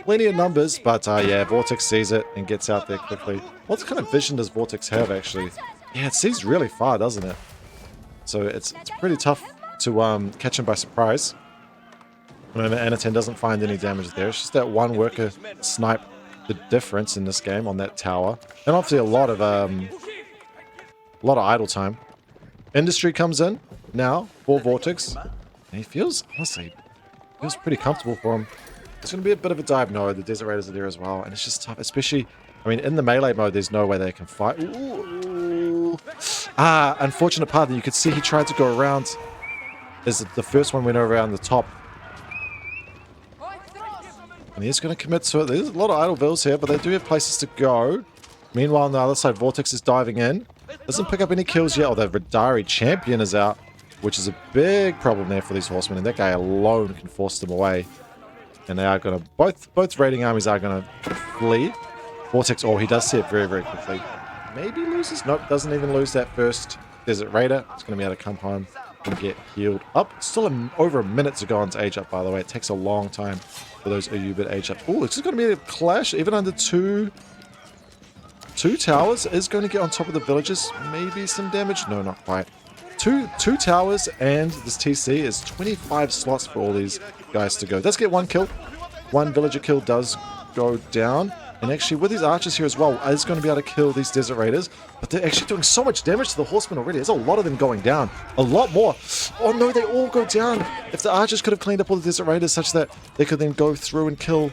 of numbers. But yeah, VortiX sees it and gets out there quickly. What kind of vision does VortiX have, actually? Yeah, it sees really far, doesn't it? So it's pretty tough to catch him by surprise. Remember, Anotand doesn't find any damage there. It's just that one worker snipe the difference in this game on that tower. And obviously a lot of idle time. Industry comes in now for VortiX. And he feels, honestly, feels pretty comfortable for him. It's going to be a bit of a dive. No, the Desert Raiders are there as well. And it's just tough, especially, I mean, in the melee mode, there's no way they can fight. Ooh. Ah, unfortunate part that you could see he tried to go around. Is the first one went around the top. And he's going to commit to it. There's a lot of idle vills here, but they do have places to go. Meanwhile, on the other side, VortiX is diving in. Doesn't pick up any kills yet, although Vidari champion is out, which is a big problem there for these horsemen. And that guy alone can force them away. And they are going to, both raiding armies are going to flee. VortiX, oh, he does see it very, very quickly. Maybe loses. Nope, doesn't even lose that first Desert Raider. It's going to be able to come home and get healed up. Still over a minute to go on to age up, by the way. It takes a long time for those Ayubid age up. Oh, it's just going to be a clash. Even under two towers is going to get on top of the villages. Maybe some damage. No, not quite. Two towers and this TC is 25 slots for all these guys to go. Does get one kill. One villager kill does go down. And actually, with these archers here as well, is going to be able to kill these Desert Raiders. But they're actually doing so much damage to the horsemen already. There's a lot of them going down. A lot more. Oh no, they all go down. If the archers could have cleaned up all the Desert Raiders such that they could then go through and kill...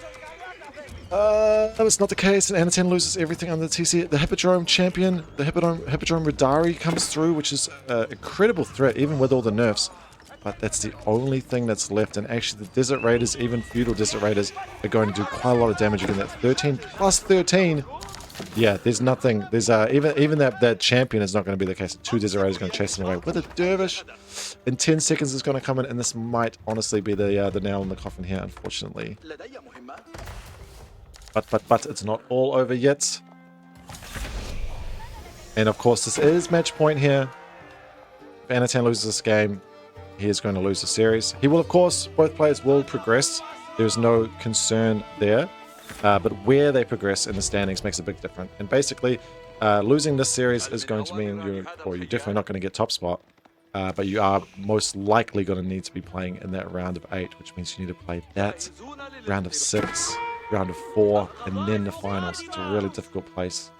that's not the case. And Anotand loses everything on the TC. The Hippodrome champion, the Hippodrome Radari comes through, which is an incredible threat, even with all the nerfs. But that's the only thing that's left. And actually, the Desert Raiders, even feudal Desert Raiders, are going to do quite a lot of damage again. That 13 plus 13. Yeah, there's nothing. There's even that champion is not going to be the case. 2 Desert Raiders are going to chase them away with a dervish. In 10 seconds, is going to come in, and this might honestly be the nail in the coffin here, unfortunately. But it's not all over yet. And of course, this is match point here. If Anotand loses this game, he is going to lose the series. He will, of course, both players will progress. There's no concern there. But where they progress in the standings makes a big difference. And basically, losing this series is going to mean you're definitely not going to get top spot. But you are most likely going to need to be playing in that round of 8, which means you need to play that round of 6, round of 4, and then the finals. It's a really difficult place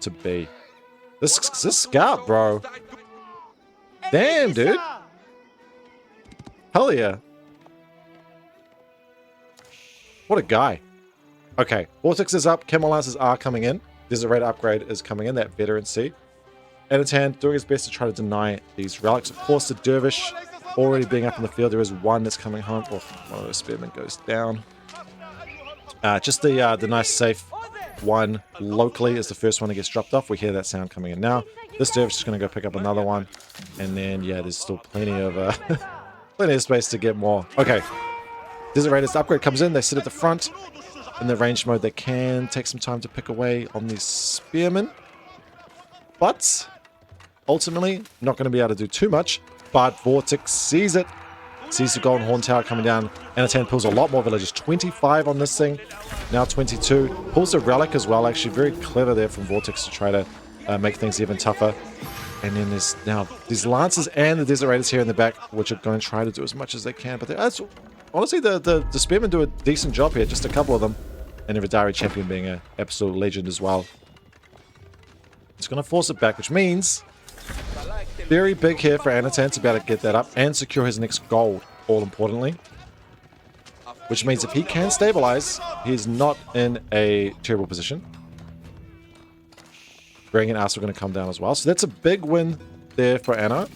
to be. This scout, bro. Damn, dude. Hell yeah. What a guy. Okay, VortiX is up. Camel Lancers are coming in. Desert Raider upgrade is coming in, that veterancy. Anotand doing his best to try to deny these relics. Of course, the Dervish already being up in the field. There is one that's coming home. Oh, one of those spearmen goes down. Just the nice safe one locally is the first one that gets dropped off. We hear that sound coming in now. This Dervish is going to go pick up another one. And then, yeah, there's still plenty of space to get more. Okay. Desert Raiders upgrade comes in. They sit at the front. In the ranged mode, they can take some time to pick away on these spearmen. But ultimately, not going to be able to do too much. But VortiX sees it. Sees the Golden Horn Tower coming down. Anotand pulls a lot more villages. 25 on this thing. Now 22. Pulls a relic as well. Actually, very clever there from VortiX to try to make things even tougher. And then there's now these Lancers and the Desert Raiders here in the back, which are going to try to do as much as they can. But that's honestly, the Spearmen do a decent job here. Just a couple of them. And the Vidari champion being an absolute legend as well. It's going to force it back, which means very big here for Anotand to be able to get that up and secure his next gold, all importantly. Which means if he can stabilize, he's not in a terrible position. Bring and Us are going to come down as well. So that's a big win there for Anna.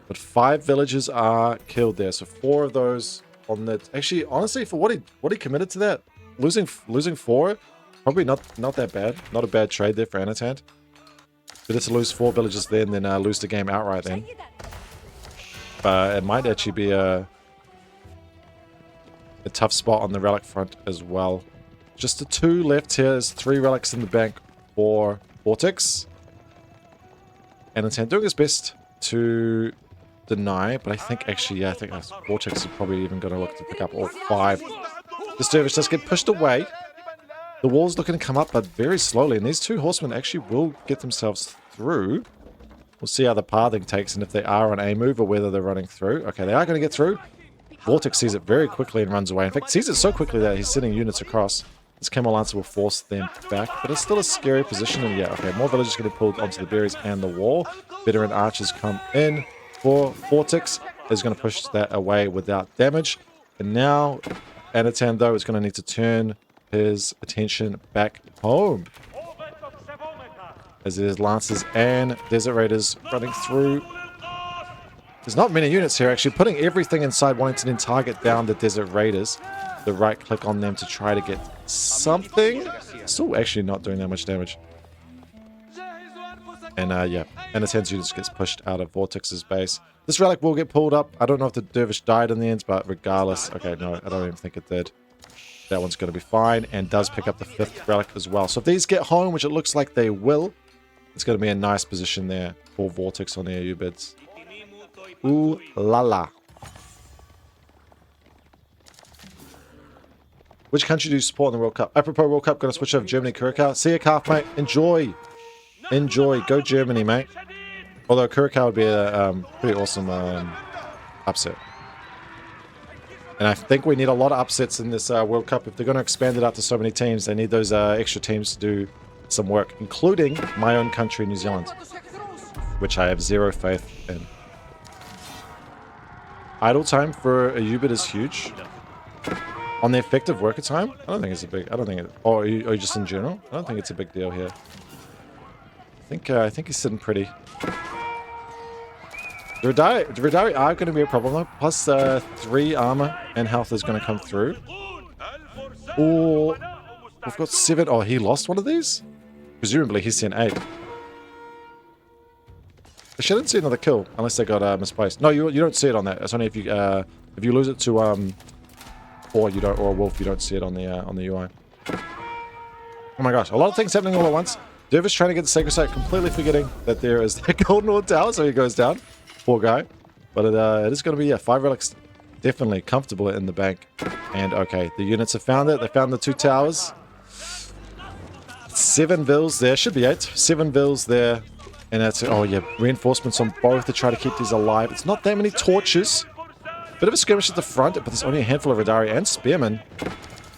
But 5 villages are killed there. So 4 of those on the... Actually, honestly, for what he committed to that, losing 4, probably not that bad. Not a bad trade there for Anotand. Better to lose 4 villages then than lose the game outright then. But it might actually be a tough spot on the relic front as well. Just the 2 left here. There's 3 relics in the bank for VortiX. Anotand doing his best to deny, but I think actually, yeah, I think VortiX is probably even going to look to pick up all 5. This Dervish does get pushed away. The wall's looking to come up, but very slowly. And these 2 horsemen actually will get themselves through. We'll see how the pathing takes and if they are on a move or whether they're running through. Okay, they are going to get through. VortiX sees it very quickly and runs away. In fact, sees it so quickly that he's sending units across. This Camel Lancer will force them back, but it's still a scary position. And yeah, okay, more villagers getting pulled onto the berries and the wall. Veteran archers come in for VortiX. Is going to push that away without damage. And now, Anotand, though, is going to need to turn his attention back home. As there's Lancers and Desert Raiders running through. There's not many units here, actually. Putting everything inside, wanting to then target down the Desert Raiders. The right click on them to try to get something. Still actually not doing that much damage. And yeah, Anotand's units gets pushed out of VortiX's base. This relic will get pulled up. I don't know if the dervish died in the end, but regardless. Okay, no, I don't even think it did. That one's going to be fine and does pick up the 5th relic as well. So if these get home, which it looks like they will, it's going to be a nice position there for VortiX on the AU bids. Ooh la la. Which country do you support in the World Cup? Apropos World Cup, going to switch over to Germany, Curacao. See you, Calf, mate. Enjoy. Enjoy. Go Germany, mate. Although Curacao would be a pretty awesome upset. And I think we need a lot of upsets in this World Cup. If they're going to expand it out to so many teams, they need those extra teams to do some work, including my own country, New Zealand, which I have zero faith in. Idle time for a U-bit is huge. On the effective worker time, I don't think it's a big. I don't think it. Or just in general, I don't think it's a big deal here. I think he's sitting pretty. The Redari are going to be a problem though. Plus 3 armor and health is going to come through. Or we've got 7. Oh, he lost one of these? Presumably he's sent 8. I shouldn't see another kill unless they got misplaced. No, you don't see it on that. It's only if you lose it to or you don't, or a wolf, you don't see it on the UI. Oh my gosh, a lot of things happening all at once. Dervish trying to get the sacred site, completely forgetting that there is the golden orb tower, so he goes down. Poor guy. But it is going to be 5 relics, definitely comfortable in the bank. And okay, the units have found it. They found the 2 towers. 7 vills there, should be 8. 7 vills there. And that's, oh yeah, reinforcements on both to try to keep these alive. It's not that many torches. Bit of a skirmish at the front, but there's only a handful of Redari and Spearmen.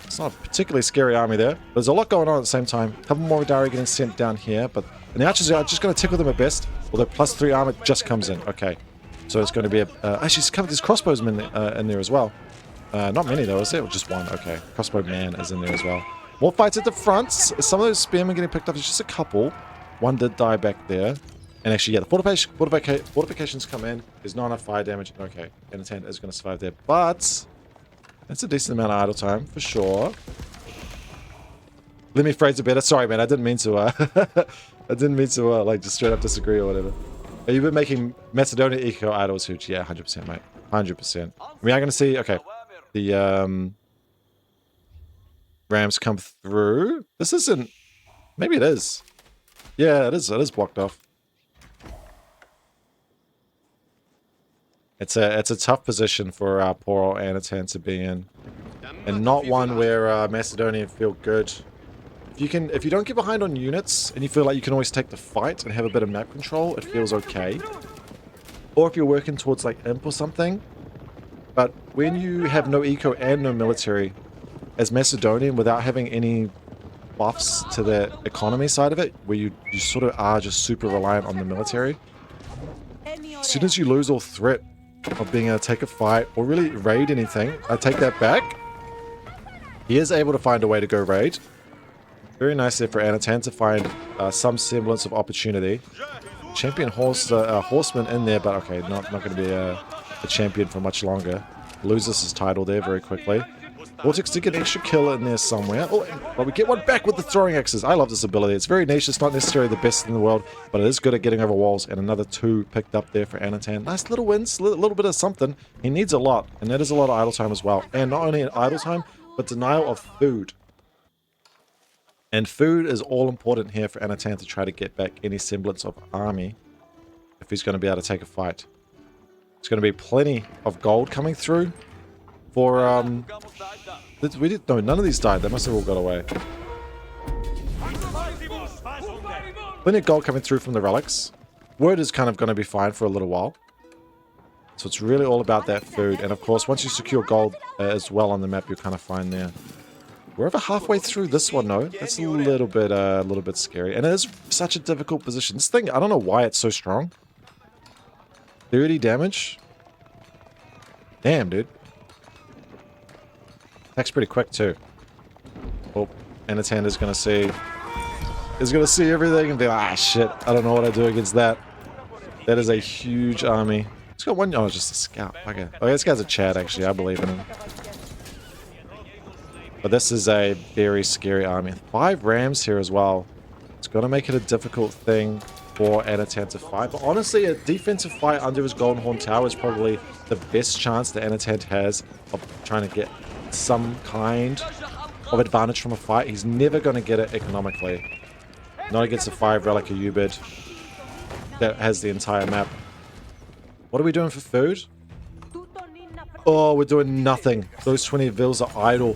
It's not a particularly scary army there. There's a lot going on at the same time. A couple more Redari getting sent down here, but and the archers are just going to tickle them at best. Although plus 3 armor just comes in. Okay, so it's going to be a actually there's crossbowsmen in there as well. Not many though, is there? Or just 1? Okay, crossbow man is in there as well. More fights at the front. Some of those spearmen getting picked up. There's just a couple. 1 did die back there. And actually, yeah, the fortifications come in. There's not enough fire damage. Okay, Anotand is going to survive there. But that's a decent amount of idle time, for sure. Let me phrase it better. Sorry, man. I didn't mean to, I didn't mean to, like, just straight up disagree or whatever. You've been making Macedonia eco idols huge. Yeah, 100%, mate. 100%. We are going to see, okay, the, Rams come through. This isn't, maybe it is. Yeah, it is blocked off. It's a tough position for poor old Anotand to be in, and not one where Macedonia feel good. If you don't get behind on units and you feel like you can always take the fight and have a bit of map control, it feels okay. Or if you're working towards like imp or something. But when you have no eco and no military, as Macedonian, without having any buffs to the economy side of it, where you sort of are just super reliant on the military, as soon as you lose all threat of being able to take a fight or really raid anything, I take that back. He is able to find a way to go raid. Very nice there for Anotand to find some semblance of opportunity. Champion horseman in there, but okay, not going to be a champion for much longer. Loses his title there very quickly. VortiX did get an extra kill in there somewhere. Oh, but we get one back with the throwing axes. I love this ability. It's very niche. It's not necessarily the best in the world, but it is good at getting over walls. And another 2 picked up there for Anotand. Nice little wins, little bit of something. He needs a lot, and that is a lot of idle time as well. And not only idle time, but denial of food. And food is all important here for Anotand to try to get back any semblance of army if he's going to be able to take a fight. There's going to be plenty of gold coming through. For, no, none of these died. They must have all got away. Plenty of gold coming through from the relics. Wood is kind of going to be fine for a little while. So it's really all about that food. And of course, once you secure gold as well on the map, you're kind of fine there. We're over halfway through this one, though. That's a little bit scary. And it is such a difficult position. This thing, I don't know why it's so strong. 30 damage. Damn, dude. Attacks pretty quick, too. Oh, Anotand is going to see... is going to see everything and be like, ah, shit. I don't know what I do against that. That is a huge army. It's got one... oh, it's just a scout. Okay. Oh, this guy's a Chad, actually. I believe in him. But this is a very scary army. 5 rams here as well. It's going to make it a difficult thing for Anotand to fight. But honestly, a defensive fight under his Golden Horn Tower is probably the best chance that Anotand has of trying to get some kind of advantage from a fight. He's never going to get it economically. Not against a 5 Relic or Ubid that has the entire map. What are we doing for food? Oh, we're doing nothing. Those 20 vills are idle.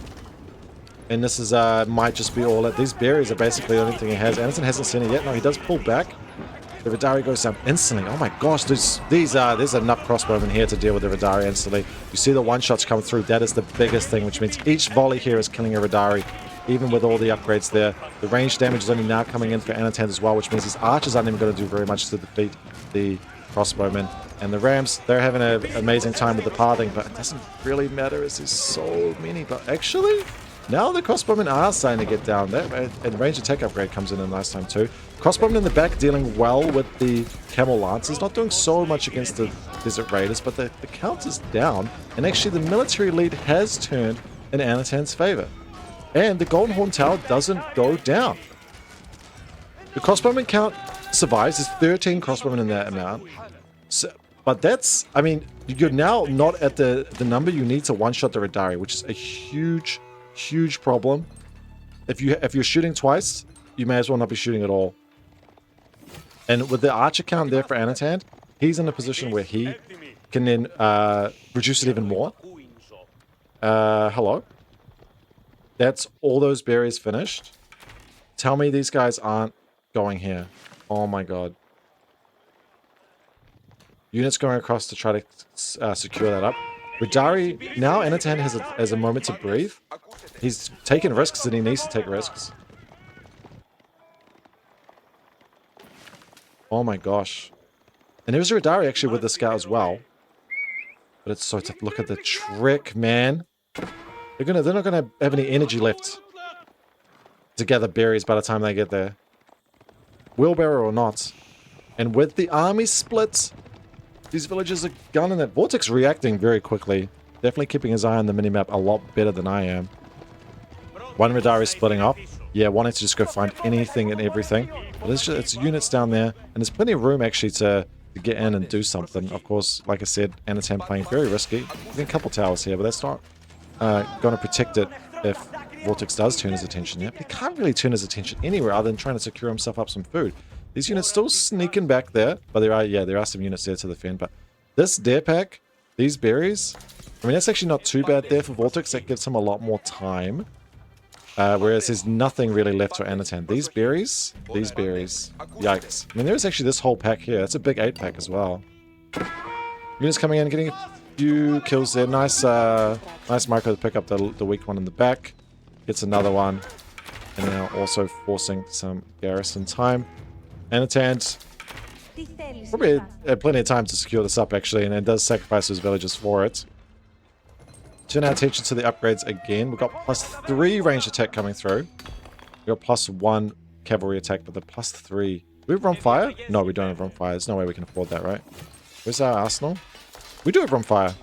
And this is might just be all it. These berries are basically the only thing he has. Anotand hasn't seen it yet. No, he does pull back. The Vidari goes down instantly. Oh my gosh, there's enough crossbowmen here to deal with the Vidari instantly. You see the one-shots come through. That is the biggest thing, which means each volley here is killing a Vidari, even with all the upgrades there. The range damage is only now coming in for Anotand as well, which means his archers aren't even going to do very much to defeat the crossbowmen. And the Rams, they're having an amazing time with the pathing, but it doesn't really matter as there's so many. But actually, now the crossbowmen are starting to get down. And range attack upgrade comes in a nice time too. Crossbowmen in the back dealing well with the Camel Lancers. Not doing so much against the Desert Raiders, but the count is down. And actually the military lead has turned in Anotand's favor. And the Golden Horn Tower doesn't go down. The crossbowman count survives. There's 13 crossbowmen in that amount. So, but that's, I mean, you're now not at the number you need to one-shot the Radari, which is a huge problem. If you're shooting twice, you may as well not be shooting at all. And with the archer count there for Anotand, he's in a position where he can then reduce it even more. Hello. That's all those berries finished. Tell me these guys aren't going here. Oh my god. Units going across to try to secure that up. Radari, now Anotand has a moment to breathe. He's taking risks and he needs to take risks. Oh my gosh. And there's a Radari actually with the scout as well. But it's so tough. Look at the trick, man. They're not gonna have any energy left to gather berries by the time they get there. Wheelbarrow or not. And with the army split, these villagers are gunning that. VortiX reacting very quickly. Definitely keeping his eye on the minimap a lot better than I am. One Radari splitting off. Yeah, wanting to just go find anything and everything. But it's units down there. And there's plenty of room actually to get in and do something. Of course, like I said, Anotand playing very risky. Getting a couple towers here, but that's not going to protect it if VortiX does turn his attention yet. But he can't really turn his attention anywhere other than trying to secure himself up some food. These units still sneaking back there. But there are some units there to defend. But this dare pack, these berries, I mean, that's actually not too bad there for VortiX. That gives him a lot more time. Whereas there's nothing really left for Anotand. These berries, yikes. I mean, there's actually this whole pack here. That's a big 8-pack as well. Units coming in, getting a few kills there. Nice micro to pick up the weak one in the back. Gets another one. And now also forcing some garrison time. Anotand probably had plenty of time to secure this up, actually, and it does sacrifice his villagers for it. Turn our attention to the upgrades again. We've got +3 ranged attack coming through. We've got +1 cavalry attack, but the +3. Do we have run fire? No, we don't have run fire. There's no way we can afford that, right? Where's our arsenal? We do have run fire.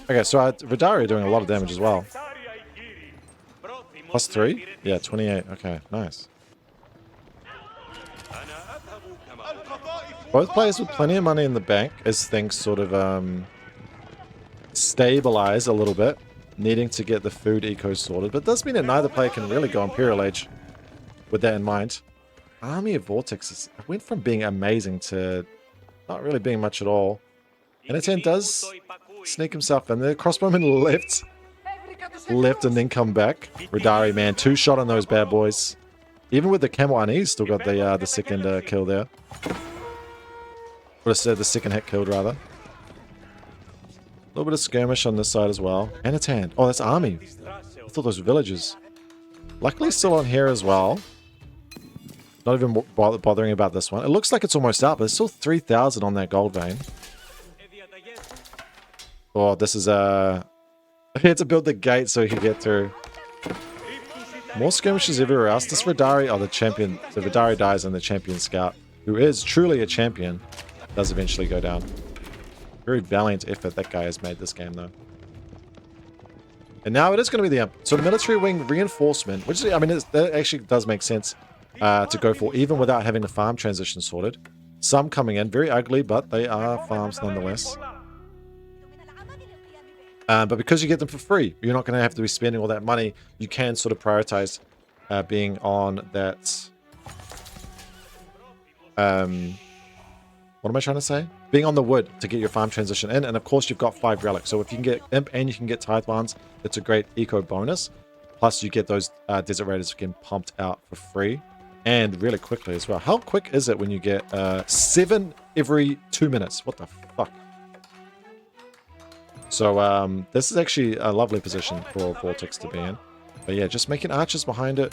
Okay, so our Radari are doing a lot of damage as well. +3? Yeah, 28. Okay, nice. Both players with plenty of money in the bank as things sort of stabilize a little bit, needing to get the food eco sorted, but it does mean that neither player can really go Imperial Age with that in mind. Army of Vortex went from being amazing to not really being much at all. Anotand does sneak himself in there. Crossbowman left and then come back. Radari, man, 2-shot on those bad boys. Even with the Camel on, he's still got the second kill there. Would have said the second hit killed, rather. A little bit of skirmish on this side as well. Anotand. Oh, that's army. I thought those were villagers. Luckily still on here as well. Not even bothering about this one. It looks like it's almost out, but there's still 3,000 on that gold vein. Oh, this is he had to build the gate so he could get through. More skirmishes everywhere else. This Vidari, oh, the champion. The Vidari dies and the champion scout, who is truly a champion, does eventually go down. Very valiant effort that guy has made this game, though. And now it is going to be the so military wing reinforcement, which I mean, that actually does make sense to go for, even without having the farm transition sorted. Some coming in, very ugly, but they are farms nonetheless. But because you get them for free, you're not going to have to be spending all that money. You can sort of prioritize being on that... what am I trying to say? Being on the wood to get your farm transition in. And of course, you've got 5 relics. So if you can get Imp and you can get Tithe Barns, it's a great eco bonus. Plus, you get those Desert Raiders again pumped out for free. And really quickly as well. How quick is it when you get 7 every 2 minutes? What the fuck? So this is actually a lovely position for VortiX to be in. But yeah, just making archers behind it.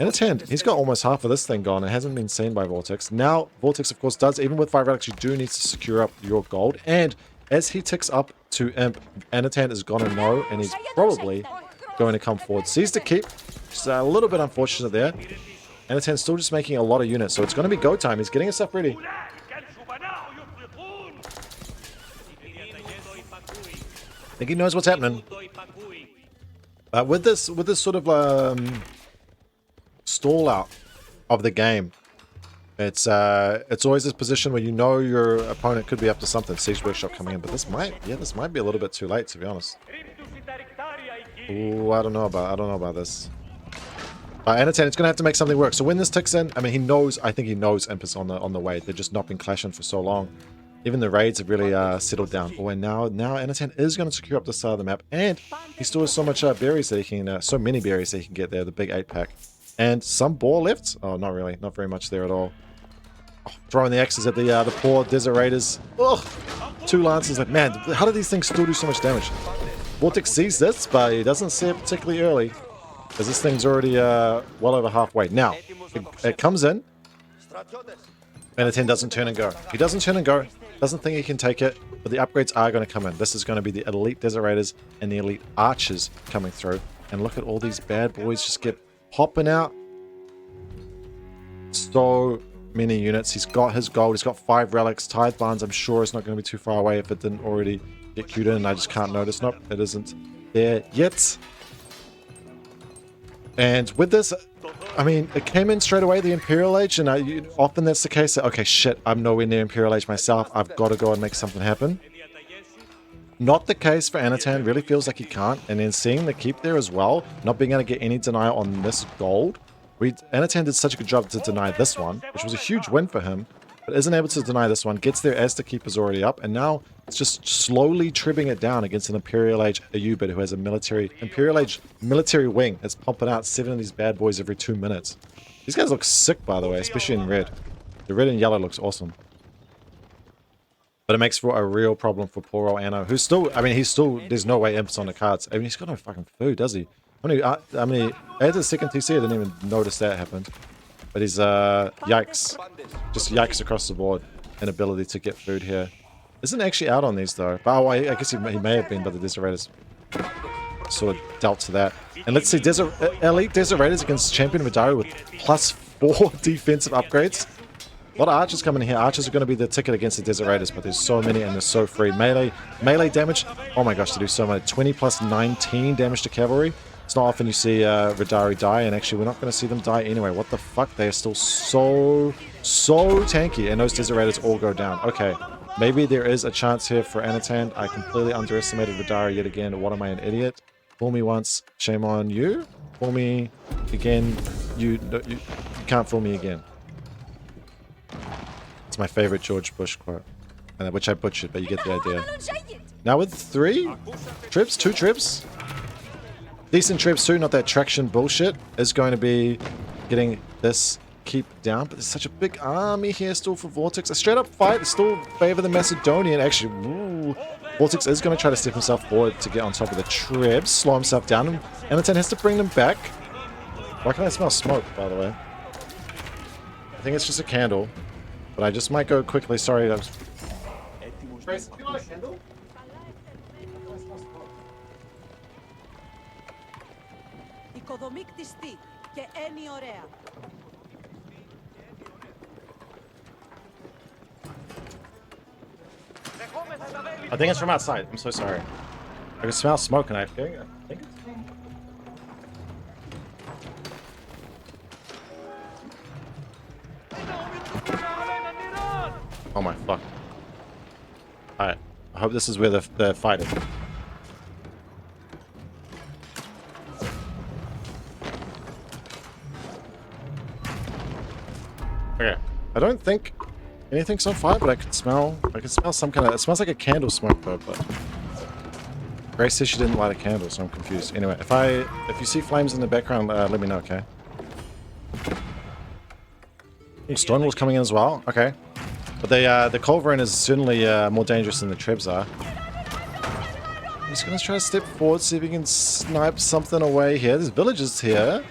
Anotand, he's got almost half of this thing gone. It hasn't been seen by VortiX. Now, VortiX, of course, does. Even with 5 relics, you do need to secure up your gold. And as he ticks up to Imp, Anotand is going to know, and he's probably going to come forward. Sees the keep. Just a little bit unfortunate there. Anotand's still just making a lot of units, so it's going to be go time. He's getting himself ready. I think he knows what's happening. With this sort of stall out of the game, it's always this position where you know your opponent could be up to something. Siege Workshop coming in, but this might be a little bit too late, to be honest. Ooh, I don't know about this. Anotand, it's gonna have to make something work. So when this ticks in, I mean, I think he knows Imp is on the way. They've just not been clashing for so long. Even the raids have really settled down. Oh, and now Anotand is going to secure up the side of the map, and he still has so much berries that he can, so many berries that he can get there. The big 8-pack, and some boar left. Oh, not really, not very much there at all. Oh, throwing the axes at the poor Desert Raiders. Ugh, 2 lances. Like, man, how do these things still do so much damage? VortiX sees this, but he doesn't see it particularly early, because this thing's already well over halfway. Now it comes in. Anotand doesn't turn and go. He doesn't turn and go. Doesn't think he can take it, but the upgrades are going to come in. This is going to be the elite Desert Raiders and the elite archers coming through. And look at all these bad boys just get popping out. So many units. He's got his gold. He's got 5 relics. Tithe Barns, I'm sure it's not going to be too far away if it didn't already get queued in. I just can't notice. Nope, it isn't there yet. And with this, I mean, it came in straight away, the Imperial Age, and often that's the case. Okay, shit, I'm nowhere near Imperial Age myself. I've got to go and make something happen. Not the case for Anotand. Really feels like he can't. And then seeing the keep there as well, not being able to get any denial on this gold. Anotand did such a good job to deny this one, which was a huge win for him, but isn't able to deny this one. Gets there as the keep is already up, and now it's just slowly trimming it down against an Imperial Age Ayubid who has a Imperial Age military wing that's pumping out 7 of these bad boys every 2 minutes. These guys look sick, by the way, especially in red. The red and yellow looks awesome. But it makes for a real problem for poor old Anno, who's still, I mean, there's no way Imp's on the cards. I mean, he's got no fucking food, does he? I mean, at the second TC, I didn't even notice that happened. But he's, yikes. Just yikes across the board. Inability to get food here. Isn't actually out on these, though. But, oh, I guess he may have been, but the Desert Raiders sort of dealt to that. And let's see, Elite Desert Raiders against Champion Vidari with +4 defensive upgrades. A lot of archers coming in here. Archers are going to be the ticket against the Desert Raiders, but there's so many and they're so free. Melee damage. Oh my gosh, they do so much. 20 plus 19 damage to cavalry. It's not often you see Vidari die, and actually we're not going to see them die anyway. What the fuck? They are still so tanky, and those Desert Raiders all go down. Okay, maybe there is a chance here for Anotand. I completely underestimated Vidari yet again. What am I, an idiot? Fool me once, shame on you. Fool me again, you can't fool me again. It's my favorite George Bush quote, which I butchered, but you get the idea. Now with 2 trips, decent trips too, not that traction bullshit, is going to be getting this keep down, but there's such a big army here still for VortiX. A straight up fight, still favor the Macedonian. Actually, ooh, VortiX is going to try to step himself forward to get on top of the Trebs, slow himself down, and Anotand has to bring them back. Why can I smell smoke, by the way? I think it's just a candle, but I just might go quickly. Sorry, that was... Grace, you like a candle? I think it's from outside. I'm so sorry. I can smell smoke and I think it's... Oh my fuck. Alright. I hope this is where the fight is. Okay. I don't think anything's on fire, but I can smell some kind of... It smells like a candle smoke though, but... Grace says she didn't light a candle, so I'm confused. Anyway, if you see flames in the background, let me know, okay? Oh, Stonewall's coming in as well? Okay. But the Culverin is certainly more dangerous than the Trebs are. He's gonna try to step forward, see if he can snipe something away here. There's villagers here.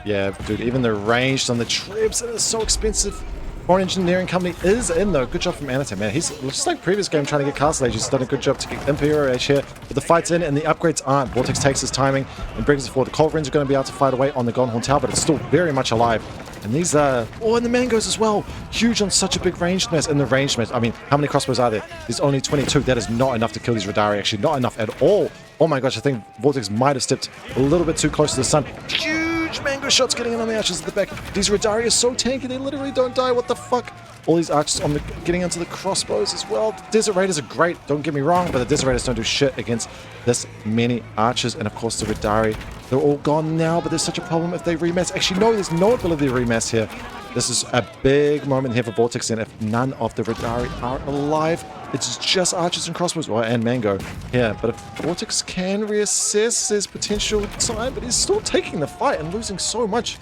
Yeah, dude, even the ranged on the Trebs, that is so expensive. Foreign engineering company is in though. Good job from Anotand, man. He's just like previous game trying to get Castle Age. He's done a good job to get Imperial Age here. But the fight's in and the upgrades aren't. VortiX takes his timing and brings us forward. The Culverins are going to be able to fight away on the Golden Horn Tower, but it's still very much alive. And these are... Oh, and the mangoes as well. Huge on such a big ranged mess. And the ranged mess, I mean, how many crossbows are there? There's only 22. That is not enough to kill these Radari. Actually, not enough at all. Oh my gosh, I think VortiX might have stepped a little bit too close to the sun. Huge mango shots getting in on the archers at the back. These Radari are so tanky. They literally don't die. What the fuck? All these archers on the getting onto the crossbows as well. The Desert Raiders are great, don't get me wrong, but the Desert Raiders don't do shit against this many archers. And of course the Radari, they're all gone now, but there's such a problem if they remass. Actually, no, there's no ability to remass here. This is a big moment here for VortiX, and if none of the Radari are alive, it's just archers and crossbows, and Mango here. But if VortiX can reassess his potential time, but he's still taking the fight and losing so much.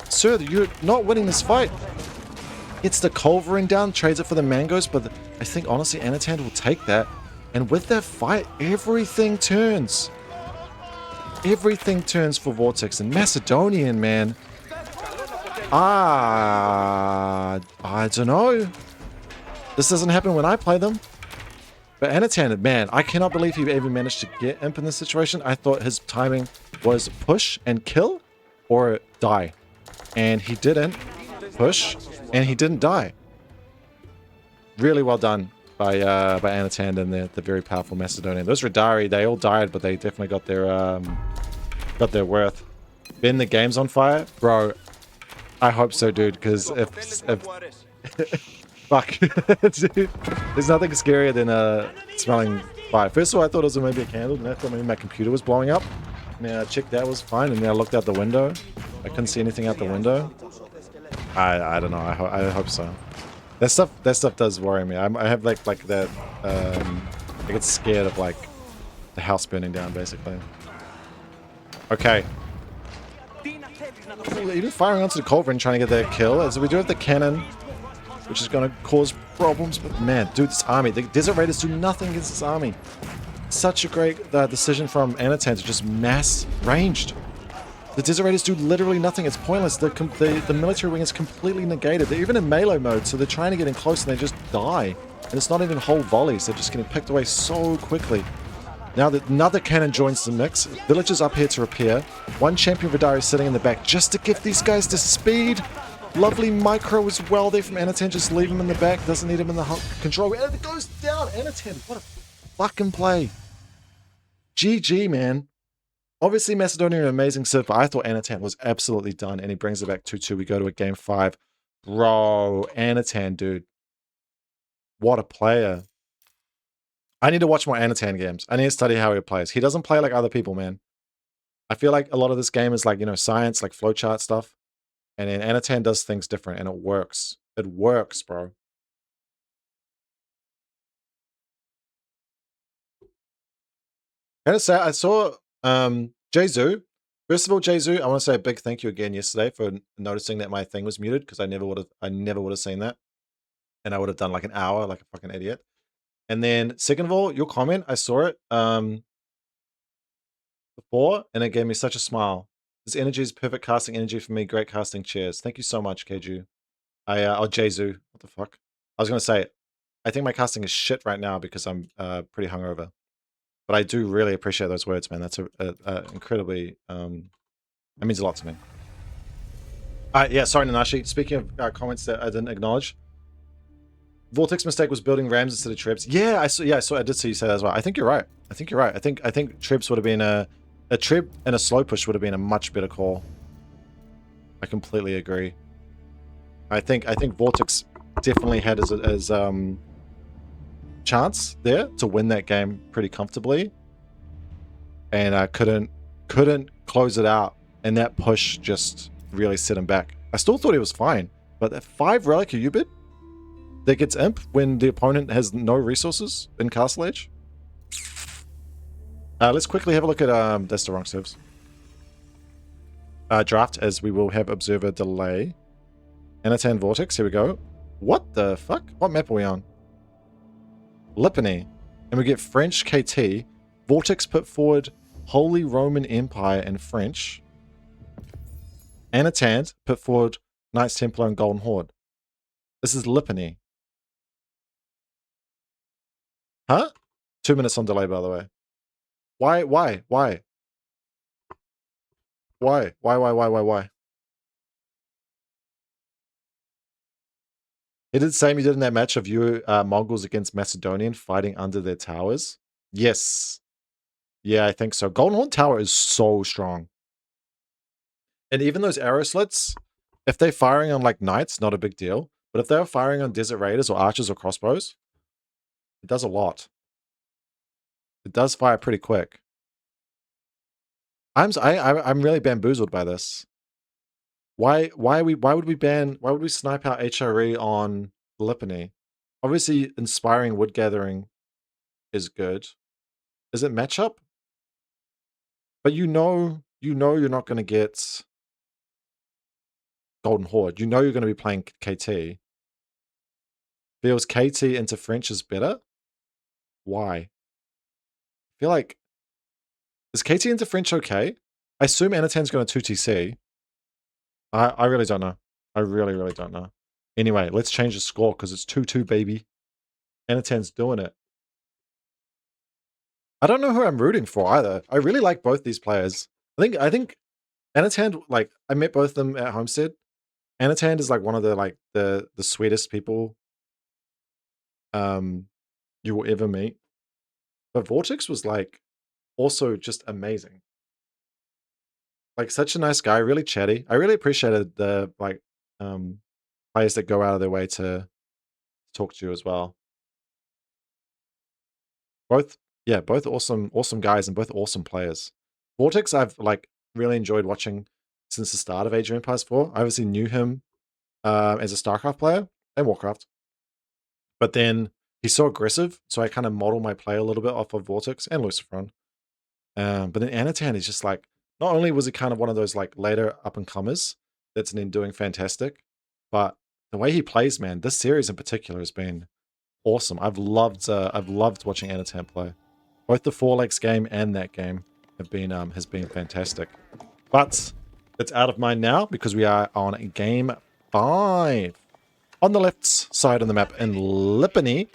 Sir, you're not winning this fight. Gets the Culverin down, trades it for the mangoes, but I think honestly Anotand will take that. And with that fight, everything turns. Everything turns for VortiX. And Macedonian, man. I don't know. This doesn't happen when I play them. But Anotand, man, I cannot believe he even managed to get Imp in this situation. I thought his timing was push and kill or die. And he didn't push. And he didn't die. Really well done by Anotand and the very powerful Macedonian. Those Radari, they all died, but they definitely got their worth. Ben, the game's on fire, bro. I hope so, dude. Because if fuck, dude, there's nothing scarier than smelling fire. First of all, I thought it was maybe a candle, and I thought maybe my computer was blowing up. Now I checked that was fine, and then I looked out the window. I couldn't see anything out the window. I don't know. I hope so. That stuff does worry me. I have like that. I get scared of like the house burning down, basically. Okay. Ooh, even firing onto the Culverin trying to get that kill. As we do have the cannon, which is going to cause problems. But man, dude, this army, the Desert Raiders do nothing against this army. Such a great decision from Anotand to just mass ranged. The Desert Raiders do literally nothing. It's pointless. The military wing is completely negated. They're even in melee mode, so they're trying to get in close and they just die. And it's not even whole volleys. They're just getting picked away so quickly. Now that another cannon joins the mix, villagers up here to repair. One champion Vidari sitting in the back just to give these guys the speed. Lovely micro as well there from Anotand. Just leave him in the back. Doesn't need him in the control. And it goes down. Anotand, what a fucking play. GG, man. Obviously, Macedonia, an amazing Civ, but I thought Anotand was absolutely done, and he brings it back 2-2. We go to a game 5. Bro, Anotand, dude. What a player. I need to watch more Anotand games. I need to study how he plays. He doesn't play like other people, man. I feel like a lot of this game is like, you know, science, like flowchart stuff. And then Anotand does things different, and it works. It works, bro. I gotta say, I saw... Jesu, First of all, Jesu, I want to say a big thank you again yesterday for noticing that my thing was muted, because I never would have seen that. And I would have done like an hour like a fucking idiot. And then second of all, your comment, I saw it before, and it gave me such a smile. This energy is perfect casting energy for me. Great casting. Cheers. Thank you so much, Keiju. Oh, Jesu. What the fuck? I was going to say, I think my casting is shit right now because I'm pretty hungover. But I do really appreciate those words, man. That's incredibly, that means a lot to me. Yeah, sorry, Nanashi. Speaking of comments that I didn't acknowledge, VortiX mistake was building rams instead of trebs. Yeah, I saw. I did see you say that as well. I think you're right. I think you're right. I think trebs would have been a treb and a slow push would have been a much better call. I completely agree. I think VortiX definitely had his chance there to win that game pretty comfortably, and I couldn't close it out, and that push just really set him back. I still thought he was fine, but that 5 relic Ubid that gets imp when the opponent has no resources in Castle Age. Let's quickly have a look at that's the wrong serves. Draft, as we will have observer delay. Anotand VortiX, here we go. What the fuck? What map are we on? Lipany. And we get French KT. VortiX put forward Holy Roman Empire and French. Anotand put forward Knights Templar and Golden Horde. This is Lipany. Huh? 2 minutes on delay, by the way. Why? He did the same he did in that match of you Mongols against Macedonian fighting under their towers. Yes. Yeah, I think so. Golden Horn Tower is so strong. And even those arrow slits, if they're firing on like knights, not a big deal. But if they're firing on desert raiders or archers or crossbows, it does a lot. It does fire pretty quick. I'm really bamboozled by this. Why would we snipe out HRE on Lipany? Obviously, inspiring wood gathering is good. Is it matchup? But you know you're not going to get Golden Horde. You know you're going to be playing KT. Feels KT into French is better? Why? I feel like, is KT into French okay? I assume Anotand's going to 2TC. I really don't know. I really don't know. Anyway, let's change the score because it's 2-2, baby. Anotand's doing it. I don't know who I'm rooting for either. I really like both these players. I think Anotand, like, I met both of them at Homestead. Anotand is like one of the sweetest people you will ever meet. But VortiX was like also just amazing. Like such a nice guy, really chatty. I really appreciated the players that go out of their way to talk to you as well. Both awesome guys and both awesome players. VortiX I've like really enjoyed watching since the start of Age of Empires 4. I obviously knew him as a StarCraft player and Warcraft. But then he's so aggressive, so I kind of model my play a little bit off of VortiX and Luciferon. But then Anotand is just like, not only was he kind of one of those like later up and comers that's been doing fantastic, but the way he plays, man, this series in particular has been awesome. I've loved watching Anotand play. Both the 4 Lakes game and that game have been has been fantastic. But it's out of mind now because we are on game 5. On the left side of the map in Lipany,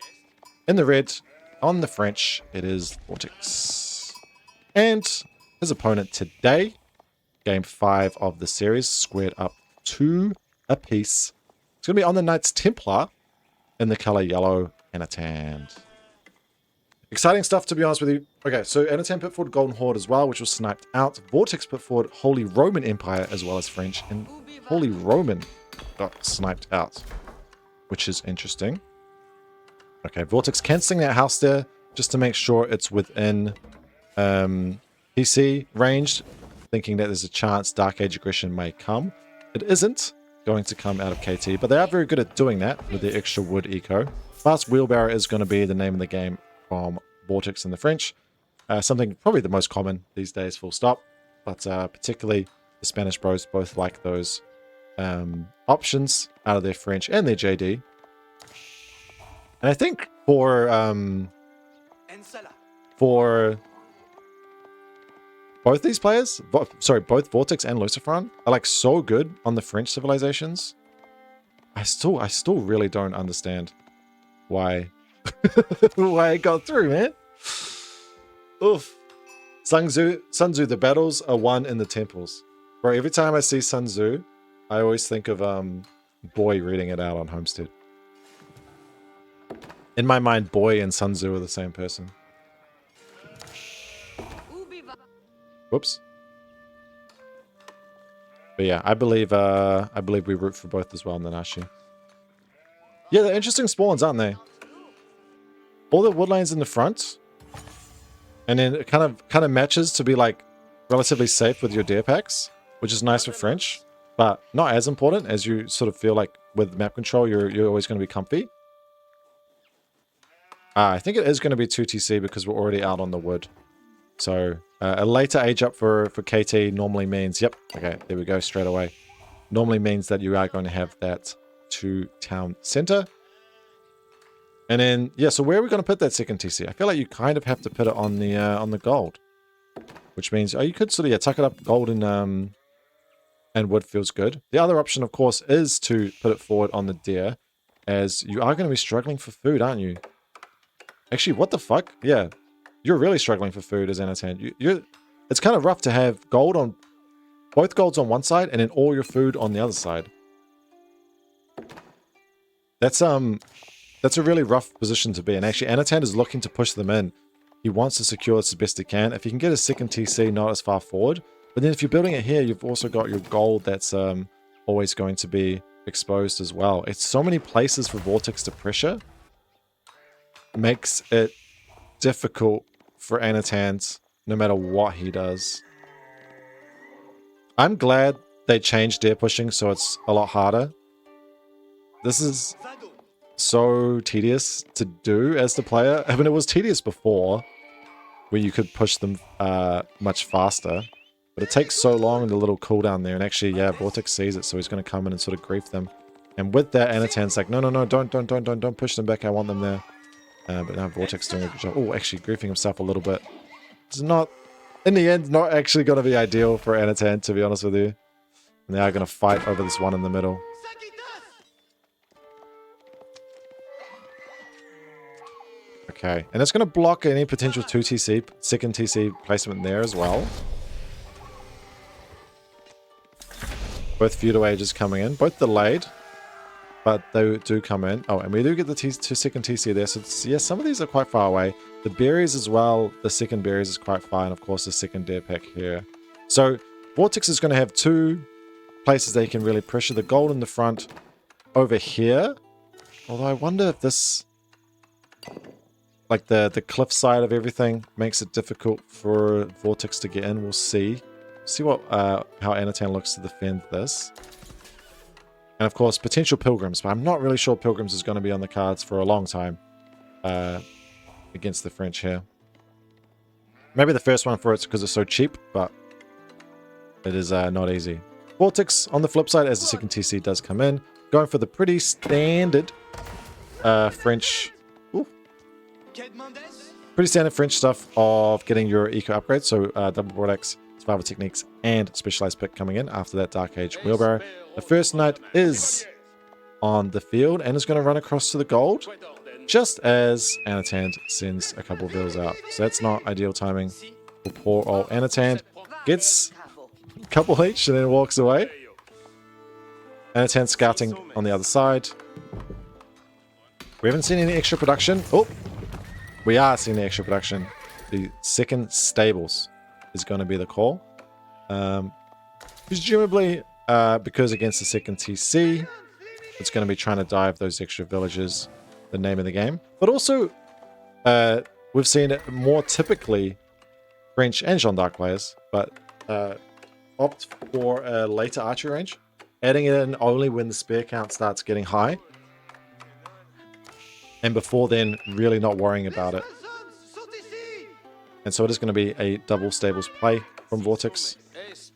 in the red, on the French, it is VortiX. And his opponent today, game 5 of the series, squared up 2 apiece. It's going to be on the Knights Templar in the color yellow, Anotand. Exciting stuff, to be honest with you. Okay, so Anotand put forward Golden Horde as well, which was sniped out. VortiX put forward Holy Roman Empire as well as French, and Holy Roman got sniped out, which is interesting. Okay, VortiX cancelling that house there just to make sure it's within PC range, thinking that there's a chance Dark Age aggression may come. It isn't going to come out of KT, but they are very good at doing that with the extra wood eco. Fast Wheelbarrow is going to be the name of the game from VortiX in the French. Something probably the most common these days, full stop. but particularly the Spanish bros both like those options out of their French and their JD. And I think for both these players, both VortiX and Lucifron are like so good on the French civilizations. I still really don't understand why why it got through, man. Oof. Sun Tzu, the battles are won in the temples. Bro, every time I see Sun Tzu, I always think of Boy reading it out on Homestead. In my mind, Boy and Sun Tzu are the same person. Whoops. But yeah, I believe we root for both as well in the Nashi. Yeah, they're interesting spawns, aren't they? All the woodlands in the front, and then it kind of matches to be like relatively safe with your deer packs, which is nice for French, but not as important as you sort of feel like with map control. You're always going to be comfy. I think it is going to be 2TC because we're already out on the wood. So a later age up for KT normally means, yep, okay, there we go, straight away. Normally means that you are going to have that 2-town center. And then, yeah, so where are we going to put that second TC? I feel like you kind of have to put it on the gold. Which means, you could sort of, yeah, tuck it up gold and wood feels good. The other option, of course, is to put it forward on the deer, as you are going to be struggling for food, aren't you? Actually, what the fuck? Yeah. You're really struggling for food as Anotand. It's kind of rough to have gold on both golds on one side and then all your food on the other side. That's a really rough position to be in. Actually, Anotand is looking to push them in. He wants to secure this as best he can. If he can get a second TC, not as far forward. But then if you're building it here, you've also got your gold that's always going to be exposed as well. It's so many places for VortiX to pressure. Makes it difficult for Anotand, no matter what he does. I'm glad they changed deer pushing so it's a lot harder. This is so tedious to do as the player. I mean, it was tedious before, where you could push them much faster. But it takes so long in the little cooldown there. And actually, yeah, VortiX sees it, so he's going to come in and sort of grief them. And with that, Anotand's like, no, don't push them back. I want them there. But now VortiX doing a good job. Oh, actually griefing himself a little bit. It's not, in the end, not actually going to be ideal for Anotand, to be honest with you. And they are going to fight over this one in the middle. Okay, and it's going to block any potential 2TC, second TC placement there as well. Both feudal ages coming in, both delayed. But they do come in. Oh, and we do get the second TC there. So, yeah, some of these are quite far away. The berries as well. The second berries is quite far. And, of course, the second deer pack here. So, VortiX is going to have two places they can really pressure. The gold in the front over here. Although I wonder if this, like the cliff side of everything, makes it difficult for VortiX to get in. We'll see. See what how Anotand looks to defend this. And of course, potential pilgrims, but I'm not really sure pilgrims is going to be on the cards for a long time against the French here. Maybe the first one for it's because it's so cheap, but it is not easy. VortiX on the flip side, as the second TC does come in, going for the pretty standard French. Ooh, pretty standard French stuff of getting your eco upgrades. So double VortiX, survival techniques, and specialized pick coming in after that Dark Age wheelbarrow. The first knight is on the field and is going to run across to the gold, just as Anotand sends a couple of bills out. So that's not ideal timing for poor old Anotand. Gets a couple each and then walks away. Anotand scouting on the other side. We haven't seen any extra production. Oh, we are seeing the extra production. The second stables is going to be the call. Presumably, because against the second TC, it's going to be trying to dive those extra villages, the name of the game. But also, we've seen it more typically French and Jeanne d'Arc players, but opt for a later archery range, adding it in only when the spear count starts getting high. And before then, really not worrying about it. And so it is going to be a double stables play from VortiX.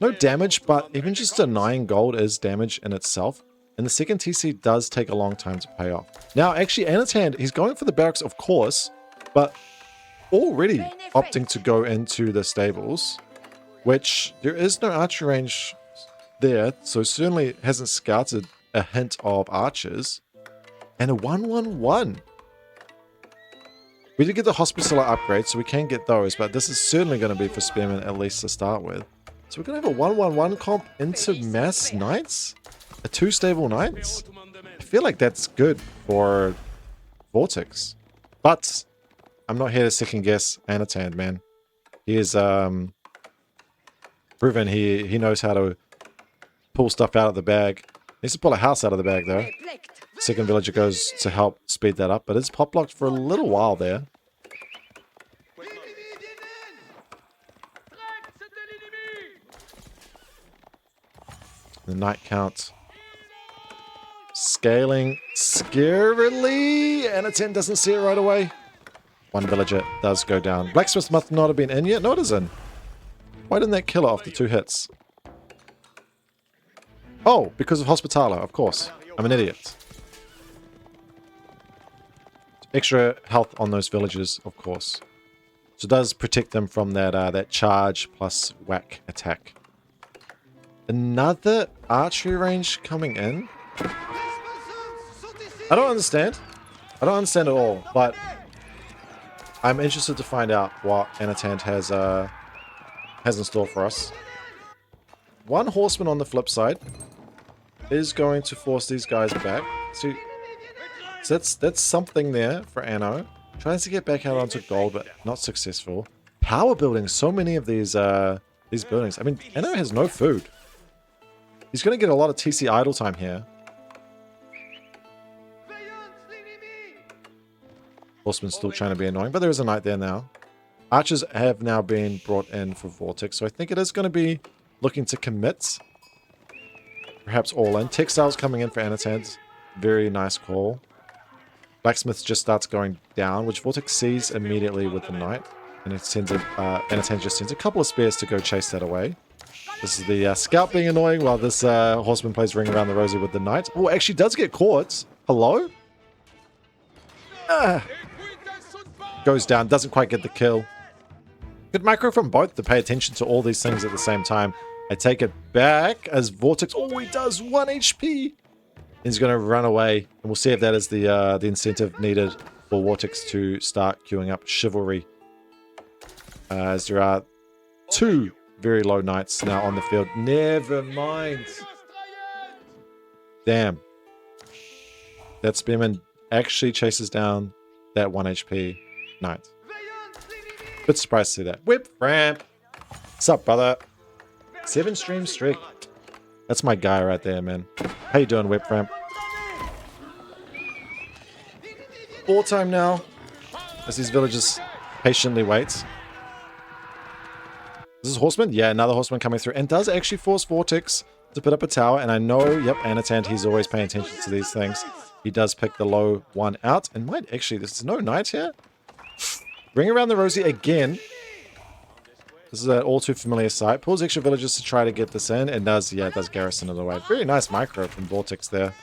No damage, but even just denying gold is damage in itself. And the second TC does take a long time to pay off. Now, actually, Anotand, he's going for the barracks, of course, but already opting to go into the stables, which there is no archery range there, so certainly hasn't scouted a hint of archers. And a 1-1-1. We did get the hospitaller upgrade, so we can get those, but this is certainly going to be for spearmen at least to start with. So we're going to have a 1-1-1 comp into mass knights? A 2 stable knights? I feel like that's good for VortiX. But I'm not here to second guess Anotand, man. He is proven he knows how to pull stuff out of the bag. He needs to pull a house out of the bag though. Second villager goes to help speed that up, but it's pop blocked for a little while there. The knight count scaling scarily. Anotand doesn't see it right away. One villager does go down. Blacksmith must not have been in yet. No, it isn't. Why didn't that kill her after 2 hits? Oh, because of Hospitaller, of course. I'm an idiot. Extra health on those villagers, of course. So it does protect them from that that charge plus whack attack. Another archery range coming in. I don't understand. I don't understand at all, but I'm interested to find out what Anotand has in store for us. One horseman on the flip side is going to force these guys back. So that's something there for Anno. Tries to get back out onto gold, but not successful. Power building so many of these buildings. I mean, Anno has no food. He's going to get a lot of TC idle time here. Horseman's still trying to be annoying, but there is a knight there now. Archers have now been brought in for VortiX, so I think it is going to be looking to commit. Perhaps all in. Textiles coming in for Anotand. Very nice call. Blacksmith just starts going down, which VortiX sees immediately with the knight. And it sends Anotand just sends a couple of spears to go chase that away. This is the scout being annoying while this horseman plays Ring Around the Rosie with the knight. Oh, actually does get caught. Hello? Goes down, doesn't quite get the kill. Good micro from both to pay attention to all these things at the same time. I take it back as VortiX. Oh, he does 1 HP. He's going to run away. And we'll see if that is the incentive needed for VortiX to start queuing up chivalry. As there are 2 very low knights now on the field. Never mind. Damn. That spearman actually chases down that 1 HP knight. Bit surprised to see that. Whip ramp. What's up, brother? 7 stream streak. That's my guy right there, man. How you doing, Whip ramp? War time now. As these villagers patiently wait. This is Horseman? Yeah, another Horseman coming through. And does actually force VortiX to put up a tower. And I know, yep, Anotand, he's always paying attention to these things. He does pick the low one out. And might actually, there's no knight here. Ring Around the Rosie again. This is an all too familiar sight. Pulls extra villagers to try to get this in. And does, yeah, it does garrison it away. Very nice micro from VortiX there.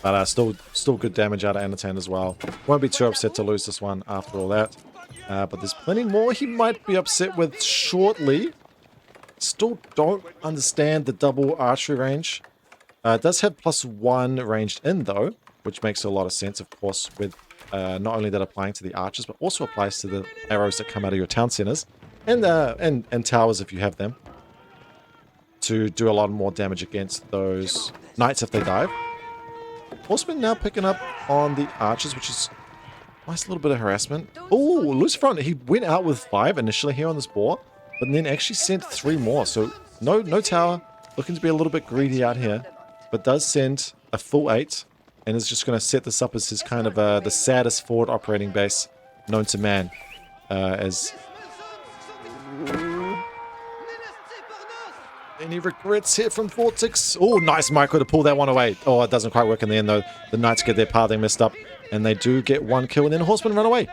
But still good damage out of Anotand as well. Won't be too upset to lose this one after all that. But there's plenty more he might be upset with shortly. Still don't understand the double archery range. It does have +1 ranged in though, which makes a lot of sense, of course, with not only that applying to the archers, but also applies to the arrows that come out of your town centers and towers if you have them, to do a lot more damage against those knights if they dive. Horseman now picking up on the archers, which is nice little bit of harassment. Oh, Luci, he went out with 5 initially here on this boar, but then actually sent 3 more. So no tower, looking to be a little bit greedy out here, but does send a full 8 and is just going to set this up as his kind of the saddest forward operating base known to man. As any regrets here from VortiX? Oh, nice micro to pull that one away. Oh, it doesn't quite work in the end though. The knights get their pathing messed up. And they do get 1 kill, and then Horseman run away.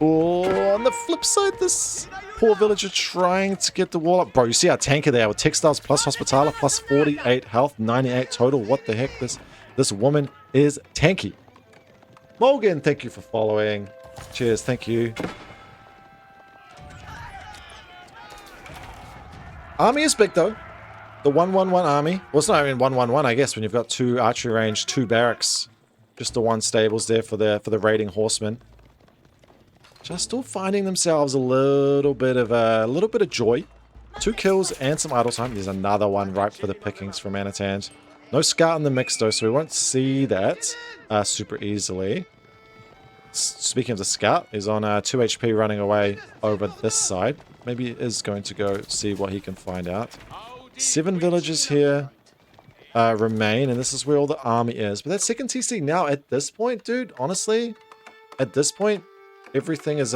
Oh, on the flip side, this poor villager trying to get the wall up. Bro, you see our tanker there with textiles plus hospitala plus 48 health, 98 total. What the heck? This woman is tanky. Morgan, thank you for following. Cheers, thank you. Army is big though. The 111 army. Well, it's not even 111, I guess, when you've got 2 archery range, 2 barracks. Just the 1 stables there for the raiding horsemen. Just still finding themselves a little bit of joy. 2 kills and some idle time. There's another one ripe for the pickings from Anotand. No scout in the mix though, so we won't see that super easily. Speaking of the scout, he's on 2 HP running away over this side. Maybe he is going to go see what he can find out. 7 villages here remain, and this is where all the army is. But that second TC now, at this point, dude, honestly, at this point, everything is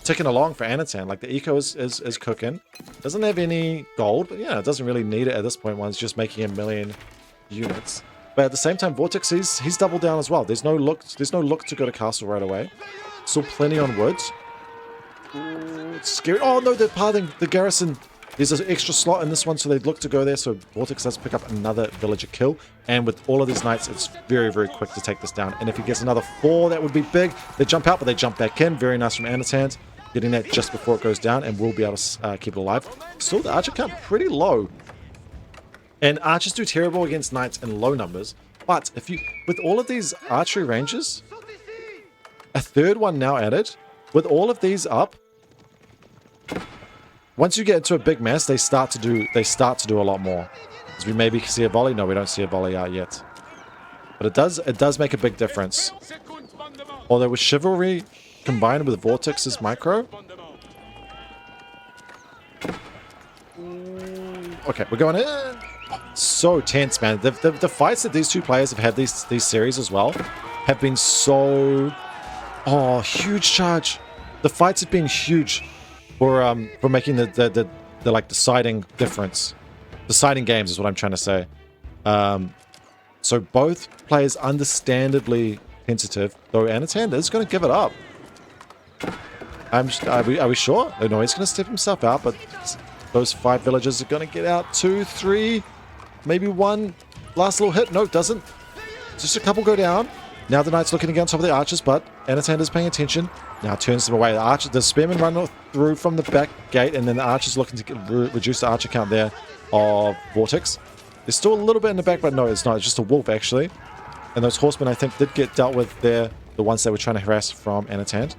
ticking along for Anotand. Like, the eco is cooking. Doesn't have any gold, but yeah, it doesn't really need it at this point. One's just making 1 million units. But at the same time, VortiX, he's doubled down as well. There's no look to go to castle right away. Still plenty on woods. Ooh, it's scary. Oh no, they're parting the garrison. There's an extra slot in this one, so they'd look to go there. So VortiX does pick up another villager kill. And with all of these knights, it's very, very quick to take this down. And if he gets another 4, that would be big. They jump out, but they jump back in. Very nice from Anotand. Getting that just before it goes down, and we'll be able to keep it alive. Still, the archer count pretty low. And archers do terrible against knights in low numbers. But if you, with all of these archery ranges, a 3rd one now added, with all of these up, once you get into a big mass, they start to do a lot more. As we maybe see a volley. No, we don't see a volley out yet. But it does make a big difference. Although with chivalry combined with VortiX's micro. Okay, we're going in. So tense, man. The fights that these 2 players have had these series as well have been so... Oh, huge charge. The fights have been huge for making the like deciding difference. Deciding games is what I'm trying to say. So both players understandably tentative, though Anotand is going to give it up. Are we sure? Oh, no, he's going to step himself out, but those 5 villagers are going to get out. 2, 3, maybe 1 last little hit. No, it doesn't. Just a couple go down. Now the knight's looking to get on top of the archers, but Anotand is paying attention. Now turns them away. The spearmen run through from the back gate, and then the archer's looking to reduce the archer count there of VortiX. There's still a little bit in the back, but no, it's not. It's just a wolf, actually. And those horsemen, I think, did get dealt with there. The ones that were trying to harass from Anotand.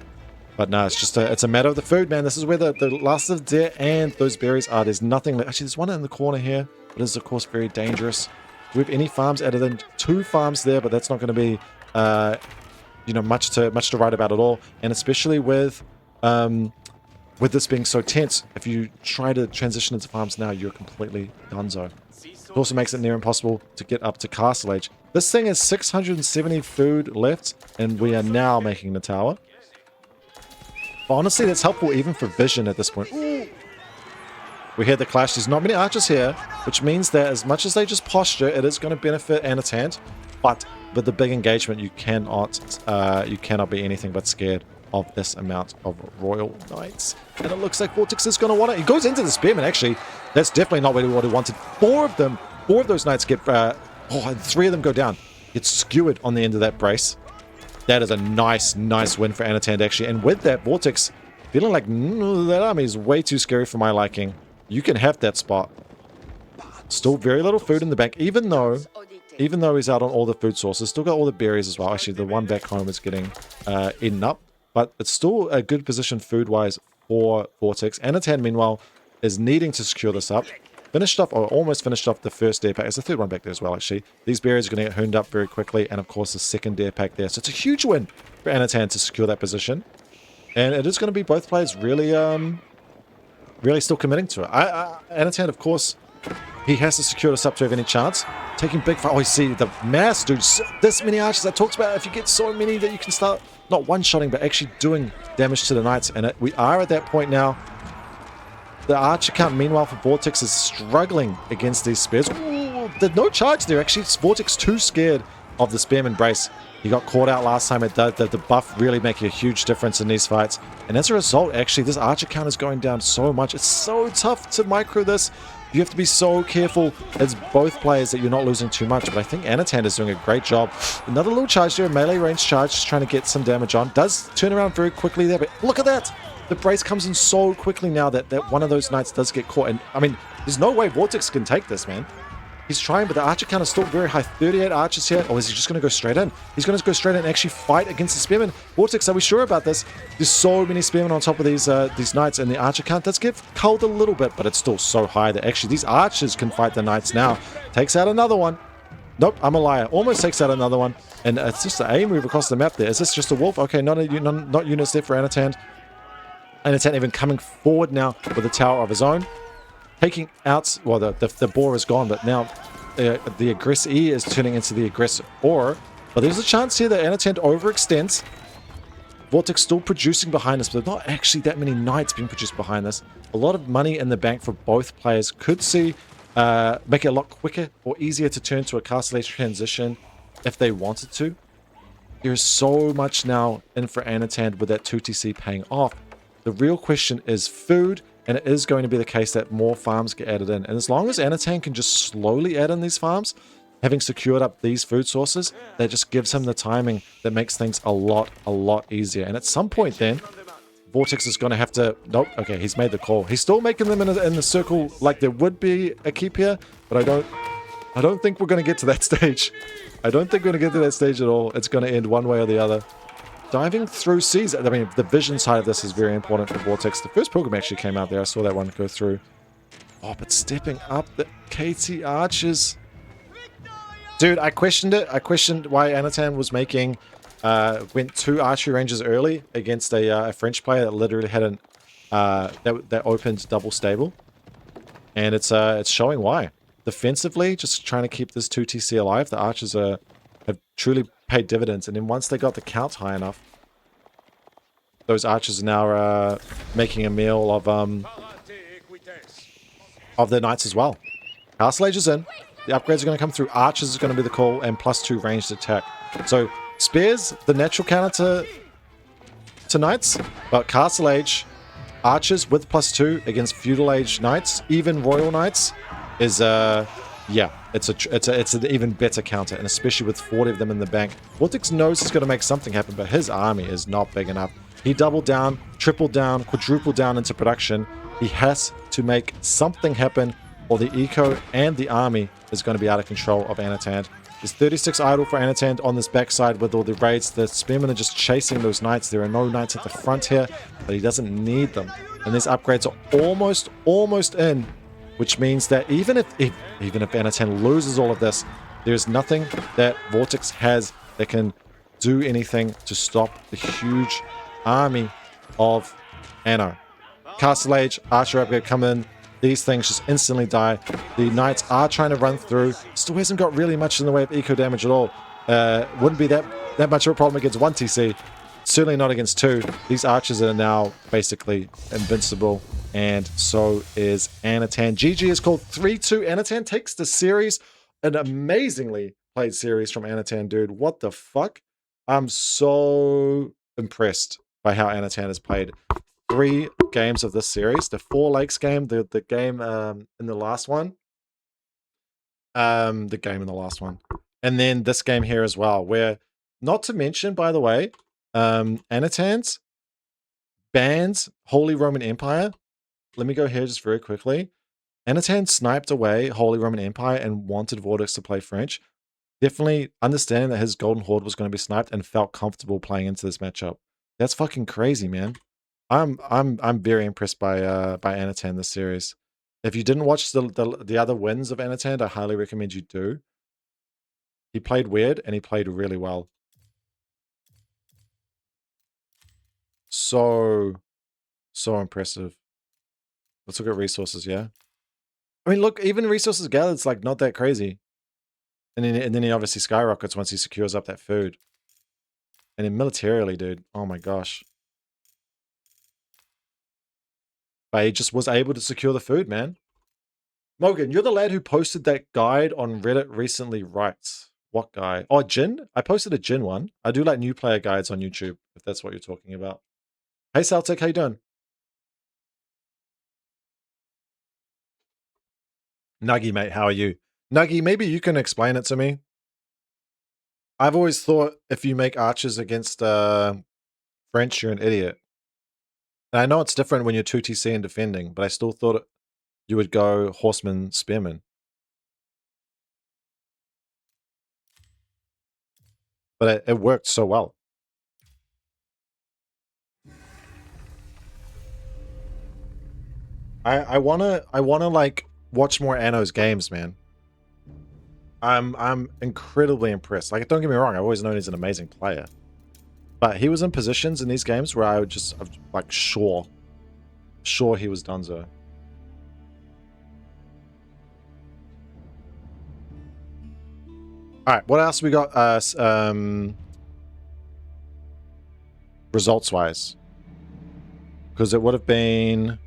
But no, it's just it's a matter of the food, man. This is where the last of the deer and those berries are. There's nothing left. Actually, there's one in the corner here, but it is, of course, very dangerous. Do we have any farms added in? 2 farms there, but that's not going to be, you know, much to write about at all. And especially with this being so tense, if you try to transition into farms now, you're completely donezo. It also makes it near impossible to get up to castle age. This thing has 670 food left, and we are now making the tower. But honestly, that's helpful even for vision at this point. Ooh. We hear the clash. There's not many archers here, which means that as much as they just posture, it is going to benefit Anotand. But with the big engagement, you cannot be anything but scared of this amount of royal knights. And it looks like VortiX is going to want it. He goes into the spearman, actually. That's definitely not what he wanted. 4 of those knights get... and 3 of them go down. It's skewered on the end of that brace. That is a nice win for Anotand, actually. And with that, VortiX feeling like that army is way too scary for my liking. You can have that spot. Still very little food in the bank, even though he's out on all the food sources. Still got all the berries as well. Actually, the one back home is getting eaten up. But it's still a good position food-wise for VortiX. Anotand, meanwhile, is needing to secure this up. Finished off, or almost finished off the first dare pack. There's a 3rd one back there as well, actually. These berries are going to get hooned up very quickly. And, of course, the 2nd dare pack there. So it's a huge win for Anotand to secure that position. And it is going to be both players really still committing to it. Anotand, of course, he has to secure this up to have any chance. Taking big fight. Oh, you see the mass, dude. This many archers. I talked about if you get so many that you can start not one-shotting, but actually doing damage to the knights. And we are at that point now. The archer count, meanwhile, for VortiX is struggling against these spears. Ooh, there's no charge there, actually. VortiX too scared of the spearman brace. He got caught out last time. The buff really making a huge difference in these fights. And as a result, actually, this archer count is going down so much. It's so tough to micro this. You have to be so careful as both players that you're not losing too much. But I think Anotand is doing a great job. Another little charge there, melee range charge, just trying to get some damage on. Does turn around very quickly there, but look at that! The brace comes in so quickly now that one of those knights does get caught. And I mean, there's no way VortiX can take this, man. He's trying, but the archer count is still very high. 38 archers here. Or is he just going to go straight in? He's going to go straight in and actually fight against the spearmen. VortiX, are we sure about this? There's so many spearmen on top of these knights, and the archer count does get culled a little bit, but it's still so high that actually these archers can fight the knights now. Takes out another one. Nope, I'm a liar. Almost takes out another one. And it's just an A move across the map there. Is this just a wolf? Okay, not units there for Anotand. Anotand even coming forward now with a tower of his own. Taking out, well, the boar is gone, but now the aggressee is turning into the aggressor. But there's a chance here that Anotand overextends. VortiX still producing behind us, but there's not actually that many knights being produced behind this. A lot of money in the bank for both players. Could see make it a lot quicker or easier to turn to a castle age transition if they wanted to. There's so much now in for Anotand with that 2TC paying off. The real question is food. And it is going to be the case that more farms get added in. And as long as Anotand can just slowly add in these farms, having secured up these food sources, that just gives him the timing that makes things a lot easier. And at some point then, VortiX is going to have to... Nope, okay, he's made the call. He's still making them in the circle like there would be a keep here, but I don't think we're going to get to that stage. I don't think we're going to get to that stage at all. It's going to end one way or the other. Diving through seas. I mean, the vision side of this is very important for VortiX. The first pilgrim actually came out there. I saw that one go through. Oh, but stepping up the KT archers. Dude, I questioned it. I questioned why Anotand was making... went 2 archery ranges early against a French player that literally had an... that opened double stable. And it's showing why. Defensively, just trying to keep this 2TC alive. The archers have truly paid dividends, and then once they got the count high enough, those archers are now making a meal of the knights as well. Castle Age is in. The upgrades are going to come through. Archers is going to be the call, and +2 ranged attack. So spears, the natural counter to knights, but Castle Age archers with +2 against feudal age knights, even royal knights, is yeah, it's an even better counter, and especially with 40 of them in the bank. VortiX knows he's going to make something happen, but his army is not big enough. He doubled down, tripled down, quadrupled down into production. He has to make something happen, or the eco and the army is going to be out of control of Anotand. There's 36 idle for Anotand on this backside with all the raids. The spearmen are just chasing those knights. There are no knights at the front here, but he doesn't need them. And these upgrades are almost in, which means that even if Anotand loses all of this, there's nothing that VortiX has that can do anything to stop the huge army of Anno. Castle Age, Archer upgrade come in. These things just instantly die. The knights are trying to run through. Still hasn't got really much in the way of eco damage at all. Wouldn't be that much of a problem against 1 TC. Certainly not against 2. These archers are now basically invincible. And so is Anotand. GG is called 3-2. Anotand takes the series. An amazingly played series from Anotand, dude. What the fuck? I'm so impressed by how Anotand has played. 3 games of this series. The 4 Lakes game, the game in the last one. And then this game here as well, where, not to mention, by the way, Anotand's bans Holy Roman Empire. Let me go here just very quickly. Anotand sniped away Holy Roman Empire and wanted VortiX to play French. Definitely understanding that his Golden Horde was going to be sniped and felt comfortable playing into this matchup. That's fucking crazy, man. I'm very impressed by Anotand this series. If you didn't watch the other wins of Anotand, I highly recommend you do. He played weird and he played really well. So impressive. Let's look at resources, yeah? I mean, look, even resources gathered, it's like not that crazy. And then he obviously skyrockets once he secures up that food. And then militarily, dude, oh my gosh. But he just was able to secure the food, man. Morgan, you're the lad who posted that guide on Reddit recently, right? What guy? Oh, Jin? I posted a Jin one. I do like new player guides on YouTube, if that's what you're talking about. Hey, Celtic, how you doing? Nuggy, mate, how are you? Nuggy, maybe you can explain it to me. I've always thought if you make archers against French, you're an idiot. And I know it's different when you're 2TC and defending, but I still thought you would go horseman, spearman. But it worked so well. I wanna like watch more Anno's games, man. I'm incredibly impressed. Like, don't get me wrong, I've always known he's an amazing player. But he was in positions in these games where I would just, like, sure he was donezo. All right, what else we got? Results-wise, because it would have been.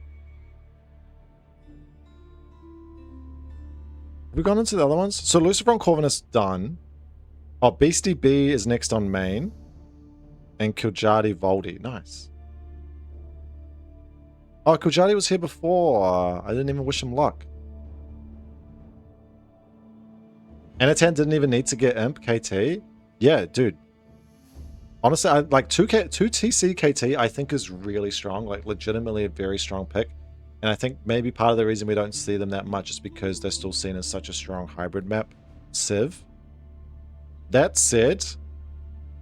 Have we gone into the other ones? So Lucifer Corvinus done. Oh, Beastie B is next on main, and kiljardi Valdy. Nice. Oh, kiljardi was here before. I didn't even wish him luck. Anotand didn't even need to get imp KT. Yeah, dude. Honestly, I like 2TC KT I think is really strong, like legitimately a very strong pick. And I think maybe part of the reason we don't see them that much is because they're still seen as such a strong hybrid map. Civ. That said,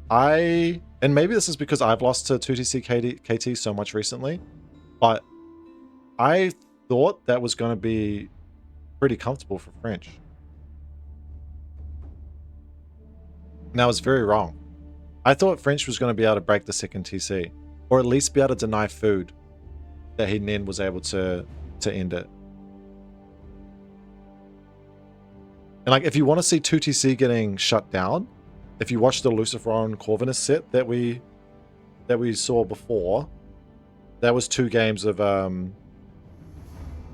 and maybe this is because I've lost to 2TC KT so much recently, but I thought that was going to be pretty comfortable for French. And I was very wrong. I thought French was going to be able to break the second TC, or at least be able to deny food that he then was able to end it. And like, if you want to see 2TC getting shut down, if you watch the Luciferon Corvinus set that we saw before, that was 2 games of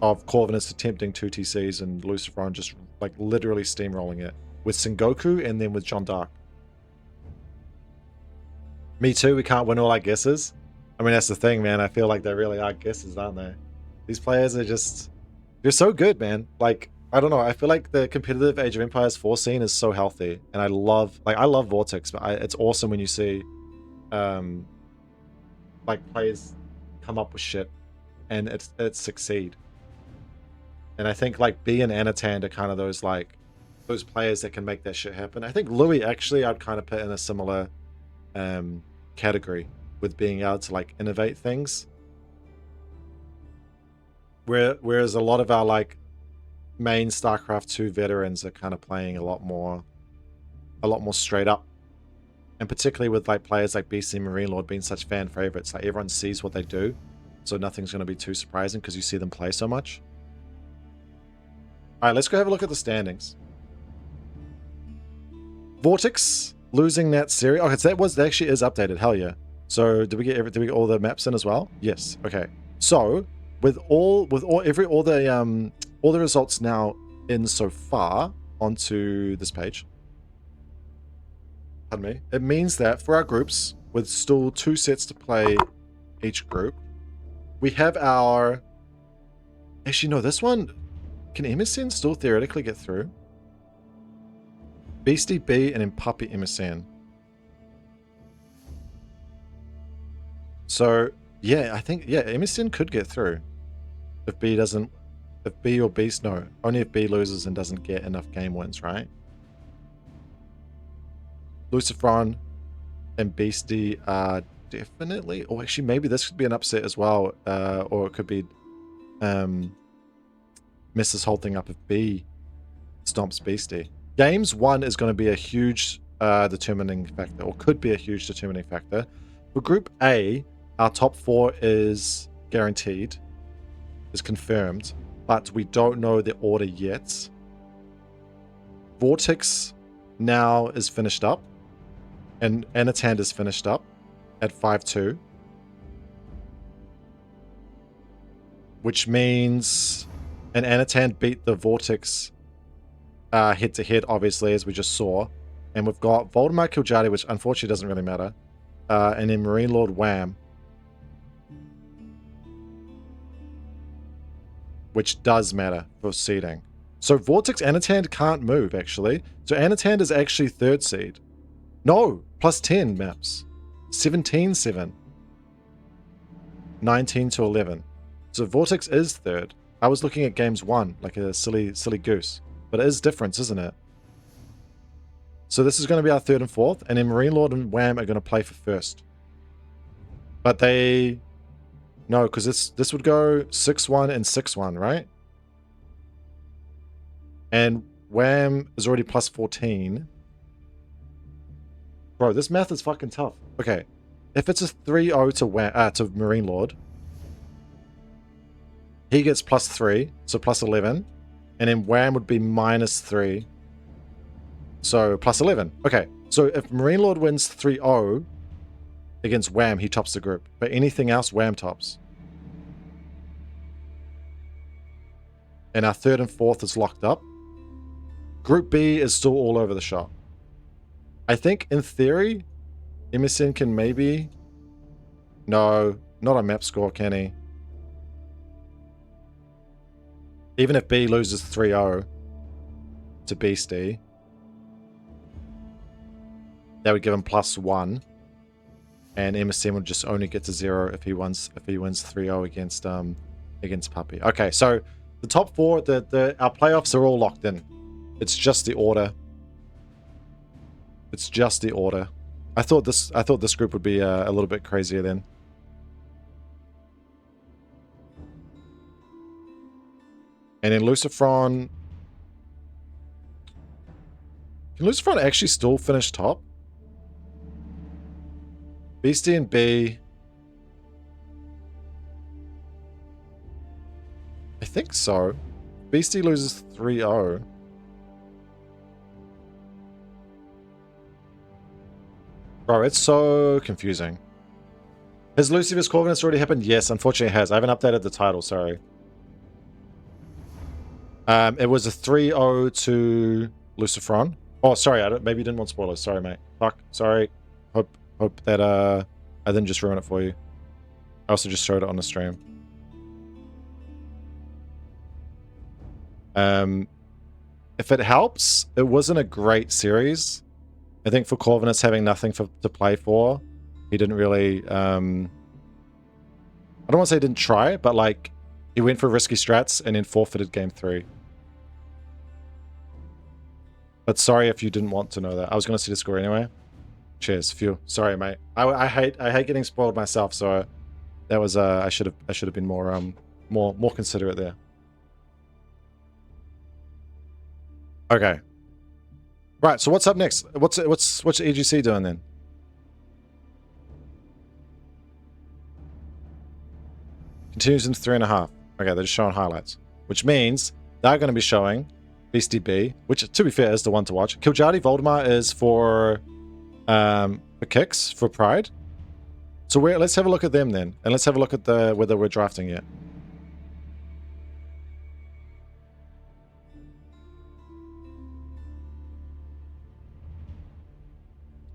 Corvinus attempting 2TCs and Luciferon just like literally steamrolling it with Sengoku and then with Jeanne d'Arc. Me too, we can't win all our guesses. I mean, that's the thing, man. I feel like they really are guesses, aren't they? These players are just... They're so good, man. Like, I don't know. I feel like the competitive Age of Empires 4 scene is so healthy. And I love VortiX, but it's awesome when you see, like, players come up with shit and it succeed. And I think, like, B and Anotand are kind of those, like, those players that can make that shit happen. I think Louis, actually, I'd kind of put in a similar category with being able to like innovate things, whereas a lot of our like main StarCraft 2 veterans are kind of playing a lot more straight up, and particularly with like players like BC Marine Lord being such fan favorites, like everyone sees what they do, so nothing's going to be too surprising because you see them play so much. All right, let's go have a look at the standings. VortiX losing that series. Okay, so that actually is updated. Hell yeah. So did we get all the maps in as well? Yes. Okay. So with all the results now in so far onto this page. Pardon me. It means that for our groups, with still 2 sets to play each group, we have our. Actually, no. This one, can MSN still theoretically get through? Beastie B and Impapi MSN. So, yeah, I think, yeah, MSN could get through. If B or Beast, no. Only if B loses and doesn't get enough game wins, right? Luciferon and Beastie are definitely, or actually maybe this could be an upset as well, or it could be mess this whole thing up if B stomps Beastie. Games 1 is going to be a huge determining factor, or could be a huge determining factor. For Group A, our top 4 is guaranteed, is confirmed, but we don't know the order yet. VortiX now is finished up, and Anotand is finished up at 5-2. Which means, and Anotand beat the VortiX head-to-head, obviously, as we just saw. And we've got Voldemar Kiljardi, which unfortunately doesn't really matter. And then Marine Lord Wham, which does matter for seeding. So VortiX Anotand can't move, actually. So Anotand is actually 3rd seed. No, plus 10 maps. 17-7. 19 to 11. So VortiX is 3rd. I was looking at games 1, like a silly goose. But it is difference, isn't it? So this is going to be our 3rd and 4th, and then Marine Lord and Wham are going to play for 1st. But they... No, because this would go 6-1 and 6-1, right? And Wham is already plus 14. Bro, this math is fucking tough. Okay. If it's a 3-0 to Wham, to Marine Lord, he gets plus 3, so plus 11. And then Wham would be minus 3. So plus 11. Okay, so if Marine Lord wins 3-0 against Wham, he tops the group. But anything else, Wham tops. And our 3rd and 4th is locked up. Group B is still all over the shop. I think, in theory, MSN can maybe... No, not a map score, can he? Even if B loses 3-0 to Beastie, that would give him plus 1. And MSN would just only get to 0 if he wins 3-0 against Puppy. Okay, so the top 4, our playoffs are all locked in. It's just the order. It's just the order. I thought this group would be a little bit crazier then. And then Lucifron. Can Lucifron actually still finish top? Beastie and B. I think so. Beastie loses 3-0. Bro, it's so confusing. Has Luci vs Corvinus already happened? Yes, unfortunately it has. I haven't updated the title, sorry. It was a 3-0 to Lucifron. Oh, sorry, maybe you didn't want spoilers. Sorry, mate. Fuck, sorry. Hope that I didn't just ruin it for you. I also just showed it on the stream. If it helps, it wasn't a great series. I think for Corvinus having nothing to play for, he didn't really... I don't want to say he didn't try, but like, he went for risky strats and then forfeited game 3. But sorry if you didn't want to know that. I was going to see the score anyway. Cheers, phew. Sorry, mate. I hate getting spoiled myself, so that was I should have been more considerate there. Okay. Right, so what's up next? What's EGC doing then? Continues into 3.5. Okay, they're just showing highlights. Which means they're going to be showing Beastie B, which to be fair is the one to watch. Kiljardi Voldemar is for kicks, for Pride. So let's have a look at them then. And let's have a look at whether we're drafting yet.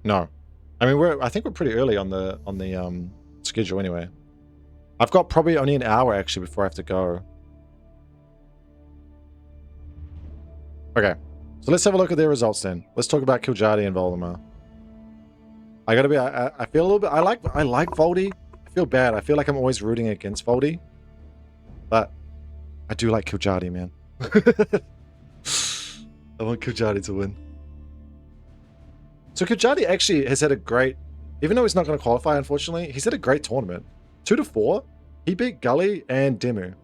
No. I mean, I think we're pretty early on the schedule anyway. I've got probably only an hour actually before I have to go. Okay. So let's have a look at their results then. Let's talk about Kiljardi and Voldemar. I gotta be, I feel a little bit, I like Valdy. I feel bad. I feel like I'm always rooting against Valdy. But I do like Kiljardi, man. I want Kiljardi to win. So Kiljardi actually has had a great, even though he's not going to qualify, unfortunately, he's had a great tournament. 2-4, he beat Gully and Demu.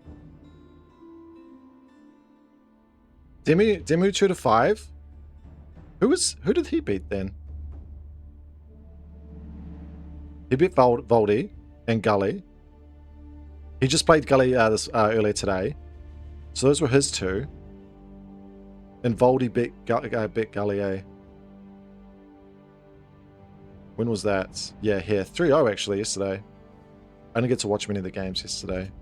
Demu 2-5. Who did he beat then? He beat Valdy and Gully. He just played Gully earlier today. So those were his two. And Valdy beat Gully, eh? When was that? Yeah, here. 3-0 actually yesterday. I didn't get to watch many of the games yesterday.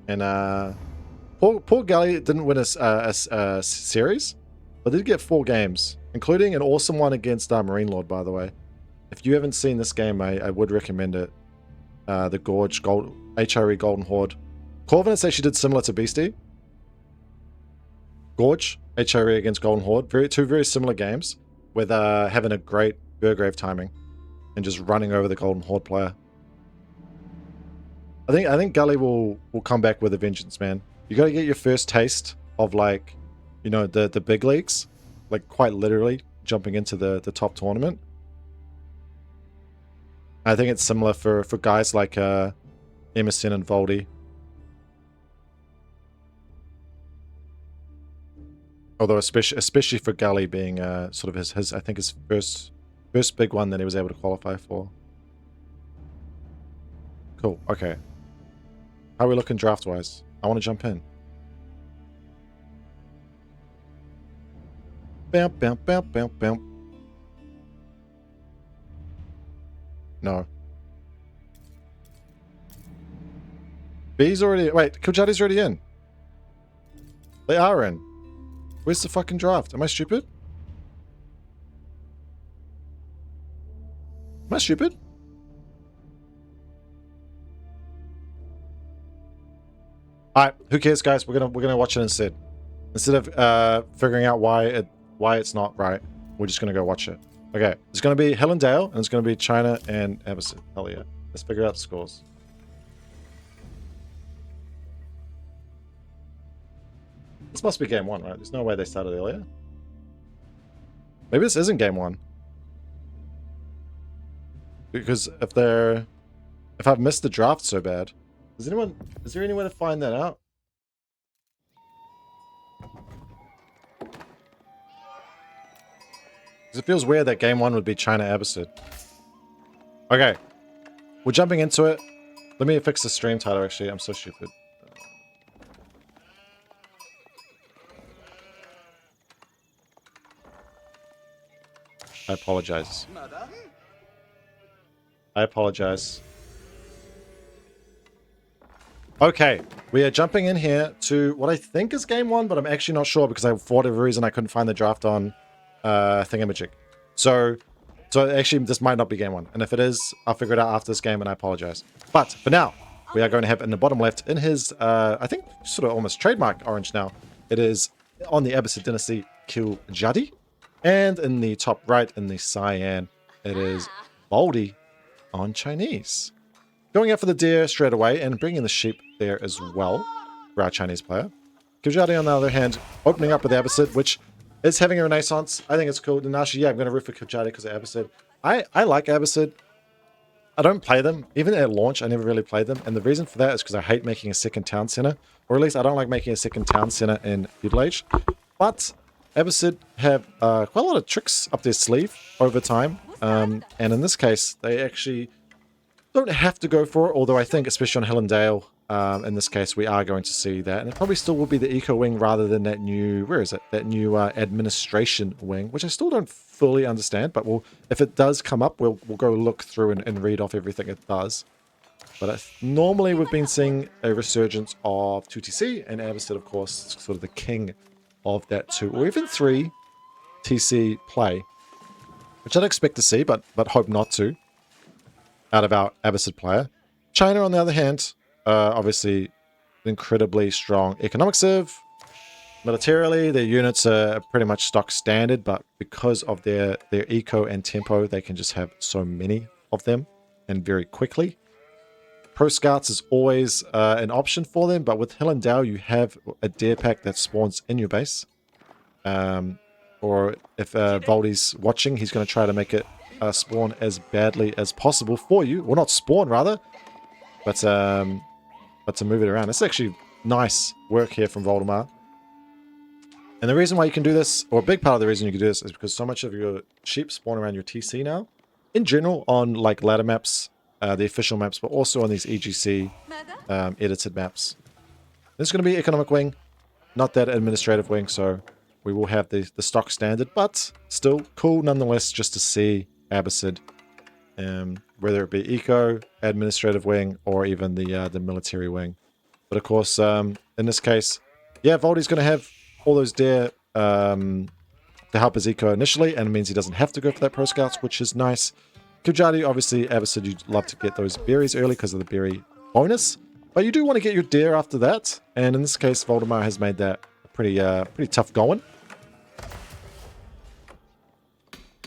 And poor Gully didn't win a series. I did get 4 games, including an awesome one against Marine Lord, by the way. If you haven't seen this game, I would recommend it. The Gorge Gold HRE Golden Horde. Corvinus actually did similar to Beastie. Gorge HRE against Golden Horde. Two very similar games with having a great Burgrave timing and just running over the Golden Horde player. I think Gully will come back with a vengeance, man. You got to get your first taste of, like, you know, the big leagues, like quite literally jumping into the top tournament. I think it's similar for guys like Emerson and Valdy. Although especially for Gully being sort of his I think his first big one that he was able to qualify for. Cool. Okay. How are we looking draft wise? I want to jump in. Bam, bam, bam, bam, bam. No. B's already... Wait, Kiljardi's already in. They are in. Where's the fucking draft? Am I stupid? Am I stupid? Alright, who cares, guys? We're gonna watch it instead. Instead of figuring out why it's not right, we're just gonna go watch it. Okay, it's gonna be Hell and Dale, and it's gonna be China and Abbasid. Hell yeah. Let's figure out the scores. This must be game 1, right? There's no way they started earlier. Maybe this isn't game 1. Because if I've missed the draft so bad, is there any way to find that out? Because it feels weird that game 1 would be China Abbasid. Okay. We're jumping into it. Let me fix the stream title, actually. I'm so stupid. I apologize. I apologize. Okay, we are jumping in here to what I think is game 1, but I'm actually not sure because for whatever reason I couldn't find the draft on Thingamajig. So actually this might not be game 1, and if it is, I'll figure it out after this game, and I apologize. But for now, we are going to have in the bottom left in his I think sort of almost trademark orange now. It is on the Abbasid dynasty kiljardi, and in the top right in the cyan it is Valdy on Chinese. Going out for the deer straight away and bringing the sheep there as well for our Chinese player. Kiljardi, on the other hand, opening up with Abbasid, which is having a renaissance. I think it's cool. And actually, yeah, I'm going to root for Kiljardi because of Abbasid. I like Abbasid. I don't play them. Even at launch, I never really played them. And the reason for that is because I hate making a second town center. Or at least I don't like making a second town center in Feudal Age. But Abbasid have quite a lot of tricks up their sleeve over time. And in this case, they actually don't have to go for it, although I think, especially on Hell and Dale, in this case, we are going to see that. And it probably still will be the Eco Wing rather than that new, where is it? That new Administration Wing, which I still don't fully understand, but if it does come up, we'll go look through and read off everything it does. But normally we've been seeing a resurgence of 2TC, and Abbasid, of course, is sort of the king of that 2 or even 3 TC play, which I'd expect to see, but hope not to, out of our Abbasid player. China, on the other hand, obviously incredibly strong economic serve. Militarily, their units are pretty much stock standard, but because of their eco and tempo, they can just have so many of them and very quickly. Pro Scouts is always an option for them, but with Hill and Dale, you have a dare pack that spawns in your base. Or if Valdy's watching, he's going to try to make it spawn as badly as possible for you. Well, not spawn, rather, but to move it around. It's actually nice work here from Voldemar. And the reason why you can do this, or a big part of the reason you can do this, is because so much of your sheep spawn around your TC now. In general, on like ladder maps, the official maps, but also on these EGC edited maps. This is going to be economic wing, not that administrative wing, so we will have the stock standard, but still cool nonetheless just to see Abbasid, whether it be eco, administrative wing, or even the military wing. But of course, in this case, yeah, Valdy's going to have all those dare to help his eco initially, and it means he doesn't have to go for that Pro Scouts, which is nice. Kiljardi, obviously, Abbasid, you'd love to get those berries early because of the berry bonus, but you do want to get your deer after that, and in this case, Voldemar has made that pretty tough going.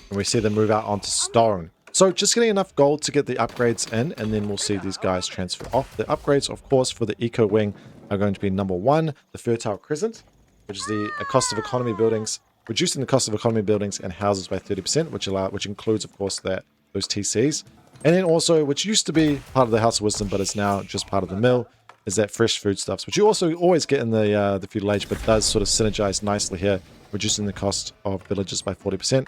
And we see them move out onto stone. So just getting enough gold to get the upgrades in, and then we'll see these guys transfer off. The upgrades, of course, for the eco wing are going to be number 1, the Fertile Crescent, which is the cost of economy buildings, reducing the cost of economy buildings and houses by 30%, which includes, of course, those TCs. And then also, which used to be part of the House of Wisdom, but is now just part of the mill, is that fresh foodstuffs, which you also always get in the feudal age, but does sort of synergize nicely here, reducing the cost of villages by 40%.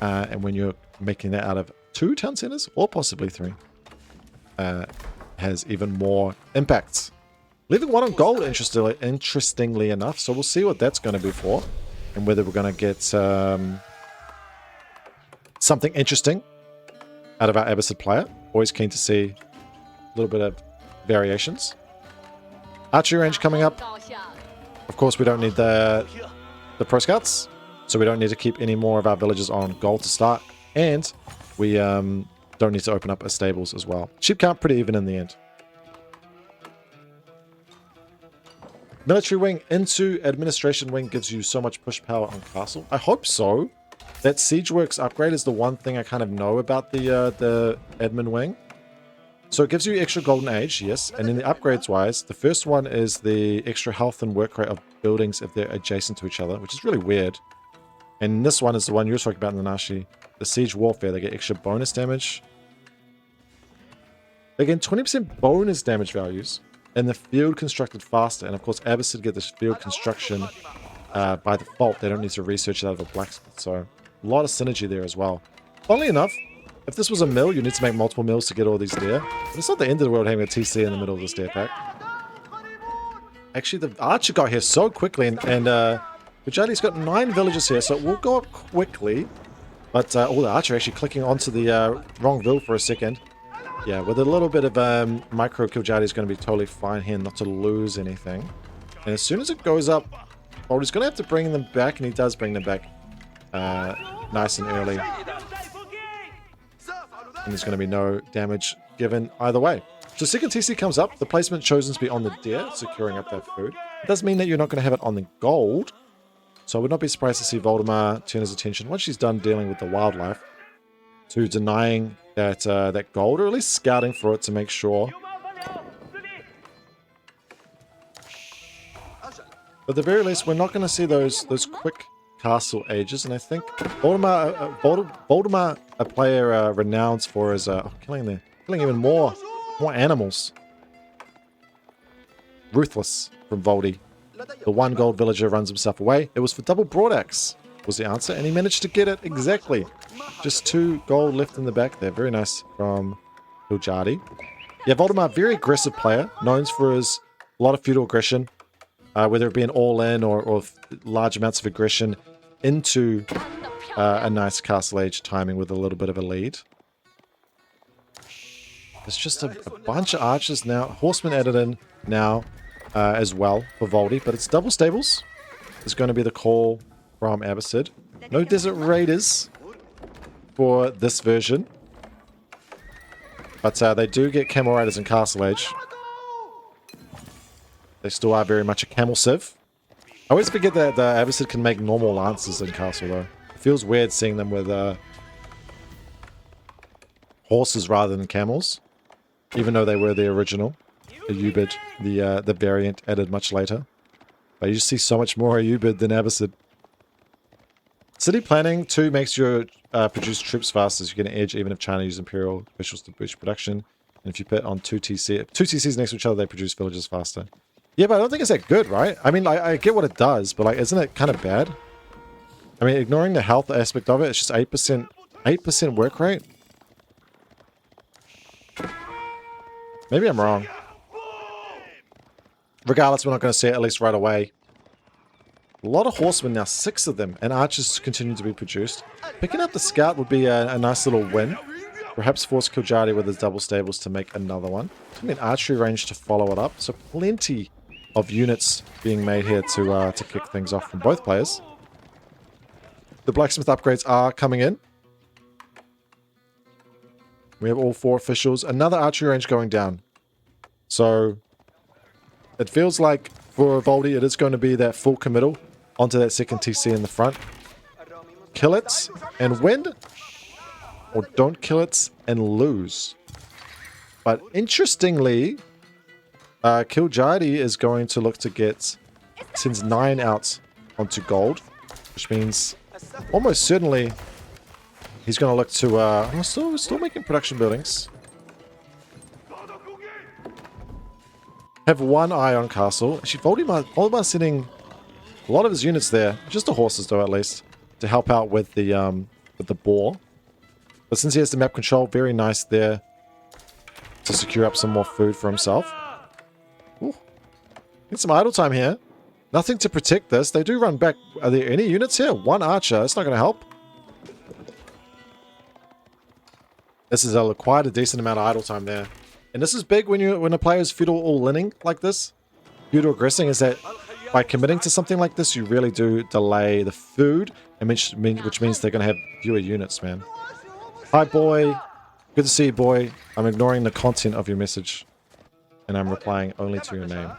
And when you're making that out of 2 town centers, or possibly 3, has even more impacts. Leaving 1 on gold, interestingly enough, so we'll see what that's going to be for, and whether we're going to get something interesting out of our Abbasid player. Always keen to see a little bit of variations. Archery range coming up. Of course, we don't need the Pro Scouts, so we don't need to keep any more of our villagers on gold to start, and we don't need to open up a stables as well. Sheep count pretty even in the end. Military wing into administration wing gives you so much push power on castle. I hope so. That siege works upgrade is the one thing I kind of know about the admin wing. So it gives you extra golden age, yes. And then the upgrades wise, the first one is the extra health and work rate of buildings if they're adjacent to each other, which is really weird. And this one is the one you were talking about in the Nashi. The siege warfare, they get extra bonus damage. They get 20% bonus damage values. And the field constructed faster. And of course, Abbasid get this field construction by default. They don't need to research it out of a blacksmith. So a lot of synergy there as well. Funnily enough, if this was a mill, you need to make multiple mills to get all these deer. But it's not the end of the world having a TC in the middle of this deer pack. Actually, the archer got here so quickly. And Vajali's got 9 villages here, so it will go up quickly. But the archer actually clicking onto the wrong ville for a second. Yeah, with a little bit of micro Kiljardi is going to be totally fine here, not to lose anything. And as soon as it goes up, well, he's going to have to bring them back, and he does bring them back nice and early. And there's going to be no damage given either way. So second TC comes up, the placement chosen to be on the deer, securing up that food. It does mean that you're not going to have it on the gold. So I would not be surprised to see Voldemar turn his attention, once she's done dealing with the wildlife, to denying that gold, or at least scouting for it to make sure. But at the very least, we're not going to see those quick castle ages, and I think Voldemar, a player renowned for his killing even more animals. Ruthless from Valdy. The 1 gold villager runs himself away. It was for double broadaxe was the answer, and he managed to get it exactly. Just 2 gold left in the back there. Very nice from Kiljardi. Yeah, Voldemar, very aggressive player, known for his a lot of feudal aggression, whether it be an all-in or large amounts of aggression into a nice castle age timing with a little bit of a lead. There's just a bunch of archers now. Horsemen added in now as well for Valdy, but it's double stables. Is going to be the call from Abbasid. No Desert Raiders for this version. But they do get Camel Riders in Castle Age. They still are very much a Camel Civ. I always forget that the Abbasid can make normal lances in Castle though. It feels weird seeing them with horses rather than camels. Even though they were the original. The Ubid, the variant added much later. But you just see so much more Ubid than Abbasid. City planning, 2 makes you produce troops faster, so you get an edge even if China uses Imperial officials to boost production. And if you put on 2 TCs next to each other, they produce villages faster. Yeah, but I don't think it's that good, right? I mean, I get what it does, but like, isn't it kind of bad? I mean, ignoring the health aspect of it, it's just 8% work rate. Maybe I'm wrong. Regardless, we're not going to see it at least right away. A lot of horsemen now, 6 of them, and archers continue to be produced. Picking up the scout would be a nice little win. Perhaps force Kiljardi with his double stables to make another one. It's going to be an archery range to follow it up, so plenty of units being made here to kick things off from both players. The blacksmith upgrades are coming in. We have all 4 officials. Another archery range going down. So it feels like for Valdy, it is going to be that full committal onto that second TC in the front. Kill it and win, or don't kill it and lose. But interestingly, Kiljardi is going to look to get, sends 9 out onto gold, which means almost certainly he's going to look to, still making production buildings. Have 1 eye on castle. Actually, Valdy's sending a lot of his units there, just the horses though at least, to help out with the boar. But since he has the map control, very nice there to secure up some more food for himself. Ooh. Need some idle time here. Nothing to protect this. They do run back. Are there any units here? 1 archer. That's not going to help. This is quite a decent amount of idle time there. And this is big when a player is feudal all-inning like this. Feudal aggressing is that by committing to something like this, you really do delay the food, and which means they're going to have fewer units, man. Hi, boy. Good to see you, boy. I'm ignoring the content of your message, and I'm replying only to your name.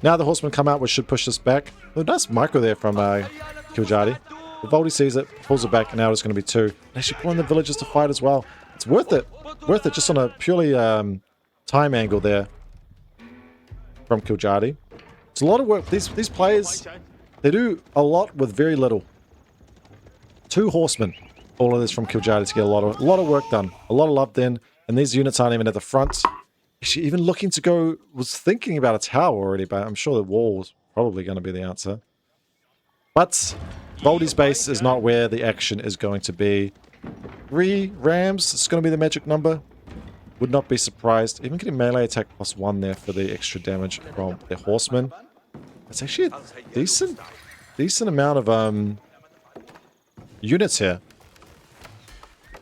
Now the horsemen come out, which should push this back. Oh, nice micro there from Kiljardi. Valdy sees it, pulls it back, and now it's going to be 2. And actually pulling the villagers to fight as well. It's worth it. Worth it just on a purely time angle there from Kiljardi. It's a lot of work. These players, they do a lot with very little. 2 horsemen. All of this from Kiljardi to get a lot of work done. A lot of love then. And these units aren't even at the front. Actually, even looking to go, was thinking about a tower already, but I'm sure the wall was probably going to be the answer. But Valdy's base is not where the action is going to be. 3 rams, it's going to be the magic number. Would not be surprised. Even getting melee attack +1 there for the extra damage from the horsemen. It's actually a decent amount of units here.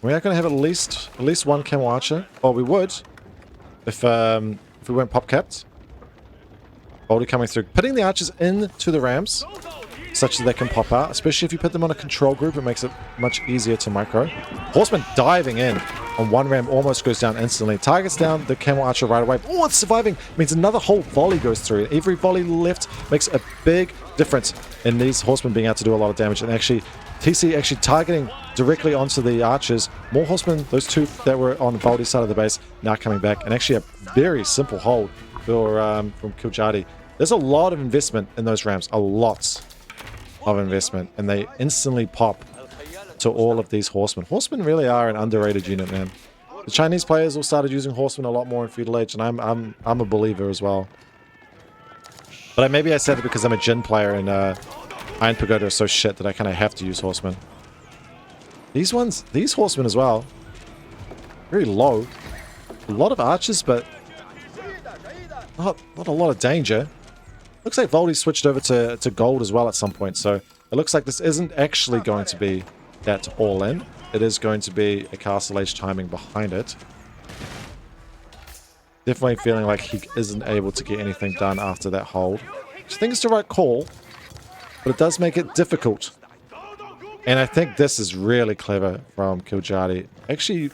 We are going to have at least 1 camel archer. Or we would if we weren't pop capped. Valdy coming through, putting the archers into the rams, such that they can pop out. Especially if you put them on a control group, it makes it much easier to micro. Horseman diving in on 1 ram, almost goes down instantly. Targets down the camel archer right away. Oh, it's surviving. Means another whole volley goes through. Every volley left makes a big difference in these horsemen being able to do a lot of damage. And actually, TC actually targeting directly onto the archers. More horsemen, those 2 that were on Valdy's side of the base, now coming back. And actually a very simple hold for, from Kiljardi. There's a lot of investment in those rams. A lot of investment. And they instantly pop to all of these horsemen. Horsemen really are an underrated unit, man. The Chinese players all started using horsemen a lot more in Feudal Age, and I'm a believer as well. But maybe I said it because I'm a Jin player and Iron Pagoda is so shit that I kind of have to use horsemen. These horsemen as well, very low. A lot of archers, but not a lot of danger. Looks like Valdy switched over to gold as well at some point, so it looks like this isn't actually going to be that all-in. It is going to be a Castle Age timing behind it. Definitely feeling like he isn't able to get anything done after that hold. Which I think it's the right call, but it does make it difficult. And I think this is really clever from Kiljardi. Actually,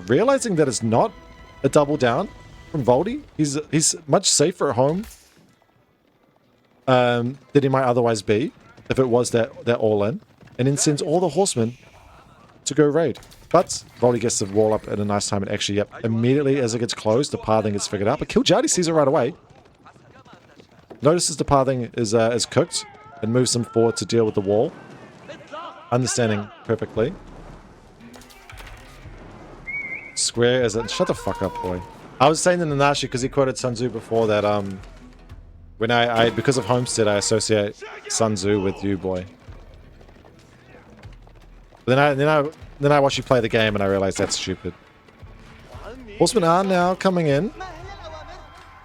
realizing that it's not a double down from Valdy. He's much safer at home than he might otherwise be if it was that all-in. And then sends all the horsemen to go raid. But Valdy gets the wall up at a nice time. And actually, yep, immediately as it gets closed, the pathing gets figured out. But Kiljardi sees it right away. Notices the pathing is cooked and moves them forward to deal with the wall. Understanding perfectly. Square as it. Shut the fuck up, boy. I was saying to Nanashi because he quoted Sun Tzu before that when I because of Homestead I associate Sun Tzu with you, boy. But then I watch you play the game and I realize that's stupid. Horsemen are now coming in.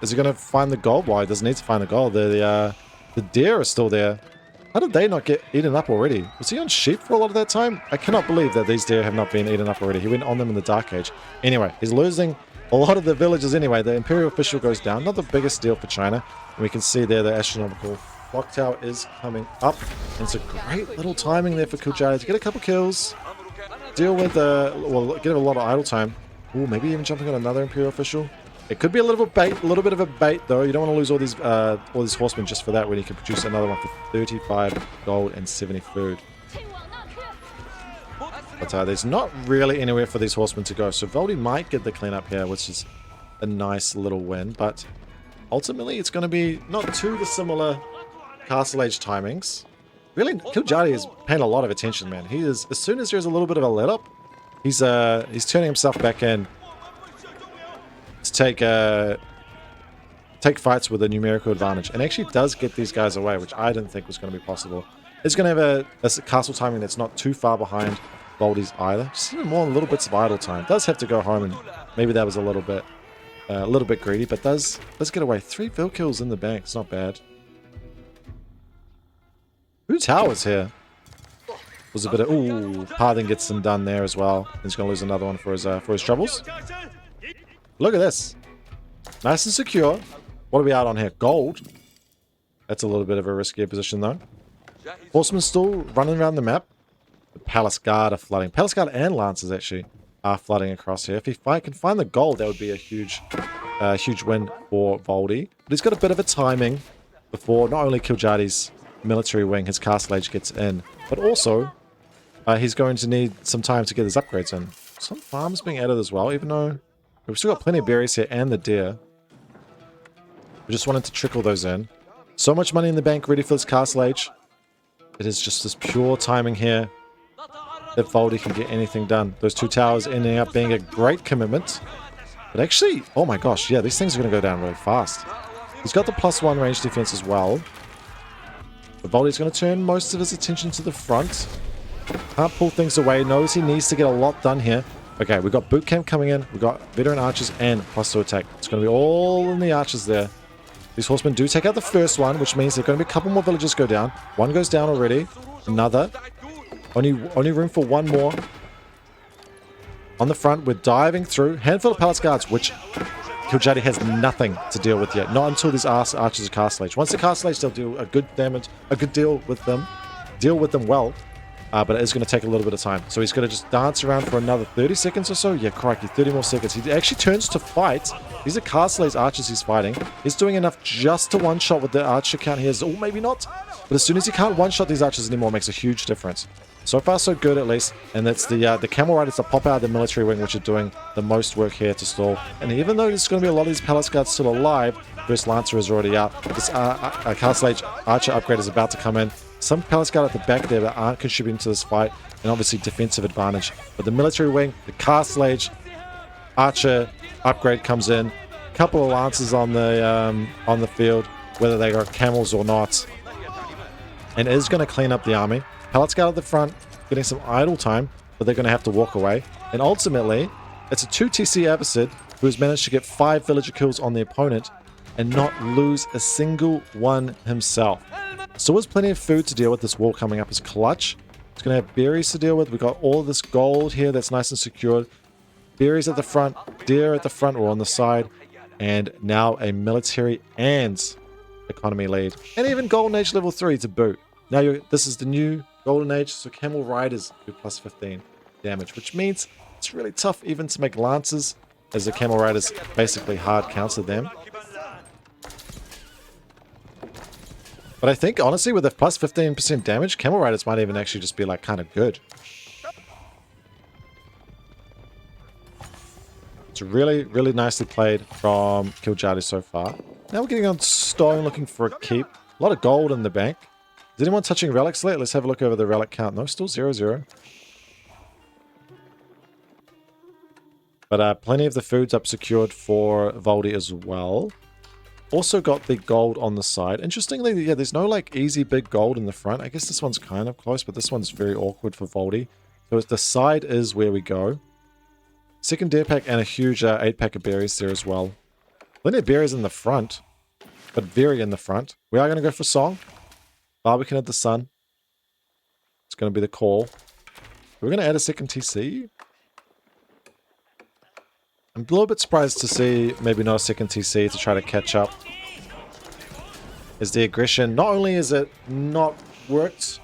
Is he going to find the gold? Well, he doesn't need to find the gold. The deer are still there. How did they not get eaten up already? Was he on sheep for a lot of that time? I cannot believe that these deer have not been eaten up already. He went on them in the Dark Age. Anyway, he's losing a lot of the villages anyway. The Imperial official goes down. Not the biggest deal for China. And we can see there the astronomical clock tower is coming up. And it's a great little timing there for kiljardi to get a couple kills. Deal with, well, get a lot of idle time. Ooh, maybe even jumping on another Imperial official. It could be a little bit of a bait though. You don't want to lose all these horsemen just for that when you can produce another one for 35 gold and 70 food. But there's not really anywhere for these horsemen to go. So Valdy might get the cleanup here, which is a nice little win. But ultimately, it's going to be not too dissimilar Castle Age timings. Really, kiljardi is paying a lot of attention, man. He is, as soon as there's a little bit of a let up, he's turning himself back in to take fights with a numerical advantage, and actually does get these guys away, which I didn't think was going to be possible. It's going to have a castle timing that's not too far behind Valdy's either. Just even more little bits of idle time. Does have to go home, and maybe that was a little bit greedy, but does get away. 3 field kills in the bank. It's not bad. 2 towers here. Was a bit of Parthing gets them done there as well. He's going to lose another one for his troubles. Look at this. Nice and secure. What are we out on here? Gold. That's a little bit of a riskier position, though. Horsemen still running around the map. The Palace Guard are flooding. Palace Guard and Lancers, actually, are flooding across here. If he can find the gold, that would be a huge win for Valdy. But he's got a bit of a timing before not only kiljardi's military wing, his Castle Age, gets in, but also he's going to need some time to get his upgrades in. Some farms being added as well, even though we've still got plenty of berries here and the deer. We just wanted to trickle those in. So much money in the bank ready for this Castle Age. It is just this pure timing here that Valdy can get anything done. Those 2 towers ending up being a great commitment. But actually, oh my gosh, yeah, these things are going to go down really fast. He's got the +1 range defense as well. But Valdy's going to turn most of his attention to the front. Can't pull things away. Knows he needs to get a lot done here. Okay, we've got boot camp coming in. We've got veteran archers and +2 attack. It's going to be all in the archers there. These horsemen do take out the first one, which means there are going to be a couple more villages go down. One goes down already. Another. Only room for one more. On the front, we're diving through. Handful of palace guards, which kiljardi has nothing to deal with yet. Not until these archers are Castle Age. Once the Castle Age, they'll do a good deal with them. Deal with them well. But it is going to take a little bit of time. So he's going to just dance around for another 30 seconds or so. Yeah, crikey, 30 more seconds. He actually turns to fight. These are Castle Age archers he's fighting. He's doing enough just to one-shot with the archer count here. Oh, maybe not. But as soon as he can't one-shot these archers anymore, it makes a huge difference. So far, so good, at least. And that's the camel riders that pop out of the military wing, which are doing the most work here to stall. And even though there's going to be a lot of these palace guards still alive, first Lancer is already out. This Castle Age archer upgrade is about to come in. Some palace guard at the back there that aren't contributing to this fight, and obviously defensive advantage. But the military wing, the Castle Age archer upgrade comes in. A couple of lancers on the field, whether they got camels or not, and it is going to clean up the army. Palace guard at the front, getting some idle time, but they're going to have to walk away. And ultimately, it's a 2 TC Abbasid who has managed to get 5 villager kills on the opponent and not lose a single one himself. So there's plenty of food to deal with. This wall coming up is clutch. It's going to have berries to deal with. We've got all of this gold here that's nice and secured. Berries at the front, deer at the front or on the side, and now a military and economy lead. And even Golden Age level 3 to boot. Now this is the new Golden Age, so camel riders do +15 damage, which means it's really tough even to make lancers, as the camel riders basically hard counter them. But I think, honestly, with a +15% damage, camel riders might even actually just be, like, kind of good. It's really, really nicely played from kiljardi so far. Now we're getting on stone, looking for a keep. A lot of gold in the bank. Is anyone touching relics yet? Let's have a look over the relic count. No, still 0-0. But plenty of the food's up secured for Valdy as well. Also got the gold on the side. Interestingly, yeah, there's no like easy big gold in the front. I guess this one's kind of close, but this one's very awkward for Valdy. So the side is where we go. Second deer pack and a huge 8-pack of berries there as well. Plenty of berries in the front, but very in the front. We are going to go for song. Barbican at the sun. It's going to be the call. We're going to add a second TC. I'm a little bit surprised to see maybe not a second TC to try to catch up. Is the aggression, not only is it not worked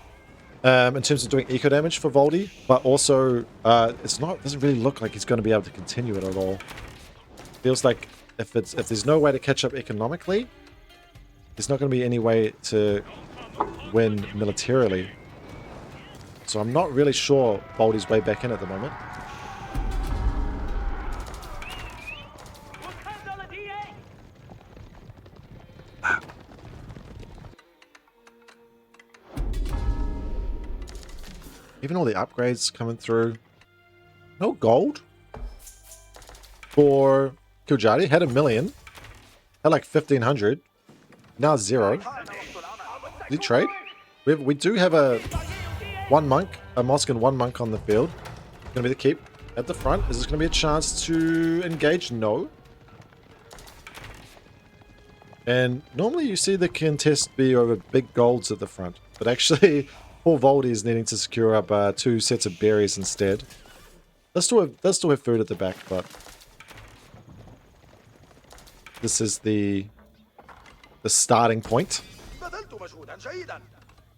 in terms of doing eco damage for Valdy, but also doesn't really look like he's going to be able to continue it at all. Feels like if there's no way to catch up economically, there's not going to be any way to win militarily. So I'm not really sure Valdy's way back in at the moment. Even all the upgrades coming through. No gold for Kiljardi. Had 1 million. Had like 1,500. Now 0. Did he trade? We do have a 1 monk, a mosque and 1 monk on the field. Gonna be the keep at the front. Is this gonna be a chance to engage? No. And normally you see the contest be over big golds at the front, but actually poor Valdy is needing to secure up 2 sets of berries instead. They'll still have food at the back, but this is the starting point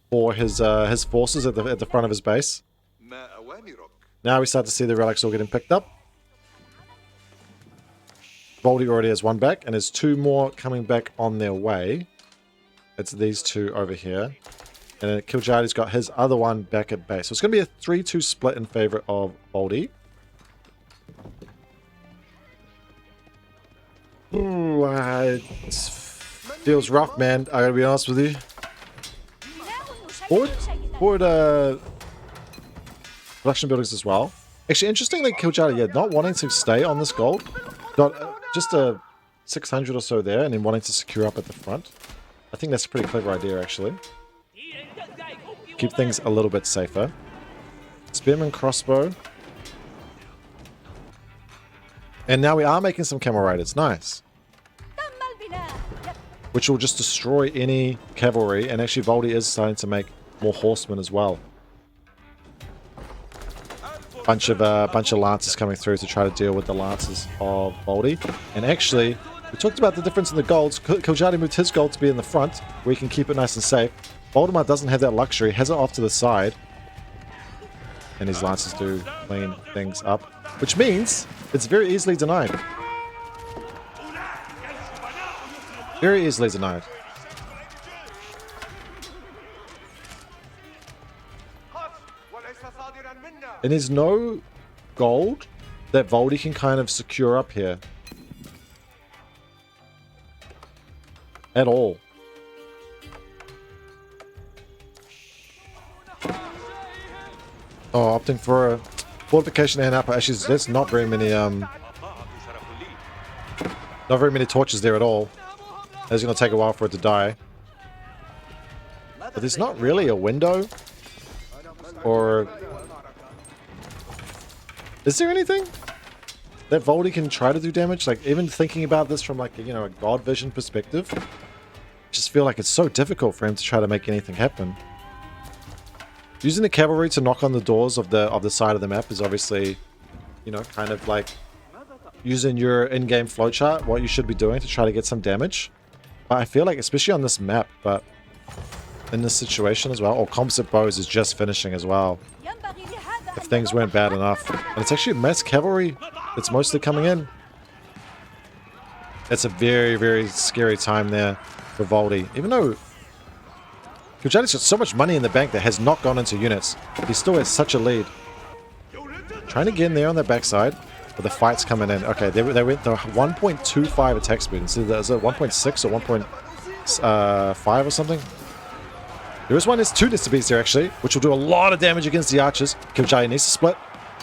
for his forces at the front of his base. Now we start to see the relics all getting picked up. Valdy already has 1 back, and there's 2 more coming back on their way. It's these 2 over here. And then Kiljardi's got his other one back at base. So it's going to be a 3-2 split in favor of Valdy. Ooh, it feels rough, man. I gotta be honest with you. Forward production buildings as well. Actually, interestingly, Kiljardi, yeah, not wanting to stay on this gold. Got just a 600 or so there, and then wanting to secure up at the front. I think that's a pretty clever idea, actually. Keep things a little bit safer. Spearman crossbow. And now we are making some camel riders. Nice. Which will just destroy any cavalry. And actually Valdy is starting to make more horsemen as well. Bunch of lances coming through to try to deal with the lances of Valdy. And actually, we talked about the difference in the golds. Kiljardi moved his gold to be in the front, where he can keep it nice and safe. Voldemar doesn't have that luxury, has it off to the side. And his lances do clean things up. Which means it's very easily denied. Very easily denied. And there's no gold that Valdy can kind of secure up here. At all. Oh, opting for a fortification and upper. Actually, there's not very many torches there at all. It's going to take a while for it to die. But there's not really a window. Or is there anything that Valdy can try to do damage? Like, even thinking about this from like, a god vision perspective, I just feel like it's so difficult for him to try to make anything happen. Using the cavalry to knock on the doors of the side of the map is obviously, kind of like using your in-game flowchart, what you should be doing to try to get some damage. But I feel like, especially on this map, but in this situation as well, or composite bows is just finishing as well. If things weren't bad enough. And it's actually mass cavalry that's mostly coming in. It's a very, very scary time there for Valdy. Even though Kiljardi's got so much money in the bank that has not gone into units, he still has such a lead. Trying to get in there on the backside, but the fight's coming in. Okay, they went the 1.25 attack speed. So is it 1.6 or 1.5 or something? There's 2 disturbees there actually, which will do a lot of damage against the archers. Kiljardi needs to split.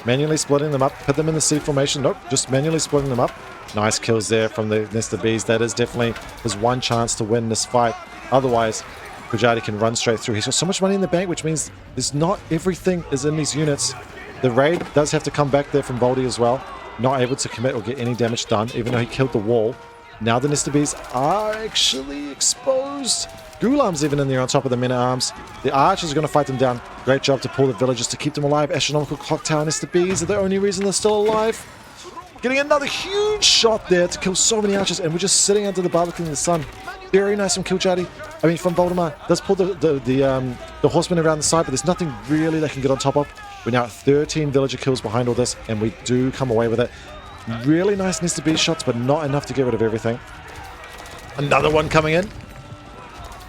Manually splitting them up. Put them in the C formation. Nope, just manually splitting them up. Nice kills there from the Nest of Bees. That is definitely his one chance to win this fight. Otherwise, Kiljardi can run straight through. He's got so much money in the bank, which means there's not everything is in these units. The raid does have to come back there from Valdy as well. Not able to commit or get any damage done, even though he killed the wall. Now the Nista Bees are actually exposed. Gulam's even in there on top of the men-at-arms. The archers are going to fight them down. Great job to pull the villagers to keep them alive. Astronomical Clock Tower Nista Bees are the only reason they're still alive. Getting another huge shot there to kill so many archers, and we're just sitting under the barbecue in the sun. Very nice from Kiljardi. I mean, from Voldemar. Does pull the horsemen around the side, but there's nothing really they can get on top of. We're now at 13 villager kills behind all this, and we do come away with it. Really nice Nista Bees shots, but not enough to get rid of everything. Another one coming in.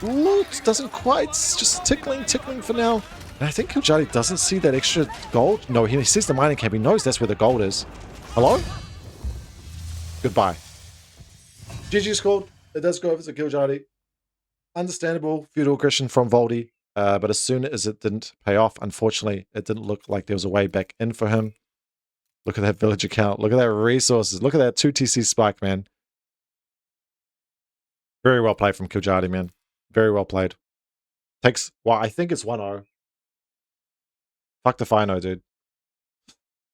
Ooh, it doesn't quite. It's just tickling for now. And I think Kiljardi doesn't see that extra gold. No, he sees the mining camp. He knows that's where the gold is. Hello? Goodbye. GG scored. It does go over to Kiljardi. Understandable feudal aggression from Valdy. But as soon as it didn't pay off, unfortunately, it didn't look like there was a way back in for him. Look at that villager count. Look at that resources. Look at that 2 TC spike, man. Very well played from Kiljardi, man. Very well played. Takes, well, I think it's 1-0. Fuck the Fino, dude.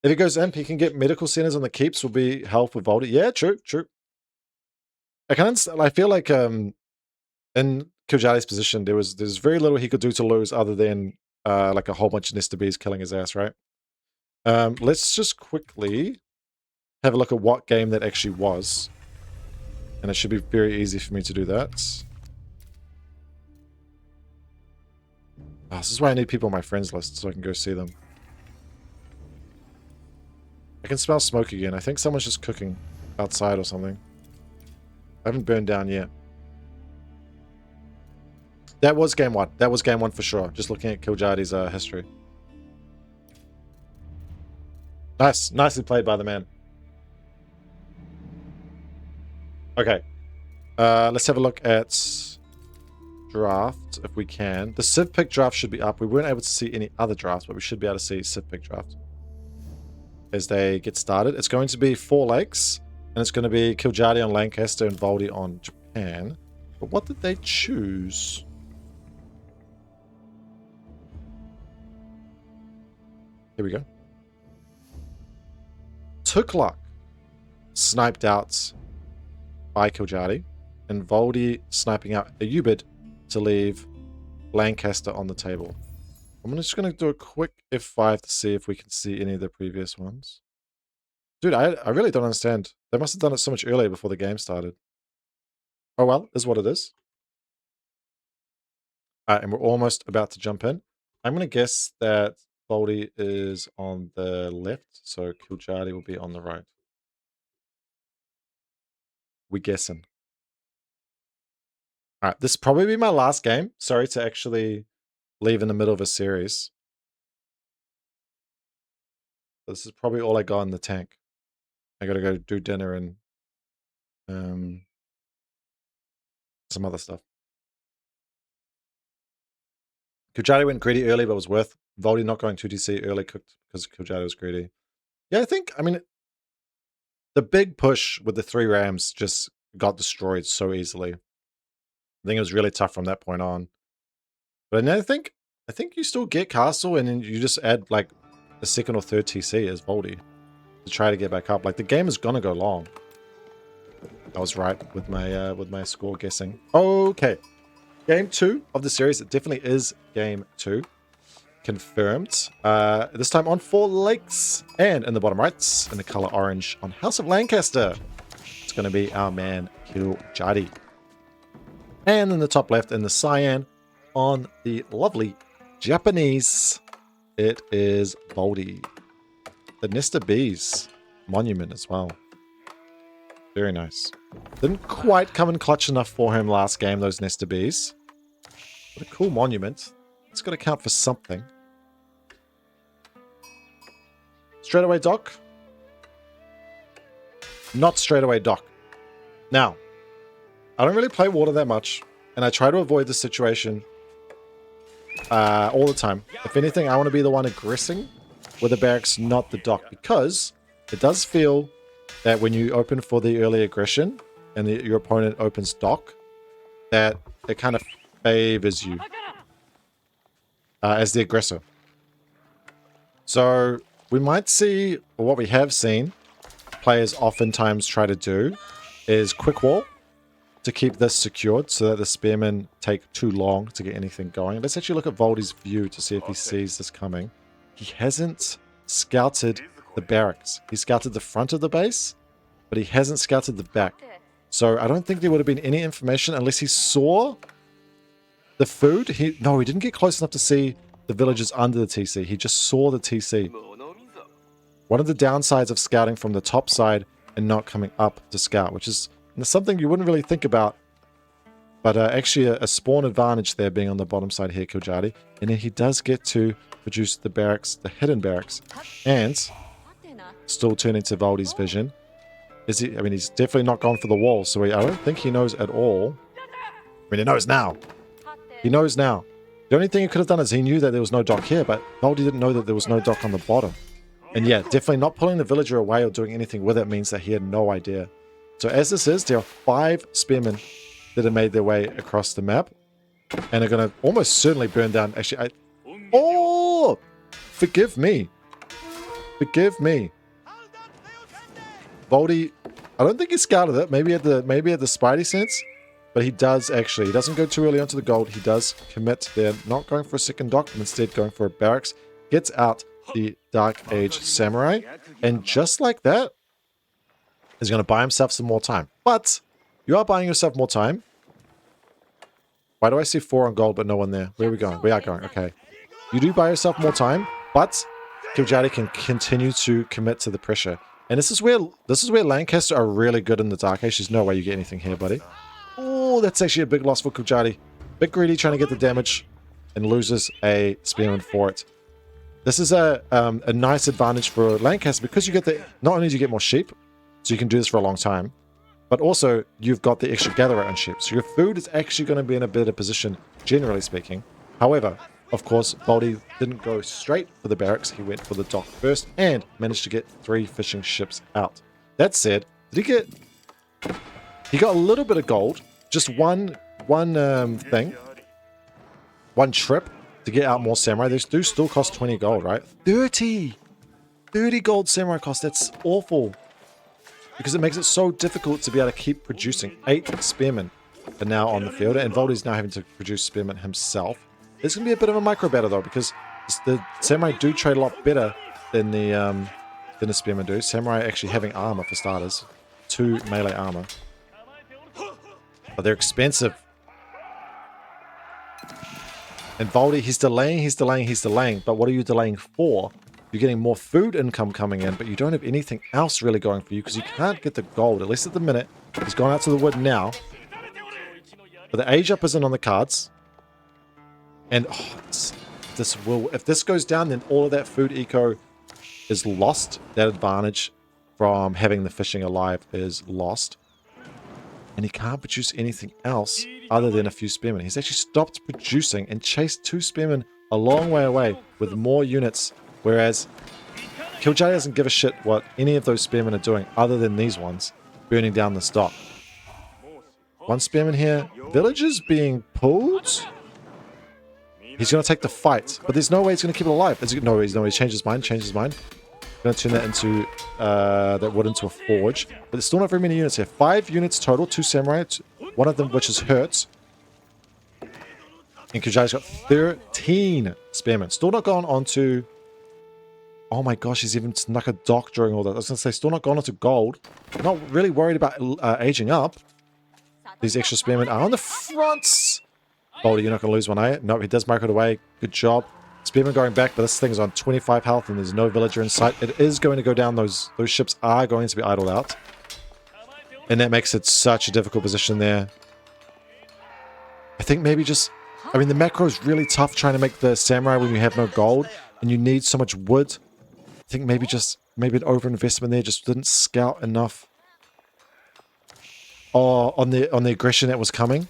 If he goes imp, he can get medical centers on the keeps, will be help with Valdy. Yeah, true. I feel like in Kiljardi's position, there's very little he could do to lose other than like a whole bunch of Nista Bees killing his ass, right? Let's just quickly have a look at what game that actually was. And it should be very easy for me to do that. Oh, this is why I need people on my friends list so I can go see them. I can smell smoke again. I think someone's just cooking outside or something. I haven't burned down yet. That was game 1. That was game 1 for sure. Just looking at Kiljardi's history. Nice. Nicely played by the man. Okay. Let's have a look at draft if we can. The Civ Pick draft should be up. We weren't able to see any other drafts, but we should be able to see Civ Pick draft as they get started. It's going to be 4 lakes, and it's going to be Kiljardi on Lancaster and Valdy on Japan. But what did they choose? Here we go. Tukluk sniped out by Kiljardi, and Valdy sniping out a Ubid to leave Lancaster on the table. I'm just going to do a quick F5 to see if we can see any of the previous ones. Dude, I really don't understand. They must have done it so much earlier before the game started. Oh well, is what it is. And we're almost about to jump in. I'm going to guess that Valdy is on the left, so Kiljardi will be on the right. We're guessing. Alright, this will probably be my last game. Sorry to actually leave in the middle of a series. This is probably all I got in the tank. I gotta go do dinner and some other stuff. Kiljardi went greedy early, but was worth. Valdy not going 2TC early cooked because Kiljardi was greedy. Yeah, I mean, the big push with the 3 Rams just got destroyed so easily. I think it was really tough from that point on. But I think you still get castle and then you just add like a 2nd or 3rd TC as Valdy to try to get back up. Like the game is gonna go long. I was right with my score guessing. Okay, game 2 of the series. It definitely is game 2. Confirmed. This time on 4 lakes and in the bottom right in the color orange on House of Lancaster. It's gonna be our man Kiljardi. And in the top left in the cyan on the lovely Japanese, it is Valdy. The Nista Bees monument as well. Very nice. Didn't quite come in clutch enough for him last game, those Nista Bees. But a cool monument. It's got to count for something. Straight away dock? Not straight away dock. Now, I don't really play water that much, and I try to avoid this situation all the time. If anything, I want to be the one aggressing with the barracks, not the dock, because it does feel that when you open for the early aggression and your opponent opens dock, that it kind of favors you as the aggressor. So we might see, or what we have seen, players oftentimes try to do is quick wall to keep this secured so that the spearmen take too long to get anything going. Let's actually look at Valdy's view to see if he sees this coming. He hasn't scouted the barracks. He scouted the front of the base, but he hasn't scouted the back. So I don't think there would have been any information unless he saw the food. No, he didn't get close enough to see the villages under the TC. He just saw the TC. One of the downsides of scouting from the top side and not coming up to scout, which is something you wouldn't really think about, but actually a spawn advantage there being on the bottom side here, kiljardi. And then he does get to produce the barracks, the hidden barracks, and still turning to Valdy's vision. Is he? I mean, he's definitely not gone for the wall, so I don't think he knows at all. I mean, he knows now. He knows now. The only thing he could have done is he knew that there was no dock here, but Valdy didn't know that there was no dock on the bottom. And yeah, definitely not pulling the villager away or doing anything with it means that he had no idea. So as this is, there are 5 spearmen that have made their way across the map and are going to almost certainly burn down. Actually, oh! Forgive me. Forgive me. Valdy, I don't think he scouted it. Maybe at the spidey sense. But he does actually. He doesn't go too early onto the gold. He does commit there. Not going for a second dock, but instead going for a barracks. Gets out the Dark Age Samurai. And just like that, he's going to buy himself some more time. But you are buying yourself more time. Why do I see 4 on gold but no one there? Where are we going? We are going. Okay. You do buy yourself more time, but kiljardi can continue to commit to the pressure. And this is where Lancaster are really good in the Dark Age. There's no way you get anything here, buddy. Oh, that's actually a big loss for kiljardi. Bit greedy trying to get the damage and loses a spearman for it. This is a nice advantage for Lancaster because you get not only do you get more sheep, so you can do this for a long time, but also you've got the extra gatherer on sheep. So your food is actually going to be in a better position, generally speaking. However, of course, Valdy didn't go straight for the barracks. He went for the dock first and managed to get 3 fishing ships out. That said, did he get... He got a little bit of gold, just one thing, one trip to get out more samurai. These do still cost 20 gold, right? 30 gold samurai cost. That's awful because it makes it so difficult to be able to keep producing. 8 spearmen are now on the field, and Valdy's now having to produce spearmen himself. It's going to be a bit of a micro battle though, because the samurai do trade a lot better than the spearmen do. Samurai actually having armor for starters, 2 melee armor. But they're expensive. And Valdy, he's delaying. But what are you delaying for? You're getting more food income coming in, but you don't have anything else really going for you because you can't get the gold, at least at the minute. He's gone out to the wood now. But the age up isn't on the cards. And if this goes down, then all of that food eco is lost. That advantage from having the fishing alive is lost. And he can't produce anything else other than a few spearmen. He's actually stopped producing and chased 2 spearmen a long way away with more units, whereas kiljardi doesn't give a shit what any of those spearmen are doing other than these ones burning down the stock. 1 spearman here. Villagers being pulled. He's going to take the fight, but there's no way he's going to keep it alive. No, he's changed his mind. Going to turn that into that wood into a forge, but there's still not very many units here. 5 units total, 2 samurai, 1 of them which is hurt. And kiljardi's got 13 spearmen. Still not gone on to... Oh my gosh, he's even snuck a dock during all that. I was going to say, still not gone on to gold. Not really worried about aging up. These extra spearmen are on the fronts. Valdy, you're not going to lose one, eh? Nope, he does mark it away. Good job. Spearman going back, but this thing's on 25 health and there's no villager in sight. It is going to go down. Those ships are going to be idled out. And that makes it such a difficult position there. I think maybe just... I mean, the macro is really tough trying to make the samurai when you have no gold and you need so much wood. I think maybe an overinvestment there, just didn't scout enough on the aggression that was coming.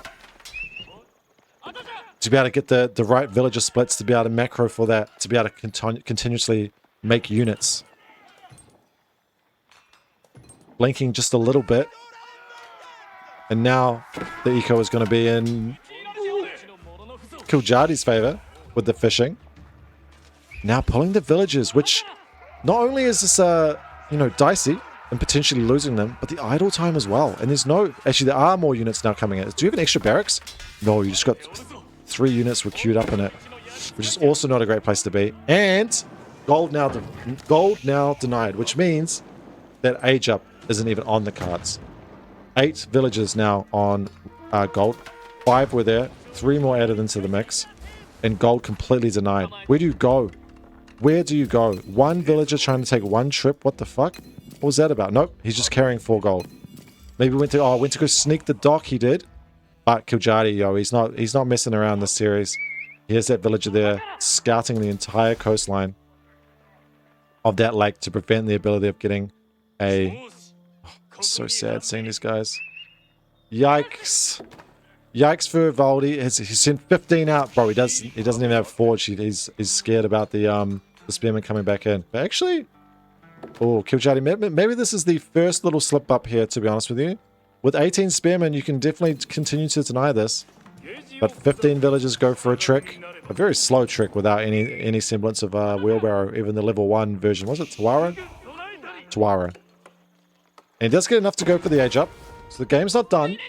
To be able to get the right villager splits, to be able to macro for that, to be able to continuously make units. Blinking just a little bit. And now the eco is going to be in kiljardi's favor with the fishing. Now pulling the villagers, which not only is this, dicey, and potentially losing them, but the idle time as well. And there's no... Actually, there are more units now coming in. Do you have an extra barracks? No, you just got 3 units were queued up in it, which is also not a great place to be. And gold now denied, which means that age up isn't even on the cards. 8 villages now on gold. 5 were there. 3 more added into the mix. And gold completely denied. Where do you go? Where do you go? 1 villager trying to take 1 trip? What the fuck? What was that about? Nope, he's just carrying 4 gold. Maybe went to go sneak the dock, he did. But kiljardi, yo, he's not messing around this series. Here's that villager there, scouting the entire coastline of that lake to prevent the ability of getting a... Oh, so sad seeing these guys. Yikes. Yikes for Valdy. He's sent 15 out. Bro, he doesn't even have forge. He's scared about the spearmen coming back in. But actually... Oh, kiljardi. Maybe this is the first little slip up here, to be honest with you. With 18 spearmen, you can definitely continue to deny this. But 15 villagers go for a trick. A very slow trick without any semblance of wheelbarrow. Even the level 1 version. Was it Tawara? Tawara. And he does get enough to go for the age up. So the game's not done.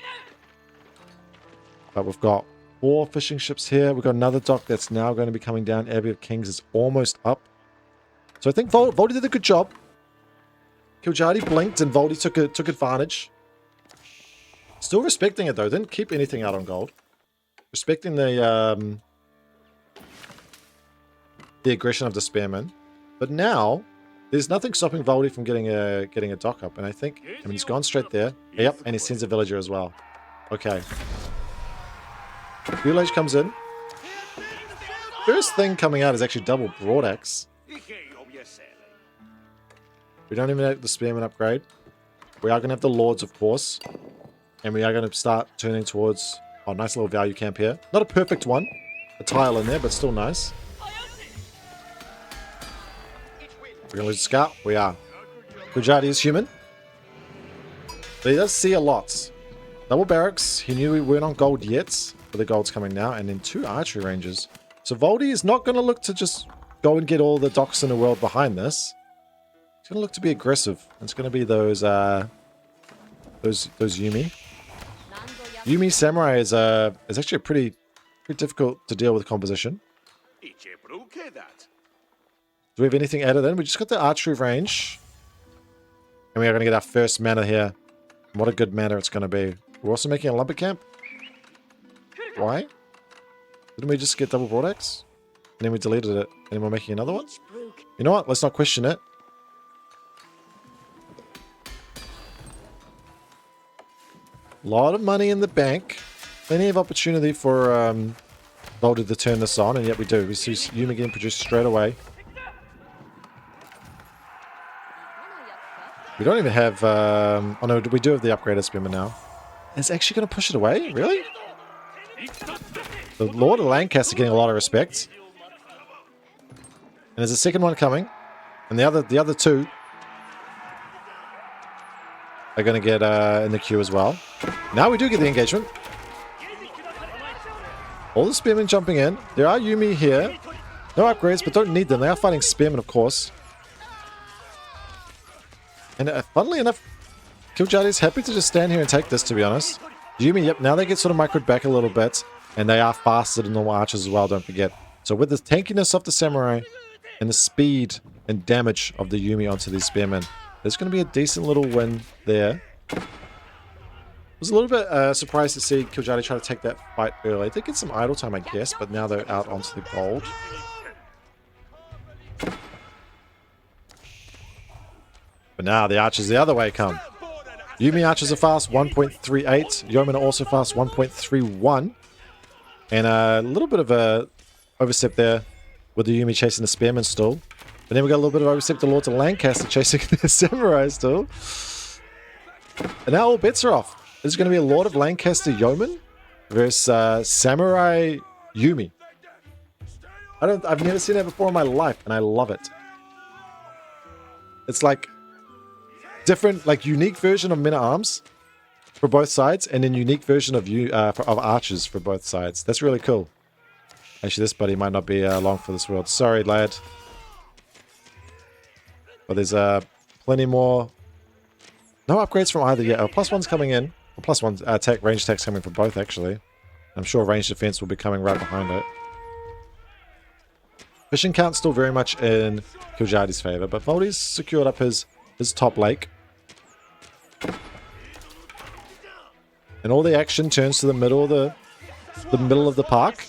But we've got 4 fishing ships here. We've got another dock that's now going to be coming down. Abbey of Kings is almost up. So I think Valdy did a good job. kiljardi blinked and Valdy took advantage. Still respecting it though. Didn't keep anything out on gold. Respecting the aggression of the spearmen. But now there's nothing stopping Valdy from getting a dock up. And I think he's gone straight there. Yep, and he sends a villager as well. Okay. Fuel age comes in. First thing coming out is actually double VortiX. We don't even have the spearman upgrade. We are going to have the lords, of course. And we are going to start turning towards... Oh, nice little value camp here. Not a perfect one. A tile in there, but still nice. We're going to lose a scout. We are. kiljardi is human. But he does see a lot. Double barracks. He knew we weren't on gold yet. But the gold's coming now. And then 2 archery ranges. So Valdy is not going to look to just go and get all the docks in the world behind this. It's going to look to be aggressive. It's going to be those Yumi. Yumi Samurai is actually a pretty difficult to deal with composition. Do we have anything added in? We just got the archery range. And we are going to get our first mana here. What a good mana it's going to be. We're also making a lumber camp. Why? Didn't we just get double VortiX? And then we deleted it. And then we're making another one? You know what? Let's not question it. A lot of money in the bank. Plenty of opportunity for Valdy to turn this on. And yet we do. We see Yumi getting produced straight away. We don't even have... oh no, we do have the upgraded spearman now. It's actually going to push it away? Really? The Lord of Lancaster getting a lot of respect. And there's a second one coming. And the other 2 are going to get in the queue as well. Now we do get the engagement. All the spearmen jumping in. There are Yumi here. No upgrades, but don't need them. They are fighting spearmen, of course. And funnily enough, kiljardi is happy to just stand here and take this, to be honest. Yumi, yep, now they get sort of microed back a little bit. And they are faster than normal archers as well, don't forget. So with the tankiness of the samurai and the speed and damage of the Yumi onto these spearmen, there's going to be a decent little win there. I was a little bit surprised to see kiljardi try to take that fight early. They did get some idle time, I guess, but now they're out onto the gold. But now the archers the other way come. Yumi archers are fast, 1.38. Yeomen are also fast, 1.31. And a little bit of a overstep there with the Yumi chasing the spearman still. But then we got a little bit of overstep the Lords of Lancaster chasing the samurai still. And now all bets are off. This is going to be a Lord of Lancaster Yeoman versus Samurai Yumi. I've never seen that before in my life, and I love it. It's like different, like unique version of men at arms for both sides, and then unique version of archers for both sides. That's really cool. Actually, this buddy might not be long for this world. Sorry, lad. But there's plenty more No upgrades from either yet. +1's coming in. Or +1 attack, range attack's coming from both, actually. I'm sure range defense will be coming right behind it. Fishing count's still very much in Kiljardi's favor, but Valdy's secured up his top lake. And all the action turns to the middle of the park.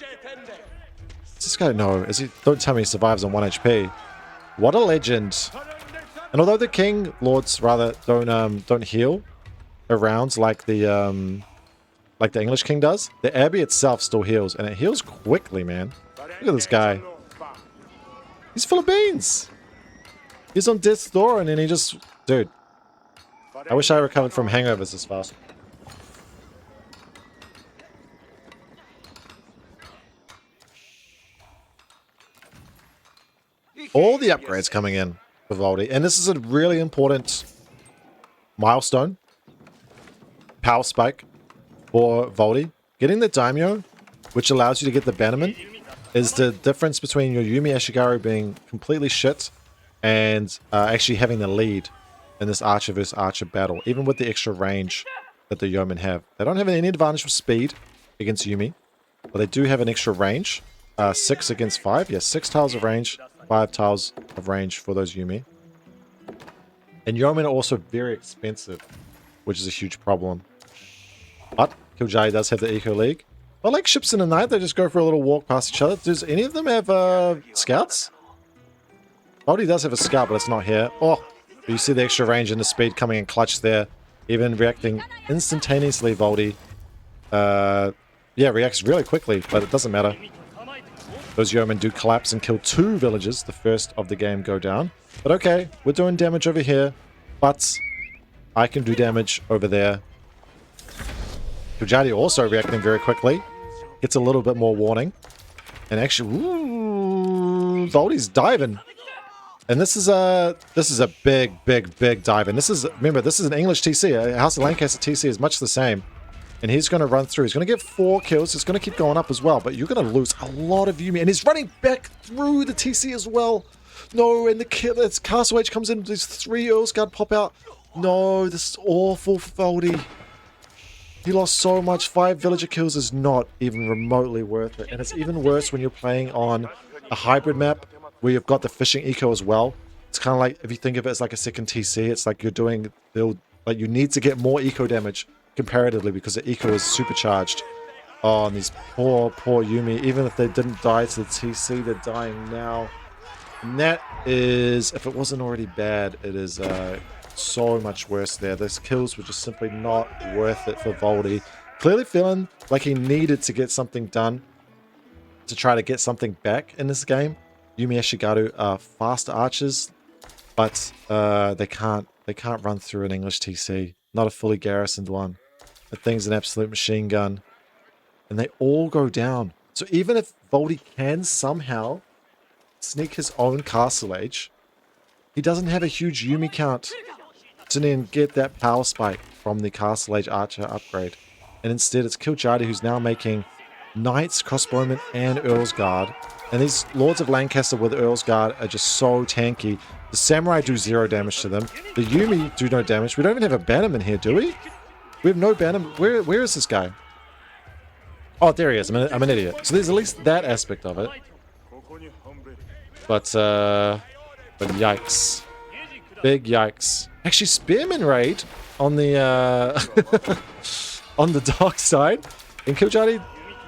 Does this guy know? Don't tell me he survives on 1 HP. What a legend. And although the king lords rather don't heal around like the English king does, the abbey itself still heals, and it heals quickly, man. Look at this guy. He's full of beans. He's on death's door, and then he just... Dude. I wish I recovered from hangovers this fast. All the upgrades coming in for Valdy. And this is a really important milestone. Power spike for Valdy. Getting the Daimyo, which allows you to get the Bannerman, is the difference between your Yumi Ashigaru being completely shit and actually having the lead in this Archer versus Archer battle, even with the extra range that the Yeomen have. They don't have any advantage with speed against Yumi, but they do have an extra range. 6 against 5. Yes, 6 tiles of range, 5 tiles of range for those Yumi. And Yeomen are also very expensive, which is a huge problem. But Kiljardi does have the Eco League. But like ships in the night, they just go for a little walk past each other. Does any of them have scouts? Valdy does have a scout, but it's not here. Oh, you see the extra range and the speed coming in clutch there. Even reacting instantaneously, Valdy. Yeah, reacts really quickly, but it doesn't matter. Those Yeomen do collapse and kill 2 villagers. The first of the game go down. But okay, we're doing damage over here. But I can do damage over there. Kiljardi also reacting very quickly. Gets a little bit more warning. And actually, ooh, Valdy's diving. And this is a big dive. And this is, remember, this is an English TC. House of Lancaster TC is much the same. And he's going to run through. He's going to get 4 kills. It's going to keep going up as well. But you're going to lose a lot of Yumi. And he's running back through the TC as well. No, and the kill, it's Castle H comes in. These 3 Earl's Guard pop out. No, this is awful for Valdy. He lost so much. 5 villager kills is not even remotely worth it. And it's even worse when you're playing on a hybrid map where you've got the fishing eco as well. It's kind of like, if you think of it as like a second TC, it's like you're doing, like you need to get more eco damage comparatively because the eco is supercharged. Oh, and these poor Yumi, even if they didn't die to the TC, they're dying now. And that is, if it wasn't already bad, it is so much worse there. Those kills were just simply not worth it for Valdy. Clearly feeling like he needed to get something done to try to get something back in this game. Yumi Ashigaru are faster archers, but they can't run through an English TC. Not a fully garrisoned one. The thing's an absolute machine gun. And they all go down. So even if Valdy can somehow sneak his own Castle Age, he doesn't have a huge Yumi count to then get that power spike from the Castle Age Archer upgrade. And instead it's Kiljardi who's now making Knights, Crossbowmen, and Earl's Guard. And these Lords of Lancaster with Earl's Guard are just so tanky. The Samurai do 0 damage to them. The Yumi do no damage. We don't even have a Bannerman here, do we? We have no Bannerman. Where is this guy? Oh, there he is. I'm an idiot. So there's at least that aspect of it. But yikes. Big yikes. Actually, Spearman raid on the on the dark side. And Kiljardi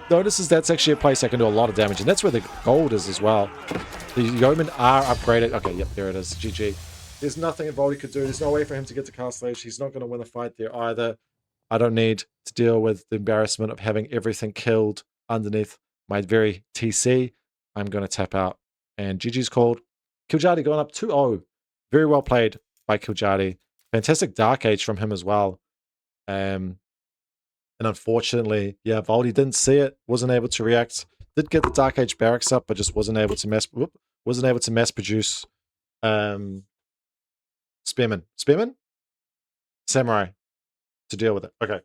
notices that's actually a place that can do a lot of damage. And that's where the gold is as well. The Yeomen are upgraded. Okay, yep, there it is. GG. There's nothing that Valdy could do. There's no way for him to get to Castle Age. He's not going to win the fight there either. I don't need to deal with the embarrassment of having everything killed underneath my very TC. I'm going to tap out. And GG's called. Kiljardi going up 2-0. Very well played by Kiljardi. Fantastic Dark Age from him as well. And unfortunately, yeah, Valdy didn't see it. Wasn't able to react. Did get the Dark Age barracks up, but just wasn't able to mass produce Spearman. Samurai to deal with it. Okay.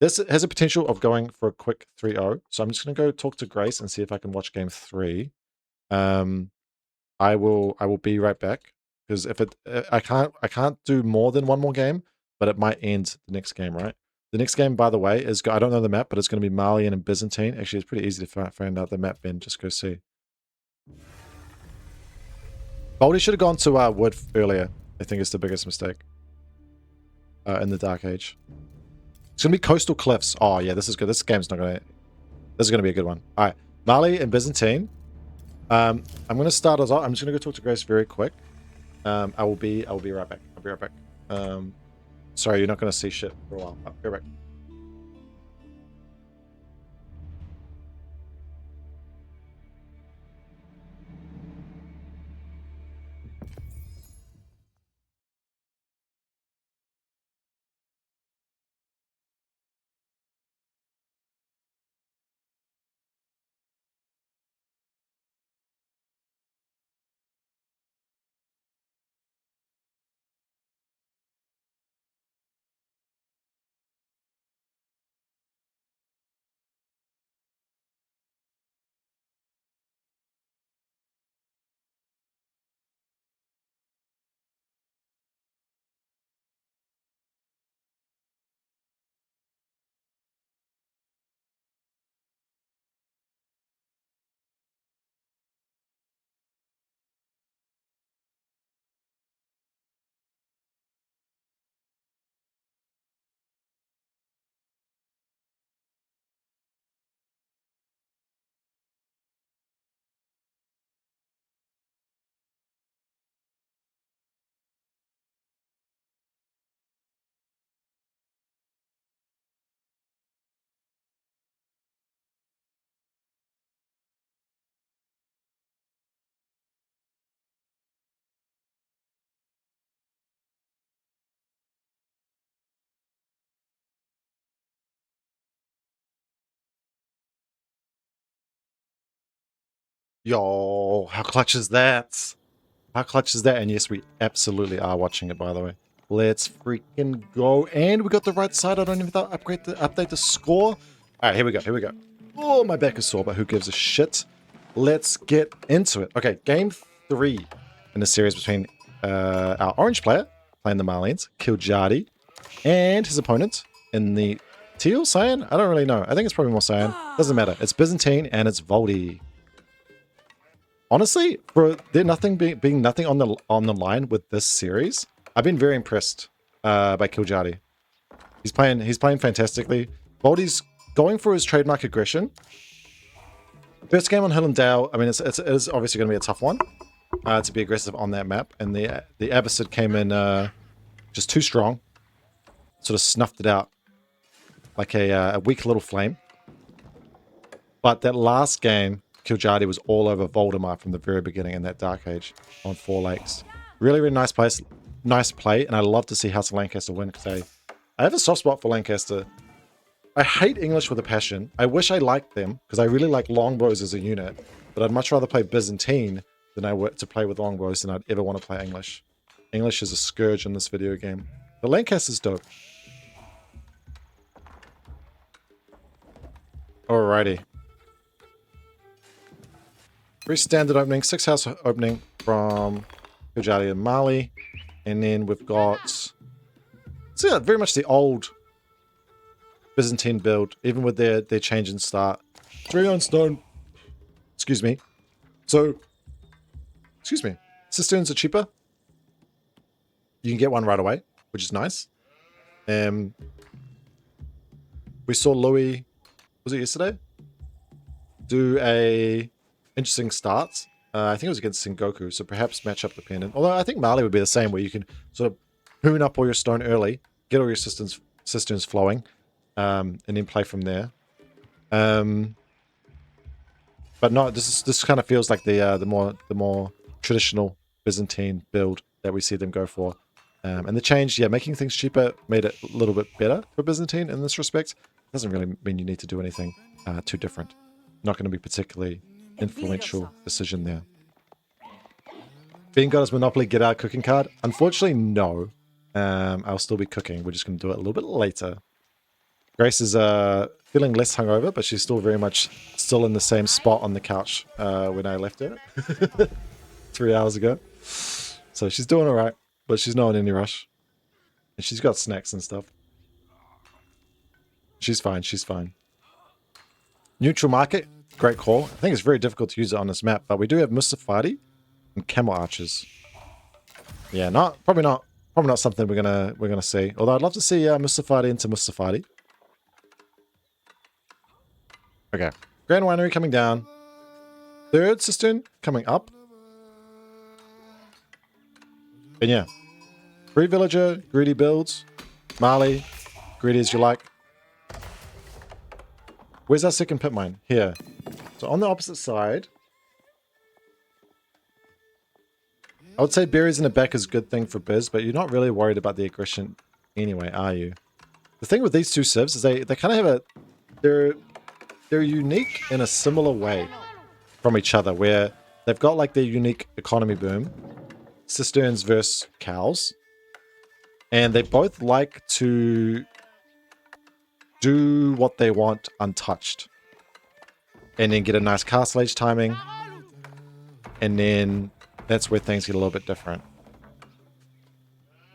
This has a potential of going for a quick 3-0. So I'm just going to go talk to Grace and see if I can watch game 3. I will be right back because if I can't do more than one more game but it might end the next game, right? The next game, by the way, is, I don't know the map, but it's going to be Malian and Byzantine. Actually, it's pretty easy to find out the map, Ben. Just go see. Valdy should have gone to wood earlier. I think it's the biggest mistake in the Dark Age. It's going to be Coastal Cliffs. Oh, yeah, this is good. This game's not going to... This is going to be a good one. All right, Mali and Byzantine. I'm going to start us off. I'm just going to go talk to Grace very quick. I will be right back. I'll be right back. Sorry, you're not going to see shit for a while. I'll be right back. Yo, how clutch is that? How clutch is that? And yes, we absolutely are watching it, by the way. Let's freaking go. And we got the right side. I don't even have to update the score. All right, here we go. Here we go. Oh, my back is sore, but who gives a shit? Let's get into it. Okay, game 3 in the series between our orange player, playing the Malians, Kiljardi, and his opponent in the teal cyan? I don't really know. I think it's probably more cyan. Doesn't matter. It's Byzantine and it's Valdy. Honestly, for there nothing being nothing on the line with this series, I've been very impressed by Kiljardi. He's playing fantastically. Valdy's going for his trademark aggression. First game on Hill and Dale. I mean, it is obviously going to be a tough one to be aggressive on that map, and the Abbasid came in just too strong, sort of snuffed it out like a weak little flame. But that last game, Kiljardi was all over Voldemar from the very beginning in that Dark Age on 4 lakes. Really, really nice play, and I love to see House of Lancaster win because I have a soft spot for Lancaster. I hate English with a passion. I wish I liked them because I really like longbows as a unit, but I'd much rather play Byzantine than I would to play with longbows than I'd ever want to play English. English is a scourge in this video game. But Lancaster's dope. Alrighty. Very standard opening, 6 house opening from Kiljardi and Mali. And then we've got... So yeah, very much the old Byzantine build, even with their change in start. 3 on stone. Excuse me. So, excuse me. Cisterns are cheaper. You can get one right away, which is nice. We saw Luci, was it yesterday? Do a... interesting starts. I think it was against Sengoku, so perhaps matchup dependent. Although I think Mali would be the same, where you can sort of hoon up all your stone early, get all your cisterns flowing, and then play from there. But no, this kind of feels like the more traditional Byzantine build that we see them go for. And the change, yeah, making things cheaper made it a little bit better for Byzantine in this respect. Doesn't really mean you need to do anything too different. Not going to be particularly influential decision there. Ben got his Monopoly Get Out cooking card. Unfortunately, no. I'll still be cooking. We're just going to do it a little bit later. Grace is feeling less hungover, but she's still very much still in the same spot on the couch when I left her 3 hours ago. So she's doing all right, but she's not in any rush. And she's got snacks and stuff. She's fine, she's fine. Neutral market, great call. I think it's very difficult to use it on this map, but we do have Mustafadi and Camel Archers. Yeah, probably not something we're gonna see. Although I'd love to see Mustafadi into Mustafadi. Okay, Grand Winery coming down. Third cistern coming up. And yeah, free villager, greedy builds, Mali, greedy as you like. Where's our second pit mine? Here. So on the opposite side, I would say berries in the back is a good thing for biz, but you're not really worried about the aggression anyway, are you? The thing with these two civs is they kind of have they're unique in a similar way from each other, where they've got like their unique economy boom, cisterns versus cows, and they both like to do what they want untouched, and then get a nice castle age timing, and then that's where things get a little bit different.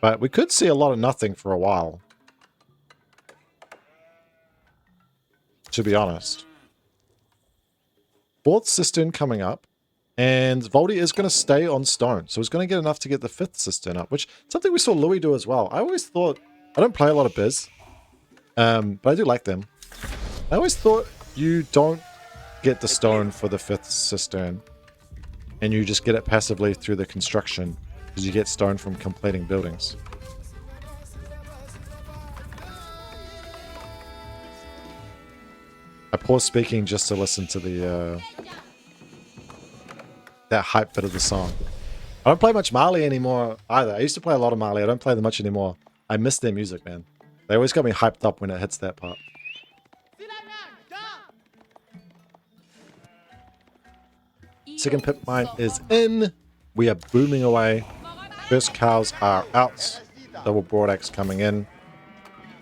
But we could see a lot of nothing for a while, to be honest. Fourth cistern coming up, and Valdy is going to stay on stone, so he's going to get enough to get the fifth cistern up, which is something we saw Luci do as well. I always thought, I don't play a lot of biz, but I do like them. I always thought you don't get the stone for the fifth cistern, and you just get it passively through the construction, because you get stone from completing buildings. I paused speaking just to listen to the that hype bit of the song. I don't play much Mali anymore either. I used to play a lot of Mali. I don't play them much anymore. I miss their music, man. They always got me hyped up when it hits that part. Second pit mine is in. We are booming away. First cows are out. Double VortiX coming in.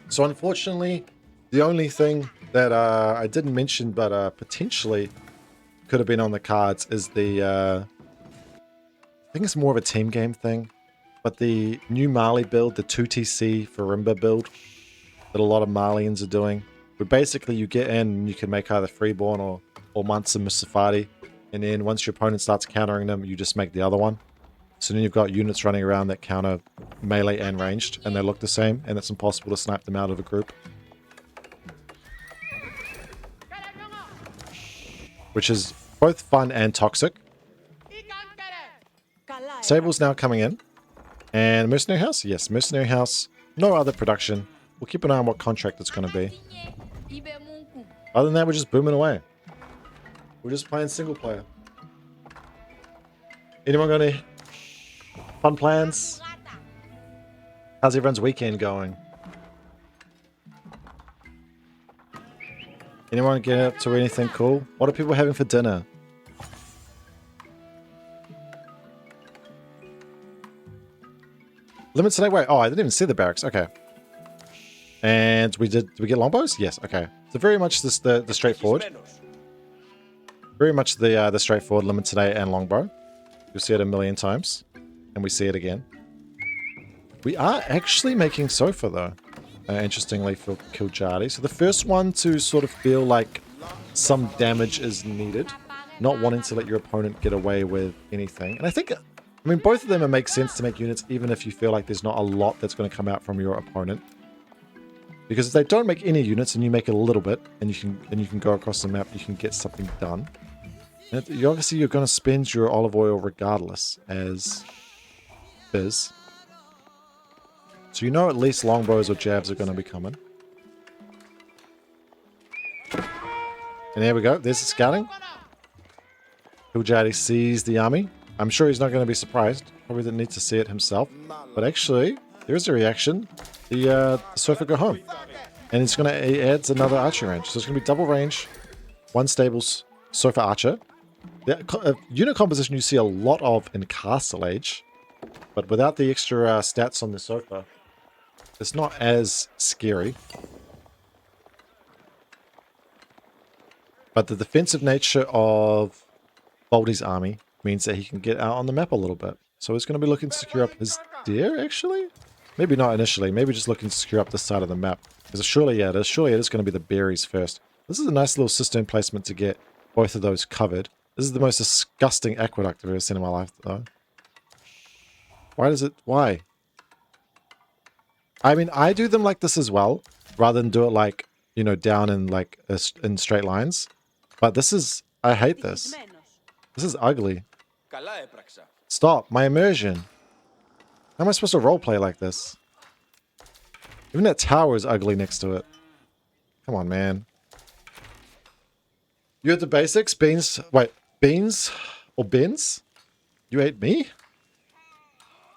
So unfortunately, the only thing that I didn't mention, but potentially could have been on the cards, is the I think it's more of a team game thing, but the new Mali build, the 2TC for Rimba build that a lot of Malians are doing, where basically you get in and you can make either freeborn or Mansa Mustafadi, and then once your opponent starts countering them, you just make the other one. So then you've got units running around that counter melee and ranged, and they look the same, and it's impossible to snipe them out of a group. Which is both fun and toxic. Sable's now coming in. And Mercenary House? Yes, Mercenary House. No other production. We'll keep an eye on what contract it's going to be. Other than that, we're just booming away. We're just playing single player. Anyone got any fun plans? How's everyone's weekend going? Anyone get up to anything cool? What are people having for dinner? Limit today? Wait, oh, I didn't even see the barracks. Okay. And did we get longbows? Yes, okay. So very much the straightforward. Very much the straightforward limit today and longbow. You'll see it a million times. And we see it again. We are actually making sofa though. Interestingly for kiljardi. So the first one to sort of feel like some damage is needed. Not wanting to let your opponent get away with anything. And I think, I mean, both of them make sense to make units even if you feel like there's not a lot that's going to come out from your opponent. Because if they don't make any units and you make a little bit, and you can go across the map, you can get something done. And obviously you're going to spend your olive oil regardless, as is. So you know at least longbows or jabs are going to be coming. And there we go. There's the scouting. Kiljardi sees the army. I'm sure he's not going to be surprised. Probably didn't need to see it himself. But actually, there's a reaction. The sofa go home. And it's going to add another archer range. So it's going to be double range. One stable sofa archer. The unit composition you see a lot of in Castle Age. But without the extra stats on the sofa, it's not as scary. But the defensive nature of Valdy's army means that he can get out on the map a little bit. So he's going to be looking to secure up his deer, actually? Maybe not initially. Maybe just looking to secure up this side of the map. Because surely, yeah, surely it is going to be the berries first. This is a nice little cistern placement to get both of those covered. This is the most disgusting aqueduct I've ever seen in my life, though. Why does it... Why? I mean, I do them like this as well, rather than do it like, you know, down in like in straight lines. But this is... I hate this. This is ugly. Stop. My immersion. How am I supposed to roleplay like this? Even that tower is ugly next to it. Come on, man. You had the basics? Beans? Wait. Beans? Or beans? You ate me?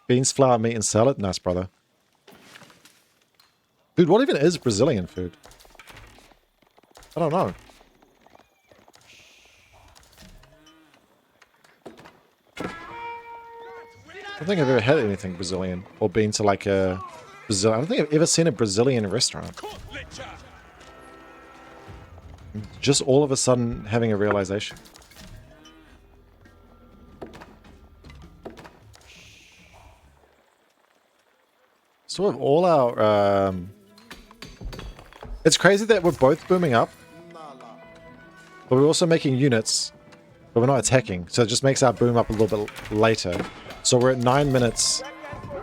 Beans, flour, meat, and salad? Nice, brother. Dude, what even is Brazilian food? I don't know. I don't think I've ever had anything Brazilian or been to like a Brazil. I don't think I've ever seen a Brazilian restaurant. Just all of a sudden having a realization. Sort of all our... It's crazy that we're both booming up, but we're also making units, but we're not attacking. So it just makes our boom up a little bit later. So we're at 9 minutes.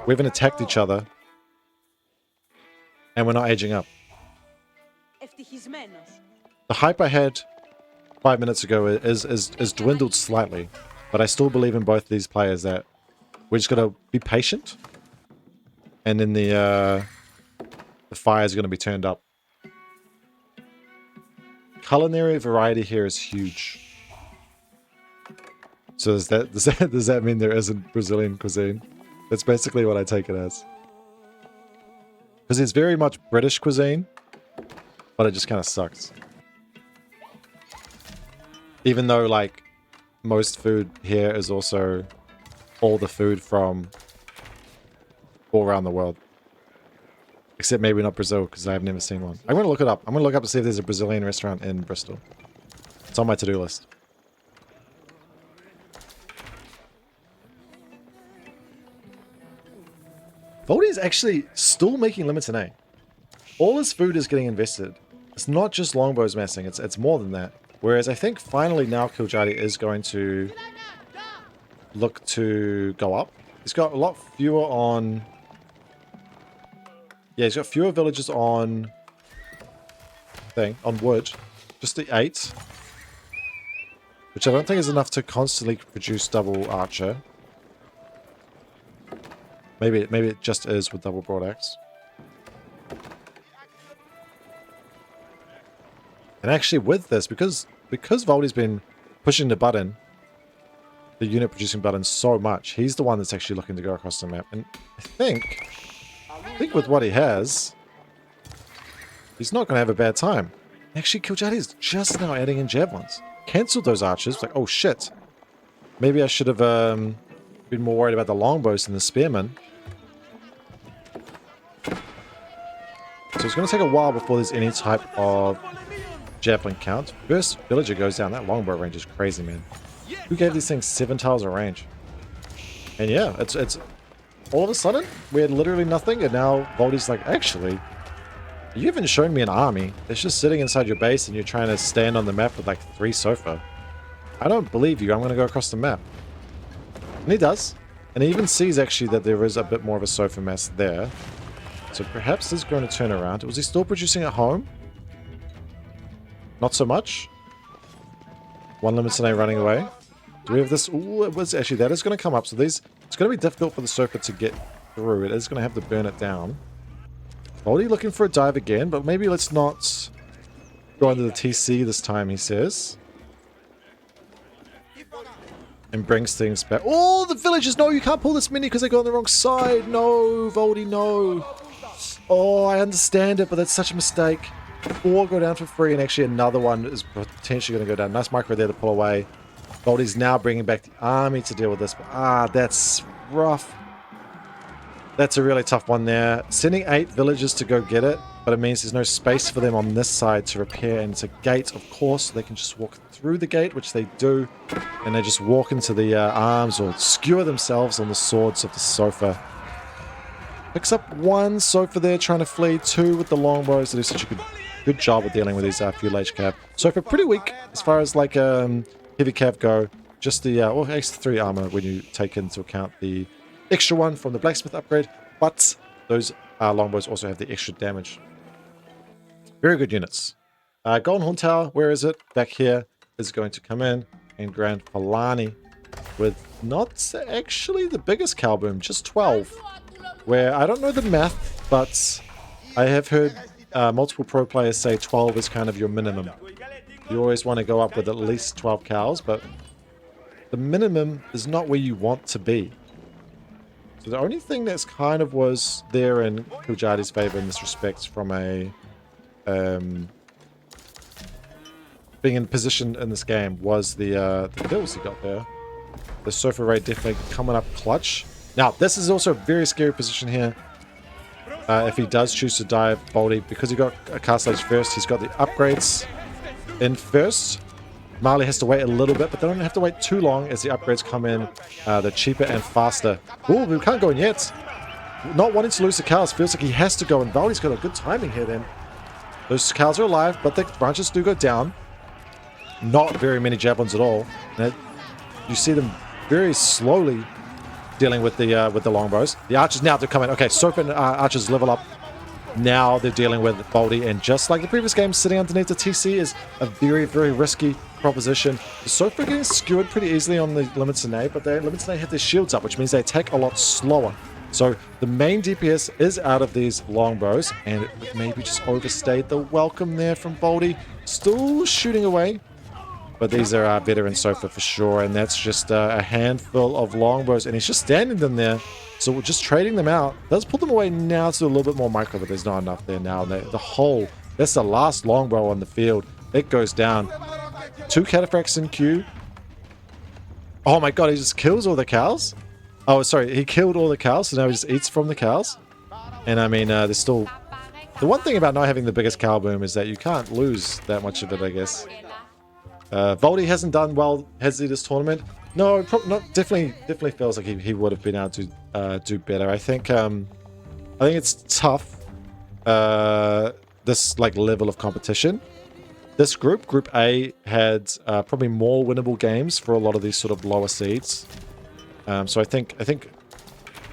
We haven't attacked each other. And we're not aging up. The hype I had 5 minutes ago is dwindled slightly. But I still believe in both these players that we're just going to be patient. And then the fire is going to be turned up. Culinary variety here is huge. So does that mean there isn't Brazilian cuisine? That's basically what I take it as. Because it's very much British cuisine, but it just kind of sucks. Even though, like, most food here is also all the food from all around the world. Except maybe not Brazil, because I've never seen one. I'm going to look it up. I'm going to look up to see if there's a Brazilian restaurant in Bristol. It's on my to-do list. Valdy is actually still making limits in A. All his food is getting invested. It's not just longbows massing, it's more than that. Whereas I think finally now kiljardi is going to look to go up. He's got a lot fewer on... Yeah, he's got fewer villages on... on wood. Just the 8. Which I don't think is enough to constantly produce double archer. Maybe it just is with double broad axe. And actually with this, because Valdy's been pushing the button, the unit producing button so much, he's the one that's actually looking to go across the map. And I think with what he has, he's not going to have a bad time. Actually, kiljardi is just now adding in javelins. Cancelled those archers. Like, oh shit. Maybe I should have been more worried about the longbows than the spearmen. So it's going to take a while before there's any type of javelin count. First villager goes down. That longbow range is crazy, man. Who gave these things 7 tiles of range? And yeah, it's all of a sudden we had literally nothing, and now Valdy's like, actually, you haven't shown me an army. It's just sitting inside your base, and you're trying to stand on the map with like 3 sofa. I don't believe you. I'm going to go across the map. And he does. And he even sees actually that there is a bit more of a sofa mass there. So perhaps this is going to turn around. Was he still producing at home? Not so much. 1 limit today running away. Do we have this? Ooh, it was actually, that is going to come up. So these, it's going to be difficult for the sofa to get through. It is going to have to burn it down. Valdy looking for a dive again, but maybe let's not go into the TC this time, he says. And brings things back. Oh, the villagers! No, you can't pull this mini because they go on the wrong side. No, Valdy, no. Oh, I understand it, but that's such a mistake. 4 go down for free, and actually another one is potentially going to go down. Nice micro there to pull away. Valdy's now bringing back the army to deal with this. But, that's rough. That's a really tough one there. Sending 8 villagers to go get it, but it means there's no space for them on this side to repair. And it's a gate, of course, so they can just walk through the gate, which they do. And they just walk into the arms or skewer themselves on the swords of the sofa. Picks up one Sofa there trying to flee, two with the longbows. They do such a good job of dealing with these fuel cav. Sofa pretty weak as far as like heavy cav go. Just the well, extra 3 armor when you take into account the extra one from the blacksmith upgrade. But those longbows also have the extra damage. Very good units. Golden Horn Tower, where is it? Back here is going to come in and Grand Palani with not actually the biggest cow boom, just 12. Where I don't know the math, but I have heard multiple pro players say 12 is kind of your minimum. You always want to go up with at least 12 cows, but the minimum is not where you want to be. So the only thing that's kind of was there in kiljardi's favor in this respect from a being in position in this game was the kills he got there. The Sofa rate definitely coming up clutch. Now, this is also a very scary position here. If he does choose to dive Valdy, because he got a Castle Age first, he's got the upgrades in first. Marley has to wait a little bit, but they don't have to wait too long as the upgrades come in. They're cheaper and faster. Ooh, we can't go in yet. Not wanting to lose the cows, feels like he has to go, and Valdy's got a good timing here then. Those cows are alive, but the branches do go down. Not very many javelins at all. And you see them very slowly dealing with the longbows. The archers now they're coming. Okay, Sofa and archers level up. Now they're dealing with Valdy, and just like the previous game, sitting underneath the TC is a very, very risky proposition. The Sofa getting skewered pretty easily on the Limited, but the Limited have their shields up, which means they attack a lot slower. So the main DPS is out of these longbows, and it maybe just overstayed the welcome there from Valdy. Still shooting away. But these are veteran Sofa for sure, and that's just a handful of longbows, and he's just standing them there. So we're just trading them out. Does put them away now to a little bit more micro, but there's not enough there now. The whole, that's the last longbow on the field. It goes down. 2 cataphracts in queue. Oh my god, he just kills all the cows? Oh, sorry, he killed all the cows, so now he just eats from the cows. And I mean, there's still... The one thing about not having the biggest cow boom is that you can't lose that much of it, I guess. Valdy hasn't done well, has he, this tournament? No, definitely feels like he would have been able to do better. I think it's tough, this like level of competition. This group A, had probably more winnable games for a lot of these sort of lower seeds. So I think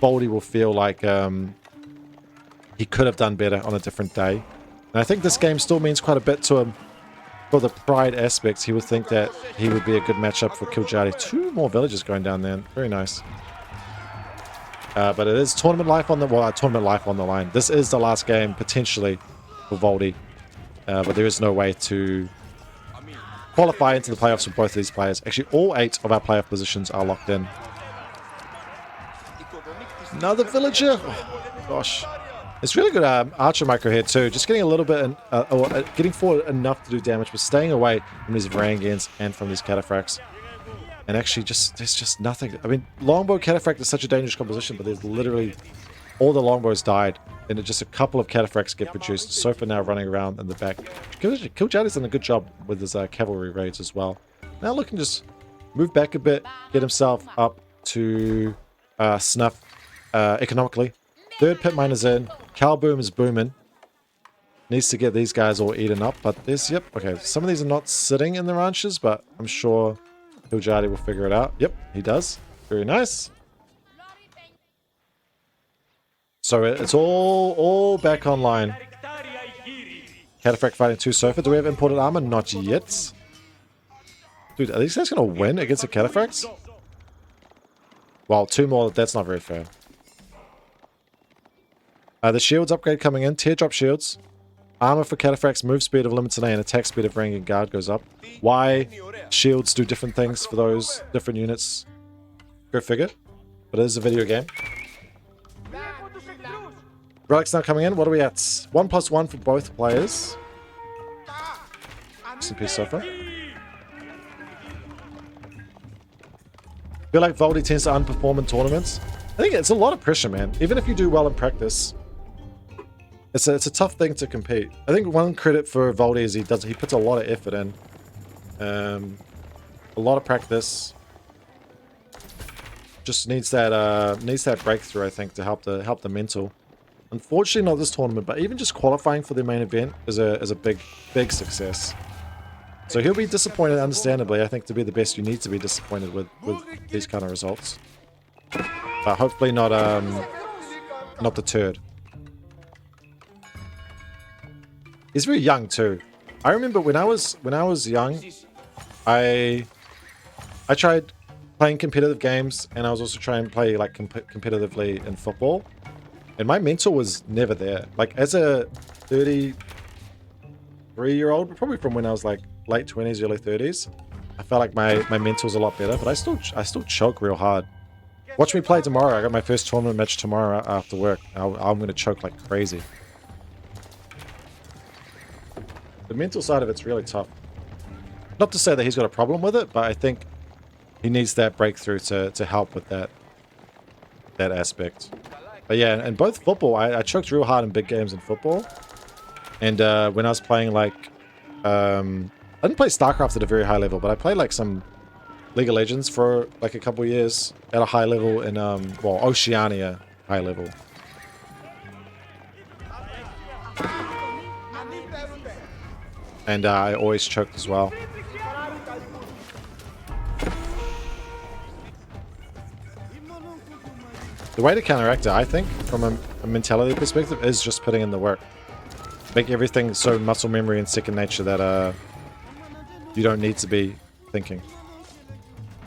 Valdy will feel like he could have done better on a different day. And I think this game still means quite a bit to him. For the pride aspects, he would think that he would be a good matchup for kiljardi. 2 more villagers going down there. Very nice. But it is tournament life on the line. This is the last game, potentially, for Valdy. But there is no way to qualify into the playoffs for both of these players. Actually, all 8 of our playoff positions are locked in. Another villager. Oh, gosh. It's really good archer micro here too. Just getting a little bit, getting forward enough to do damage, but staying away from these Varangians and from these cataphracts. And actually, there's just nothing. I mean, longbow cataphract is such a dangerous composition, but there's literally all the longbows died, and just a couple of cataphracts get produced. Sofa now running around in the back. Kiljardi's done a good job with his cavalry raids as well. Now looking just move back a bit, get himself up to snuff economically. 3rd pit miner's in. Cow boom is booming. Needs to get these guys all eaten up, but there's, yep, okay. Some of these are not sitting in the ranches, but I'm sure kiljardi will figure it out. Yep, he does. Very nice. So it's all back online. Cataphract fighting 2 Sofa. Do we have imported armor? Not yet. Dude, are these guys going to win against the cataphracts? Well, 2 more, that's not very fair. The shields upgrade coming in. Teardrop shields. Armor for cataphracts, move speed of Limited, and attack speed of Ranging Guard goes up. Why shields do different things for those different units? Go figure. But it is a video game. Relic's now coming in. What are we at? 1+1 for both players. Rest in peace, Sofa. I feel like Valdy tends to underperform in tournaments. I think it's a lot of pressure, man. Even if you do well in practice, it's a tough thing to compete. I think one credit for Valdy is he puts a lot of effort in. A lot of practice. Just needs that breakthrough, I think, to help the mental. Unfortunately, not this tournament, but even just qualifying for the main event is a big success. So he'll be disappointed, understandably. I think to be the best, you need to be disappointed with these kind of results. But hopefully not deterred. He's very young too. I remember when I was young, I tried playing competitive games, and I was also trying to play like competitively in football. And my mental was never there. Like as a 33-year-old, probably from when I was like late 20s, early 30s, I felt like my mental was a lot better, but I still choke real hard. Watch me play tomorrow. I got my first tournament match tomorrow after work. I'm going to choke like crazy. The mental side of it's really tough. Not to say that he's got a problem with it, but I think he needs that breakthrough to help with that aspect. But yeah, in both football, I choked real hard in big games in football. And when I was playing like... I didn't play StarCraft at a very high level, but I played like some League of Legends for like a couple of years at a high level in, well, Oceania high level. And I always choked as well. The way to counteract it, I think, from a mentality perspective, is just putting in the work. Make everything so muscle memory and second nature that you don't need to be thinking.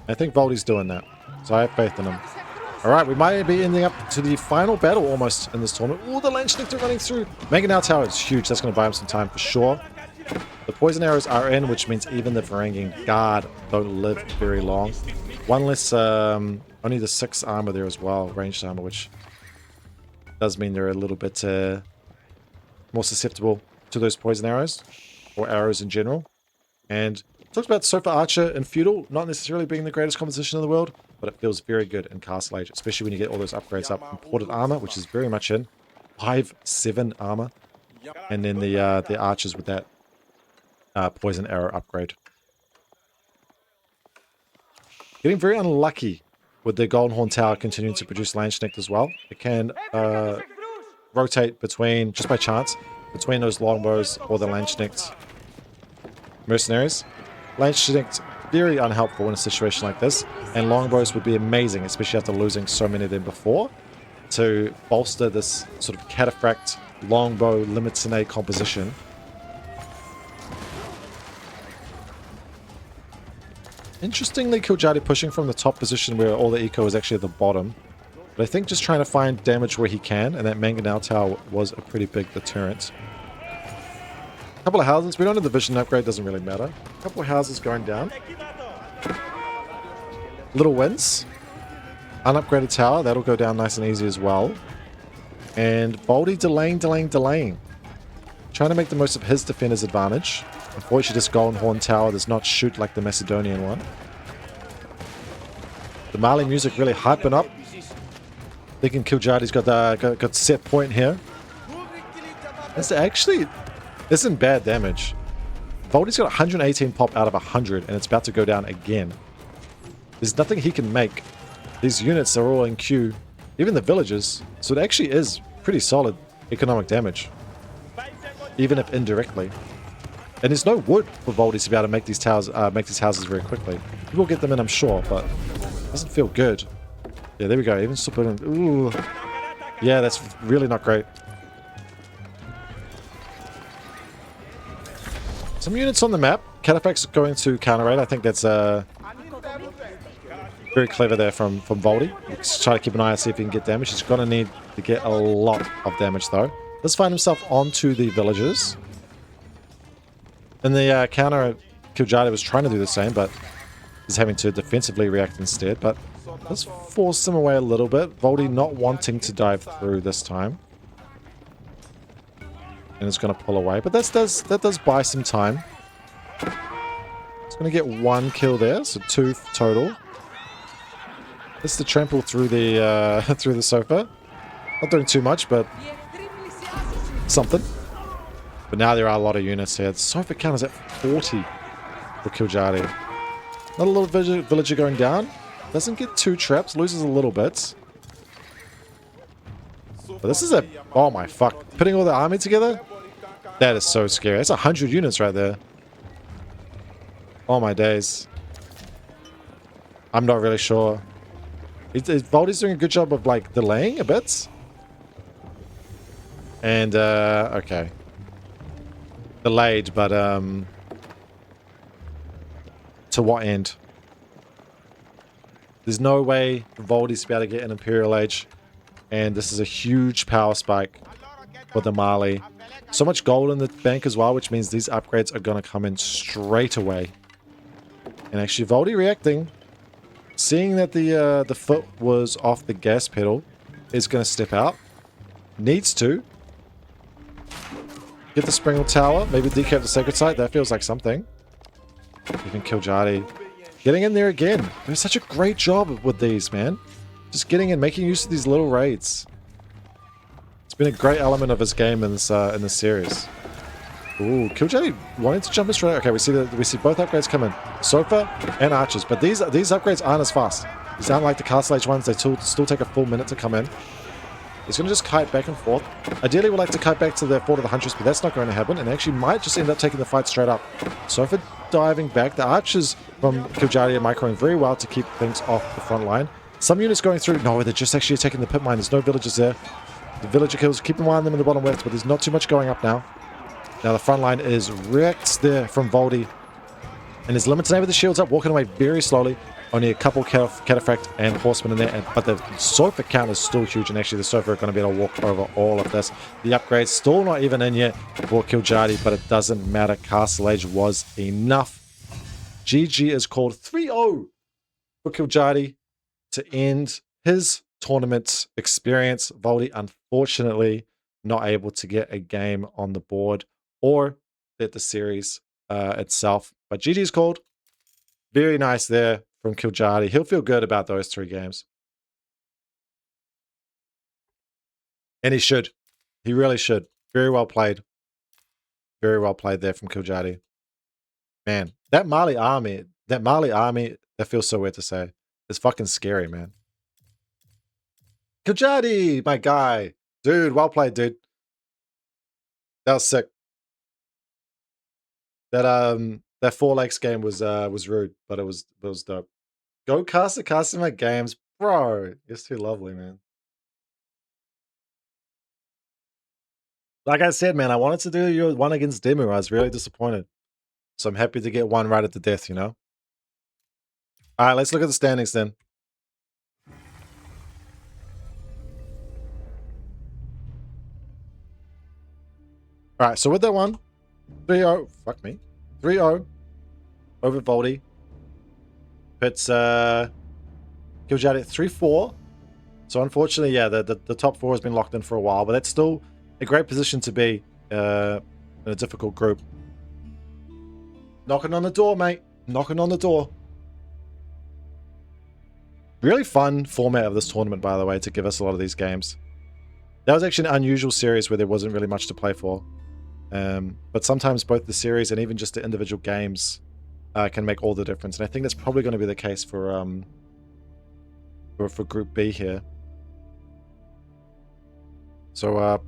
I think Valdy's doing that, so I have faith in him. Alright, we might be ending up to the final battle almost in this tournament. Oh, the Landschnichter running through. Mega Now Tower is huge. That's going to buy him some time for sure. The poison arrows are in, which means even the Varangian guard don't live very long. One less, only the 6 armor there as well, ranged armor, which does mean they're a little bit more susceptible to those poison arrows, or arrows in general. And talked about Sofa Archer and Feudal not necessarily being the greatest composition in the world, but it feels very good in Castle Age, especially when you get all those upgrades up. Imported armor, which is very much in. 5/7 armor. And then the archers with that poison arrow upgrade. Getting very unlucky with the Golden Horn Tower continuing to produce Landschnicht as well. It can rotate between, just by chance, between those longbows or the Landschnicht mercenaries. Landschnicht, very unhelpful in a situation like this, and longbows would be amazing, especially after losing so many of them before, to bolster this sort of cataphract longbow Limitsine composition. Interestingly, Kiljardi pushing from the top position where all the eco is actually at the bottom. But I think just trying to find damage where he can, and that Mangonel Tower was a pretty big deterrent. A couple of houses. We don't have the vision upgrade, doesn't really matter. A couple of houses going down. Little wins. Unupgraded tower, that'll go down nice and easy as well. And Valdy delaying. Trying to make the most of his defender's advantage. Unfortunately, this Golden Horn Tower does not shoot like the Macedonian one. The Mali music really hyping up. Thinking Kiljardi's got set point here. This actually isn't bad damage. Valdy's got 118 pop out of 100, and it's about to go down again. There's nothing he can make. These units are all in queue, even the villagers. So it actually is pretty solid economic damage, even if indirectly. And there's no wood for Valdy to be able to make these towers, make these houses very quickly. He will get them in, I'm sure, but it doesn't feel good. Yeah, there we go. Even still put in. Ooh, yeah, that's really not great. Some units on the map. Cataphract's going to counter raid. I think that's very clever there from Valdy. Let's try to keep an eye out, see if he can get damage. He's going to need to get a lot of damage though. Let's find himself onto the villagers. In the counter, Kiljardi was trying to do the same, but is having to defensively react instead. But let's force him away a little bit. Valdy not wanting to dive through this time. And it's going to pull away. But that does buy some time. It's going to get 1 kill there, so 2 total. It's the trample through the sofa. Not doing too much, but something. But now there are a lot of units here. The sofa count is at 40 for Kiljardi. Not a little villager going down. Doesn't get too trapped. Loses a little bit. But this is a... Oh my fuck. Putting all the army together? That is so scary. That's 100 units right there. Oh my days. I'm not really sure. Valdy's doing a good job of like delaying a bit. And okay. Delayed, but to what end? There's no way for Valdy's to be able to get an Imperial Age. And this is a huge power spike for the Mali. So much gold in the bank as well, which means these upgrades are going to come in straight away. And actually Valdy reacting, seeing that the foot was off the gas pedal, is going to step out. Needs to. Get the Springle Tower, maybe decap the Sacred Site, that feels like something. Even kiljardi. Getting in there again. Doing such a great job with these, man. Just getting in, making use of these little raids. It's been a great element of his game in this series. Ooh, kiljardi wanting to jump in straight. Okay, we see both upgrades come in, Sofa and Archers, but these upgrades aren't as fast. These aren't like the Castle Age ones. They still take a full minute to come in. He's going to just kite back and forth. Ideally, we'd like to kite back to the Fort of the Huntress, but that's not going to happen, and actually might just end up taking the fight straight up. Sofa diving back. The Archers from kiljardi are microing very well to keep things off the front line. Some units going through. No, they're just actually attacking the pit mine. There's no villagers there. The villager kills. Keep an eye on them in the bottom left, but there's not too much going up now. Now the front line is wrecked there from Valdy. And his limited name with the shields up, walking away very slowly. Only a couple cataphract and horsemen in there, but the Sofa count is still huge, and actually the Sofa are going to be able to walk over all of this. The upgrade's still not even in yet for kiljardi, but it doesn't matter. Castle Age was enough. GG is called 3-0 for kiljardi to end his tournament experience. Valdy, unfortunately, not able to get a game on the board or at the series itself. But GG is called. Very nice there from kiljardi. He'll feel good about those 3 games. And he should. He really should. Very well played. Very well played there from kiljardi. Man, that Mali army, that feels so weird to say. It's fucking scary, man. kiljardi, my guy. Dude, well played, dude. That was sick. That 4 Lakes game was rude, but it was dope. Go custom my games, bro. It's too lovely, man. Like I said, man, I wanted to do your one against Demu. I was really disappointed. So I'm happy to get one right at the death, you know? Alright, let's look at the standings then. Alright, so with that one, 3-0. Fuck me. 3-0 over Valdy. It's kiljardi at 3-4. So unfortunately, yeah, the top 4 has been locked in for a while, but that's still a great position to be in a difficult group. Knocking on the door, mate. Knocking on the door. Really fun format of this tournament, by the way, to give us a lot of these games. That was actually an unusual series where there wasn't really much to play for. But sometimes both the series and even just the individual games can make all the difference. And I think that's probably going to be the case for Group B here. So,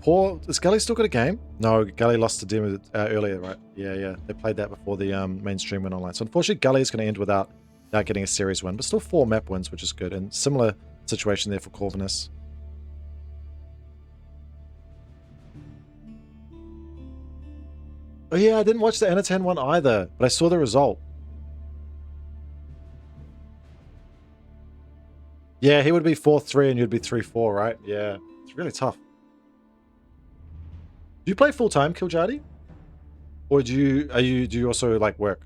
is Gully still got a game? No, Gully lost to Demu earlier, right? Yeah. They played that before the mainstream went online. So unfortunately, Gully is going to end without getting a series win, but still 4 map wins, which is good. And similar situation there for Corvinus. Oh yeah, I didn't watch the Anotand one either, but I saw the result. Yeah, he would be 4-3 and you'd be 3-4, right? Yeah, it's really tough. Do you play full time, kiljardi? Or do you also like work?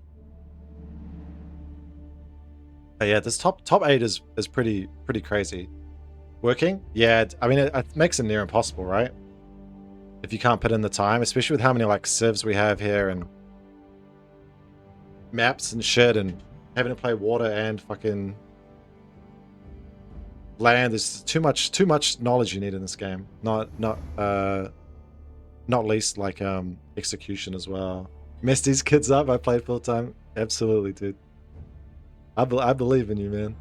Oh, yeah, this top 8 is pretty crazy. Working? Yeah, I mean it makes it near impossible, right? If you can't put in the time, especially with how many like civs we have here and maps and shit, and having to play water and fucking land. There's too much knowledge you need in this game. Not least like execution as well. Messed these kids up. I played full time. Absolutely, dude. I believe in you, man.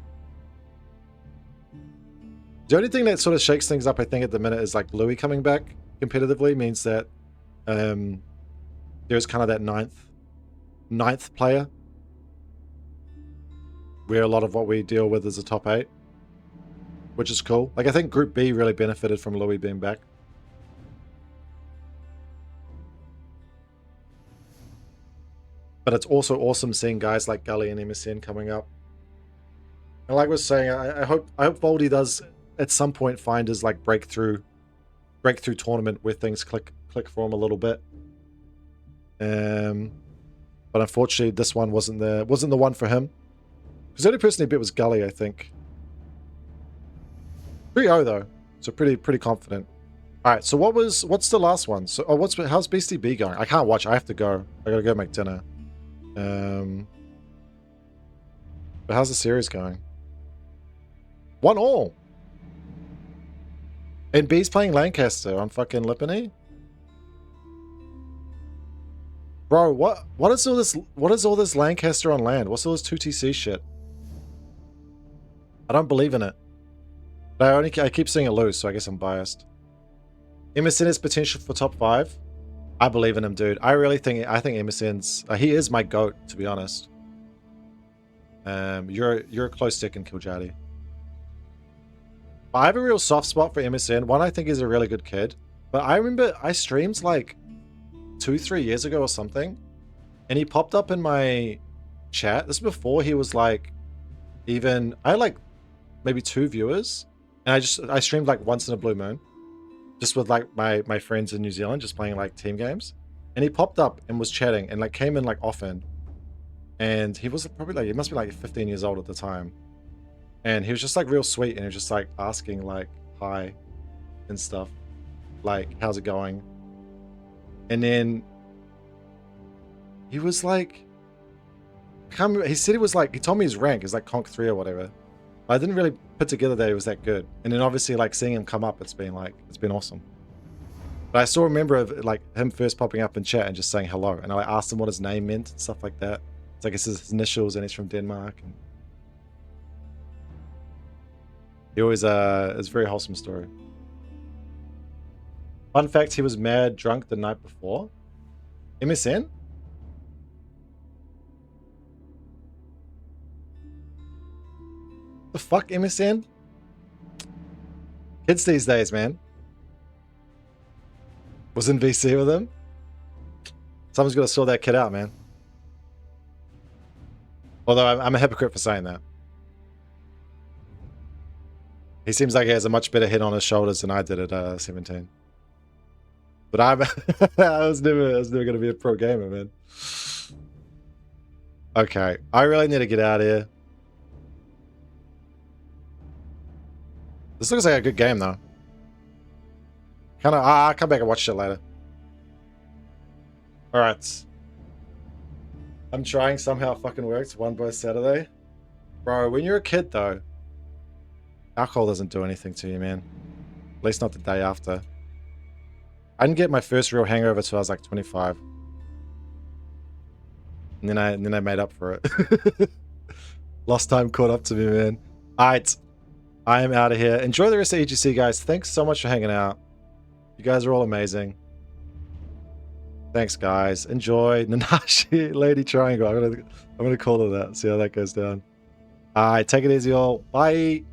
The only thing that sort of shakes things up, I think, at the minute is like Luci coming back competitively means that there's kind of that ninth player where a lot of what we deal with is a top 8, which is cool. Like, I think Group B really benefited from Luci being back. But it's also awesome seeing guys like Gully and MSN coming up. And like I was saying, I hope Valdy does at some point find his like breakthrough tournament where things click for him a little bit. But unfortunately, this one wasn't the one for him. Because the only person he beat was Gully, I think. 3-0 though, so pretty confident. All right, so what's the last one? So how's Beastie B going? I can't watch. I have to go. I gotta go make dinner. But how's the series going? 1-1. And B's playing Lancaster on fucking Lippany. Bro, what is all this Lancaster on land? What's all this 2TC shit? I don't believe in it. But I keep seeing it lose, so I guess I'm biased. MSN has potential for top 5. I believe in him, dude. I think MSN's he is my GOAT, to be honest. You're a close second, kiljardi. I have a real soft spot for MSN. One, I think he's a really good kid. But I remember I streamed like 2-3 years ago or something, and he popped up in my chat. This is before he was like even I had like maybe 2 viewers, and I streamed like once in a blue moon, just with like my friends in New Zealand, just playing like team games. And he popped up and was chatting and like came in like often, and he was probably like, he must be like 15 years old at the time, and he was just like real sweet, and he was just like asking like hi and stuff, like how's it going. And then he was like, he said he was like, he told me his rank is like Conk 3 or whatever. I didn't really put together that he was that good. And then obviously like seeing him come up, it's been awesome. But I still remember of like him first popping up in chat and just saying hello. And I asked him what his name meant and stuff like that. It's like it's his initials and he's from Denmark. And he always, it's a very wholesome story. Fun fact, he was mad drunk the night before. MSN? The fuck, MSN? Kids these days, man. Was in VC with him. Someone's got to sort that kid out, man. Although I'm a hypocrite for saying that. He seems like he has a much better head on his shoulders than I did at 17. But I was never going to be a pro gamer, man. Okay, I really need to get out of here. This looks like a good game, though. I'll come back and watch it later. Alright. I'm trying somehow it fucking works. 1 by Saturday. Bro, when you're a kid, though, alcohol doesn't do anything to you, man. At least not the day after. I didn't get my first real hangover till I was like 25. And then I made up for it. Lost time caught up to me, man. Alright. I am out of here. Enjoy the rest of EGC, guys. Thanks so much for hanging out. You guys are all amazing. Thanks, guys. Enjoy. Nanashi Lady Triangle. I'm gonna call it that. See how that goes down. Alright, take it easy, all. Bye.